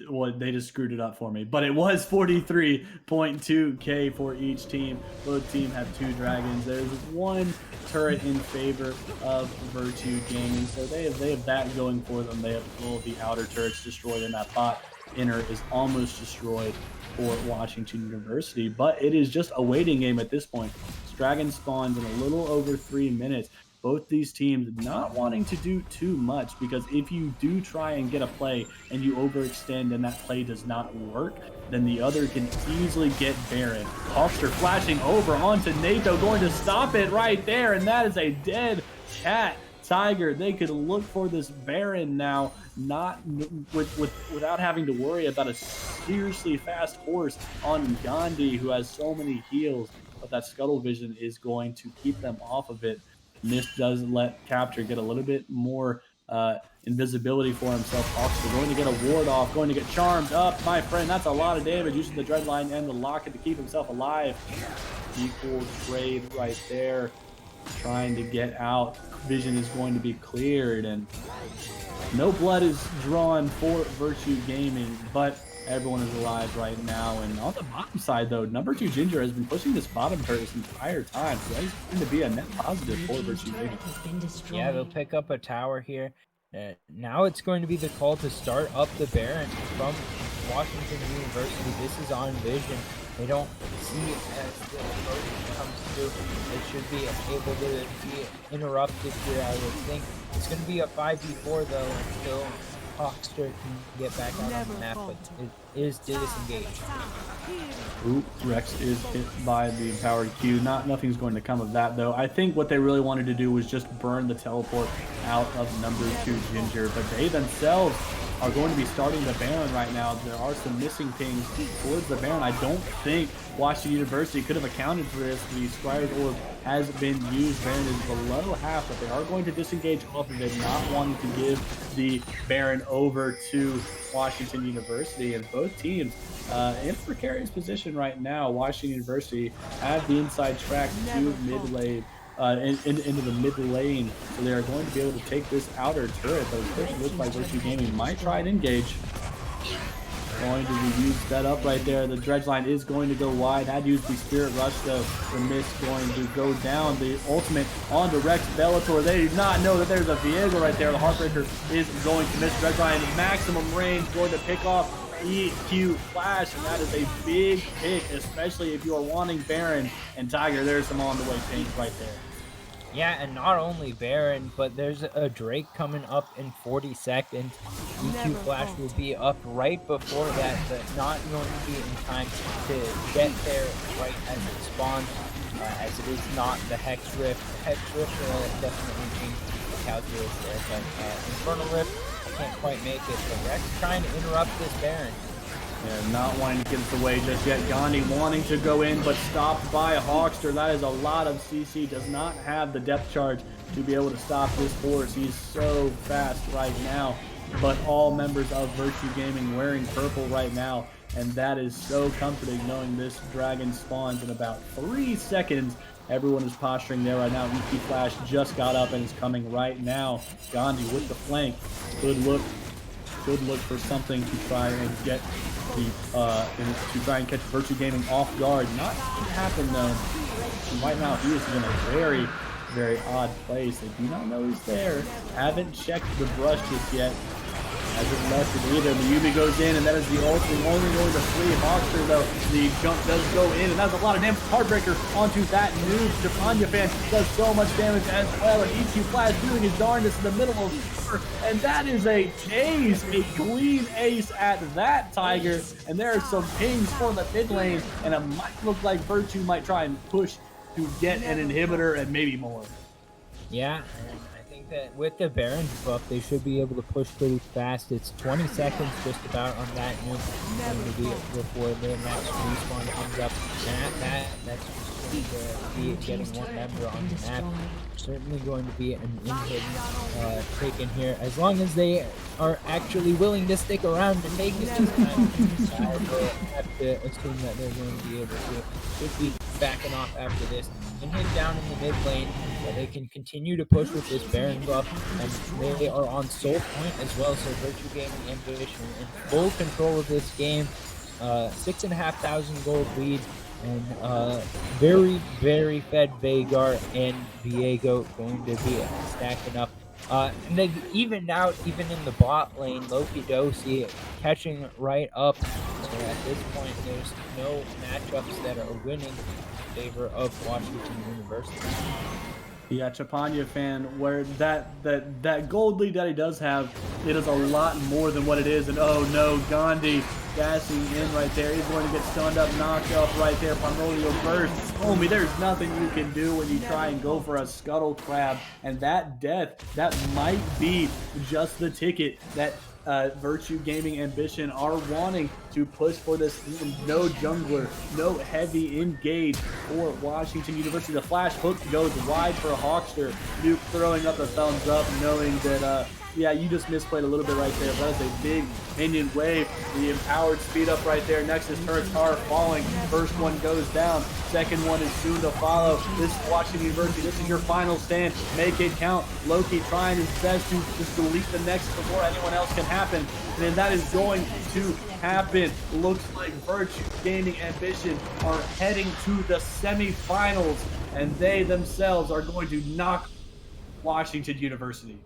[SPEAKER 1] Well, they just screwed it up for me, but it was 43.2k for each team. Both teams have 2 dragons. There's 1 turret in favor of Virtue Gaming, so they have that going for them. They have all of the outer turrets destroyed, and that bot inner is almost destroyed for Washington University, but it is just a waiting game at this point. Dragon spawns in a little over 3 minutes. both these teams not wanting to do too much, because if you do try and get a play and you overextend and that play does not work, then the other can easily get Baron. Hawkster flashing over onto Nato, going to stop it right there, and that is a dead cat. Tiger, they could look for this Baron now, not without having to worry about a seriously fast horse on Gandhi, who has so many heals, but that Scuttle Vision is going to keep them off of it. Mist does let Capture get a little bit more invisibility for himself. Hawkster going to get a ward off, going to get charmed up, my friend. That's a lot of damage, using the Dreadline and the Locket to keep himself alive. Equal trade right there, trying to get out. Vision is going to be cleared, and no blood is drawn for Virtue Gaming, but everyone is alive right now. And on the bottom side, though, number 2 Ginger has been pushing this bottom turret this entire time, so that is going to be a net positive for Virtue Gaming.
[SPEAKER 2] Yeah, they'll pick up a tower here. Now it's going to be the call to start up the Baron from Washington University. This is on Vision. They don't see as the approach comes through. They should be able to be interrupted here, I would think. It's going to be a 5v4 though until Hawkster can get back out on the map, but it is disengaged.
[SPEAKER 1] Ooh, Rex is hit by the empowered Q. Nothing's going to come of that, though. I think what they really wanted to do was just burn the teleport out of number 2 Ginger, but they themselves are going to be starting the Baron right now. There are some missing pings towards the Baron. I don't think Washington University could have accounted for this. The Squire's Orb has been used. Baron is below half, but they are going to disengage off of it, not wanting to give the Baron over to Washington University. And both teams in a precarious position right now. Washington University have the inside track to mid lane. Into the mid lane, so they are going to be able to take this outer turret, but it looks like Virtue Gaming might try and engage. Going to use that up right there. The dredge line is going to go wide. Had used the Spirit Rush though. The Mist going to go down. The ultimate onto Rex Bellator. They do not know that there's a Viego right there. The Heartbreaker is going to miss. Dredge line maximum range, going to pick off EQ Flash, and that is a big pick, especially if you are wanting Baron and Tiger. There's some on the way things right there.
[SPEAKER 2] Yeah, and not only Baron, but there's a Drake coming up in 40 seconds. EQ Flash will be up right before that, but not going to be in time to get there right as it spawns, as it is not the Hex Rift. The Hex Rift definitely changed the calculus there, but Infernal Rift can't quite make it. But Rex trying to interrupt this Baron.
[SPEAKER 1] Yeah, not wanting to get it away just yet. Gandhi wanting to go in, but stopped by Hawkster. That is a lot of CC. Does not have the depth charge to be able to stop this horse. He's so fast right now. But all members of Virtue Gaming wearing purple right now. And that is so comforting, knowing this dragon spawns in about 3 seconds. Everyone is posturing there right now. EQ Flash just got up and is coming right now. Gandhi with the flank. Good look for something to try and get to try and catch Virtue Gaming off guard. Not going to happen though. Right now he is in a very, very odd place. They do not know he's there. Haven't checked the brush just yet. Hasn't left it either. The Yubi goes in, and that is the ultimate, only going to free Hawkster though. The jump does go in, and that's a lot of damage. Heartbreaker onto that noob. Japanya fan does so much damage as well, and EQ Flash doing his darndest in the middle of, and that is a ace, a clean ace at that, Tiger. And there are some pings for the mid lane, and it might look like Virtue might try and push to get an inhibitor and maybe more.
[SPEAKER 2] Yeah, and I think that with the Baron buff, they should be able to push pretty fast. It's 20 seconds just about on that new going to be before the next respawn comes up. And at that, that's just going to be getting one member on the map. Certainly going to be an inhib taken here, as long as they are actually willing to stick around and take it this time. I have to assume that they're going to be able to. Should be backing off after this. Inhib down in the mid lane, where they can continue to push with this Baron buff, and they are on soul point as well, so Virtue Gaming and Vision in full control of this game. 6,500 gold lead, and very, very fed Veigar and Viego going to be stacking up. And they evened out even in the bot lane. Loki Dosi catching right up. So at this point, there's no matchups that are winning in favor of Washington University.
[SPEAKER 1] Yeah, Chapanya fan, where that gold lead that he does have, it is a lot more than what it is. And oh no, Gandhi dashing in right there. He's going to get stunned up, knocked up right there. Primordial burst. Homie, there's nothing you can do when you try and go for a scuttle crab. And that death, that might be just the ticket that Virtue Gaming Ambition are wanting to push for this no jungler, no heavy engage for Washington University. The flash hook goes wide for Hawkster. Duke throwing up a thumbs up, knowing that, yeah, you just misplayed a little bit right there. But that is a big minion wave. The empowered speed up right there. Nexus turrets are falling. First one goes down. Second one is soon to follow. This is Washington University. This is your final stand. Make it count. Loki trying his best to just delete the Nexus before anyone else can happen. And then that is going to happen. Looks like Virtue Gaming Ambition are heading to the semifinals, and they themselves are going to knock Washington University.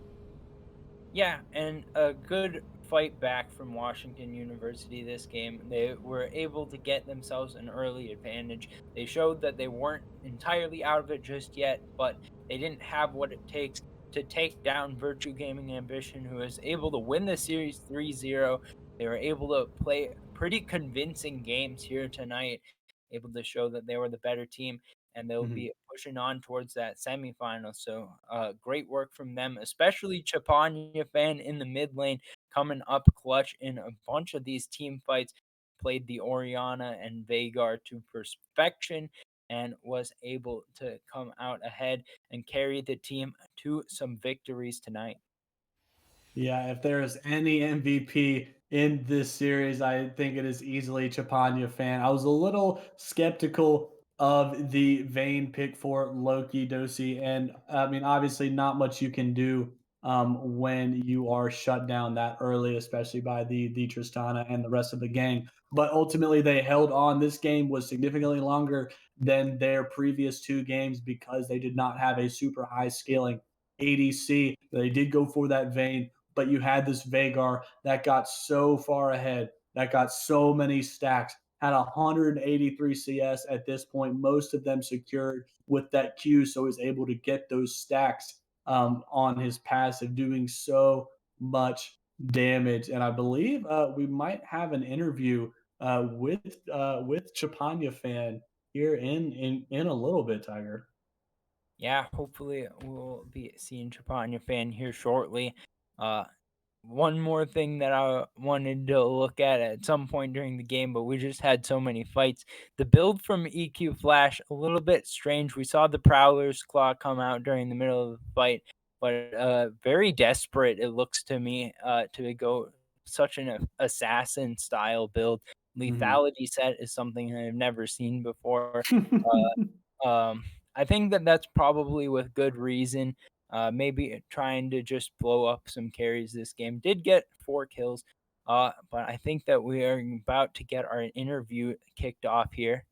[SPEAKER 2] Yeah, and a good fight back from Washington University this game. They were able to get themselves an early advantage. They showed that they weren't entirely out of it just yet, but they didn't have what it takes to take down Virtue Gaming Ambition, who was able to win the series 3-0. They were able to play pretty convincing games here tonight, able to show that they were the better team, and they'll
[SPEAKER 1] Mhm.
[SPEAKER 2] be pushing on towards that semifinal. So, great work from them, especially Chapanya fan in the mid lane coming up clutch in a bunch of these team fights. Played the Oriana and Vagar to perfection and was able to come out ahead and carry the team to some victories tonight.
[SPEAKER 1] Yeah, if there is any MVP in this series, I think it is easily Chapanya fan. I was a little skeptical of the Vayne pick for Loki Dosi, and I mean, obviously, not much you can do when you are shut down that early, especially by the Tristana and the rest of the gang. But ultimately, they held on. This game was significantly longer than their previous two games because they did not have a super high scaling ADC. They did go for that Vayne, but you had this Vagar that got so far ahead, that got so many stacks, had 183 CS at this point, most of them secured with that Q, so he was able to get those stacks on his passive, doing so much damage. And I believe we might have an interview with Chapanya fan here in a little bit, Tiger.
[SPEAKER 2] Yeah, hopefully we'll be seeing Chapanya fan here shortly. Uh, One more thing that I wanted to look at some point during the game, but we just had so many fights. The build from EQ Flash, a little bit strange. We saw the Prowler's Claw come out during the middle of the fight, but very desperate it looks to me to go such an assassin style build.
[SPEAKER 1] Mhm.
[SPEAKER 2] Lethality set is something I've never seen before. I think that that's probably with good reason. Maybe trying to just blow up some carries this game. Did get 4 kills, but I think that we are about to get our interview kicked off here.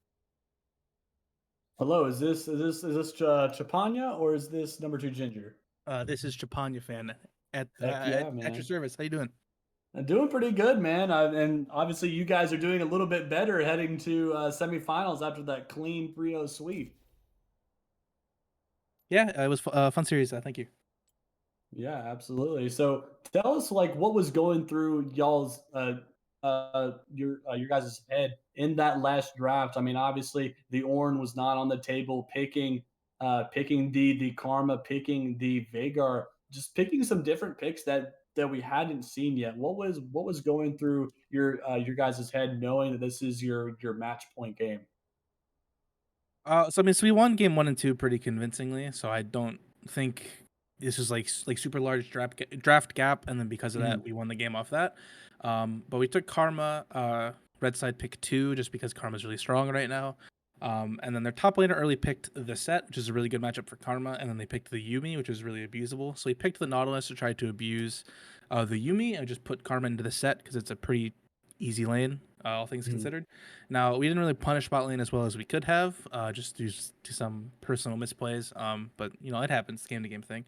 [SPEAKER 1] Hello, is this Chapanya or is this number two Ginger?
[SPEAKER 3] This is Chapanya fan at
[SPEAKER 1] Heck yeah,
[SPEAKER 3] at your
[SPEAKER 1] man.
[SPEAKER 3] service. How you doing?
[SPEAKER 1] I'm doing pretty good, man. And obviously, you guys are doing a little bit better heading to semifinals after that clean 3-0 sweep.
[SPEAKER 3] Yeah, it was fun series. Thank you.
[SPEAKER 1] Yeah, absolutely. So tell us, like, what was going through y'all's your guys' head in that last draft. I mean, obviously, the Orn was not on the table. Picking the Karma, picking the Vagar, just picking some different picks that we hadn't seen yet. What was going through your guys' head, knowing that this is your match point game?
[SPEAKER 3] So I mean, so we won game 1 and 2 pretty convincingly. So I don't think this is like super large draft gap, and then because of that,
[SPEAKER 1] Mhm.
[SPEAKER 3] we won the game off that. But we took Karma, red side pick 2, just because Karma's really strong right now. And then their top laner early picked the Set, which is a really good matchup for Karma, and then they picked the Yumi, which is really abusable. So he picked the Nautilus to try to abuse the Yumi and just put Karma into the Set because it's a pretty easy lane, all things
[SPEAKER 1] Mhm.
[SPEAKER 3] considered. Now, we didn't really punish bot lane as well as we could have, just due to some personal misplays. But you know, it happens, game to game thing.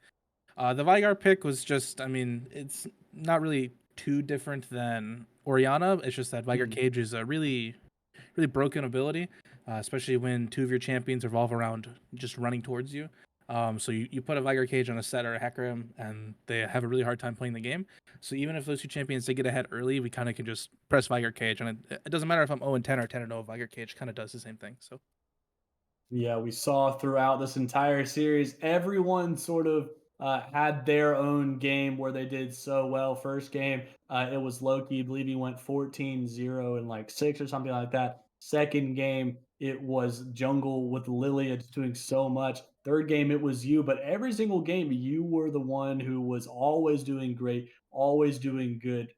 [SPEAKER 3] The Vigar pick was just, I mean, it's not really too different than Oriana. It's just that Vigar
[SPEAKER 1] Mhm.
[SPEAKER 3] Cage is a really broken ability, especially when two of your champions revolve around just running towards you. So you put a Viger Cage on a set or a Hecarim, and they have a really hard time playing the game. So even if those two champions they get ahead early, we kind of can just press Viger Cage, and it doesn't matter if I'm 0-10 or 10-0. Viger Cage kind of does the same thing. So
[SPEAKER 1] Yeah, we saw throughout this entire series, everyone sort of had their own game where they did so well. First game, it was Loki. I believe he went 14-0 and like six or something like that. Second game, it was Jungle with Lilia just doing so much. Third game, it was you. But every single game, you were the one who was always doing great, always doing good.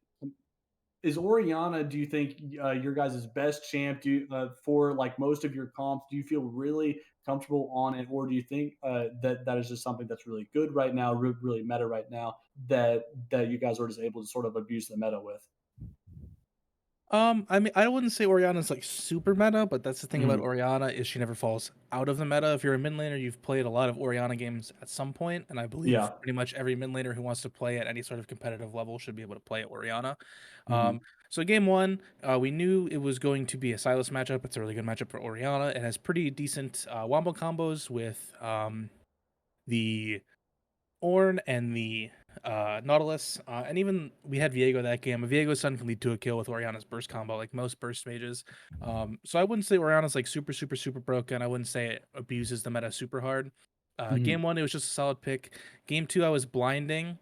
[SPEAKER 1] Is Oriana, do you think, your guys' best champ? For like most of your comps, do you feel really comfortable on it, or do you think that that is just something that's really good right now, really meta right now, that you guys are just able to sort of abuse the meta with?
[SPEAKER 3] I mean, I wouldn't say Oriana's like super meta, but that's the thing about
[SPEAKER 1] Mhm,
[SPEAKER 3] Oriana is she never falls out of the meta. If you're a mid laner, you've played a lot of Oriana games at some point, and I believe
[SPEAKER 1] yeah.
[SPEAKER 3] pretty much every mid laner who wants to play at any sort of competitive level should be able to play Oriana. Um,
[SPEAKER 1] Mhm,
[SPEAKER 3] so game one, we knew it was going to be a Sylas matchup. It's a really good matchup for Oriana. It has pretty decent wombo combos with the Ornn and the Nautilus, and even we had Viego that game. Viego's Sun can lead to a kill with Oriana's burst combo, like most burst mages. So I wouldn't say Oriana's like super, super, super broken. I wouldn't say it abuses the meta super hard. Game
[SPEAKER 1] mhm,
[SPEAKER 3] one, it was just a solid pick. Game two, I was blinding,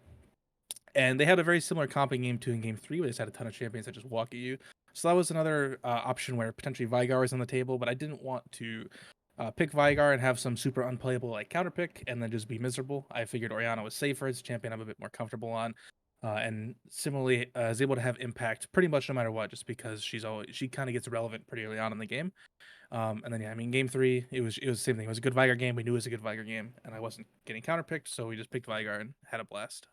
[SPEAKER 3] and they had a very similar comp in game two and game three. We just had a ton of champions that just walk at you. So that was another option where potentially Vigar was on the table, but I didn't want to pick Vigar and have some super unplayable like counter pick and then just be miserable. I figured Oriana was safer. It's a champion I'm a bit more comfortable on. And similarly, is able to have impact pretty much no matter what, just because she kind of gets relevant pretty early on in the game. And then yeah, I mean, game three, it was the same thing. It was a good Vigar game. We knew it was a good Vigar game, and I wasn't getting counterpicked, so we just picked Vigar and had a blast.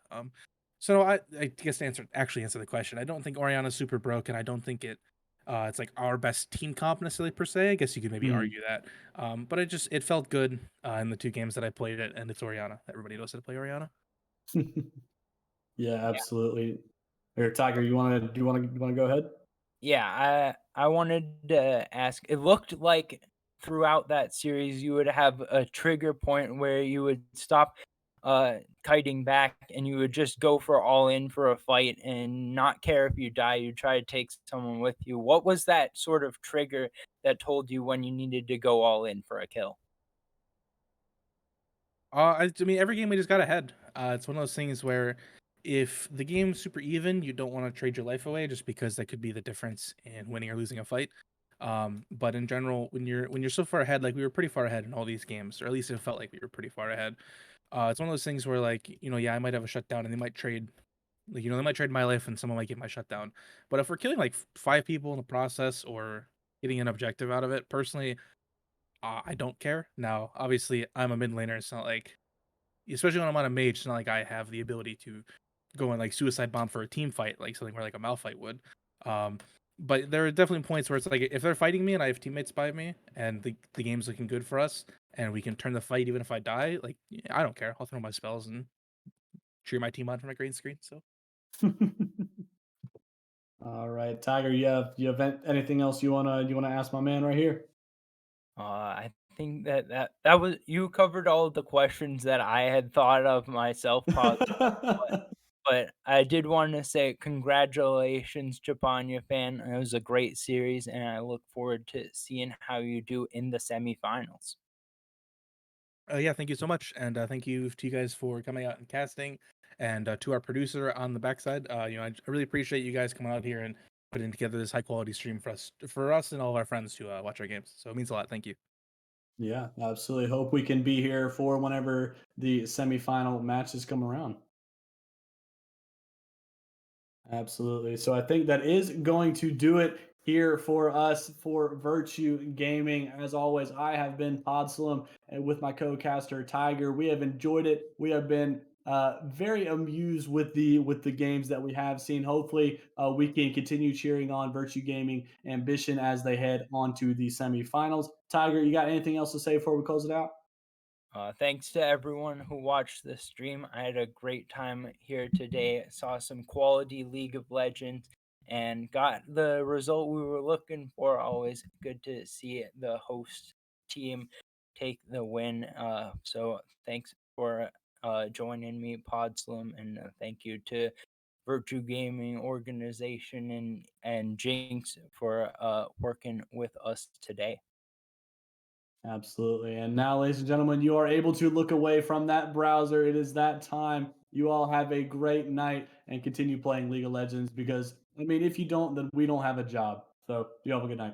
[SPEAKER 3] So I guess to answer the question, I don't think Oriana's super broken. I don't think it's like our best team comp necessarily per se. I guess you could maybe
[SPEAKER 1] mhm.
[SPEAKER 3] argue that. But it felt good in the two games that I played it, and it's Oriana. Everybody knows how to play Oriana.
[SPEAKER 1] Yeah, absolutely. Here, Tiger, you wanna go ahead?
[SPEAKER 2] Yeah, I wanted to ask, it looked like throughout that series you would have a trigger point where you would stop kiting back and you would just go for all in for a fight and not care if you die, you try to take someone with you. What was that sort of trigger that told you when you needed to go all in for a kill?
[SPEAKER 3] I mean, every game we just got ahead. It's one of those things where if the game's super even, you don't want to trade your life away just because that could be the difference in winning or losing a fight. But in general, when you're so far ahead, like we were pretty far ahead in all these games, or at least it felt like we were pretty far ahead. It's one of those things where like yeah, I might have a shutdown and they might trade. Like, they might trade my life and someone might get my shutdown. But if we're killing like five people in the process or getting an objective out of it, personally, I don't care. Now, obviously, I'm a mid laner. It's not like especially when I'm on a mage, it's not like I have the ability to go and like suicide bomb for a team fight, like something where like a Malphite would. Um, but there are definitely points where it's like if they're fighting me and I have teammates by me and the game's looking good for us and we can turn the fight even if I die, like I don't care. I'll throw my spells and cheer my team on from my green screen. So
[SPEAKER 1] All right, Tiger, you have anything else you wanna ask my man right here?
[SPEAKER 2] I think that was, you covered all of the questions that I had thought of myself possibly, but I did want to say congratulations, Japanya fan. It was a great series, and I look forward to seeing how you do in the semifinals.
[SPEAKER 3] yeah, thank you so much, and thank you to you guys for coming out and casting, and to our producer on the backside. I really appreciate you guys coming out here and putting together this high quality stream for us and all of our friends to watch our games. So it means a lot. Thank you.
[SPEAKER 1] Yeah, absolutely. Hope we can be here for whenever the semifinal matches come around. Absolutely. So I think that is going to do it here for us for Virtue Gaming. As always, I have been Podslum and with my co-caster Tiger. We have enjoyed it. We have been very amused with the games that we have seen. Hopefully, we can continue cheering on Virtue Gaming ambition as they head on to the semifinals. Tiger, you got anything else to say before we close it out?
[SPEAKER 2] Thanks to everyone who watched the stream. I had a great time here today. Saw some quality League of Legends and got the result we were looking for. Always good to see the host team take the win. So thanks for joining me, Podslim, and thank you to Virtue Gaming Organization and Jinx for working with us today.
[SPEAKER 1] Absolutely. And now, ladies and gentlemen, you are able to look away from that browser. It is that time. You all have a great night and continue playing League of Legends because, I mean, if you don't, then we don't have a job. So, you have a good night.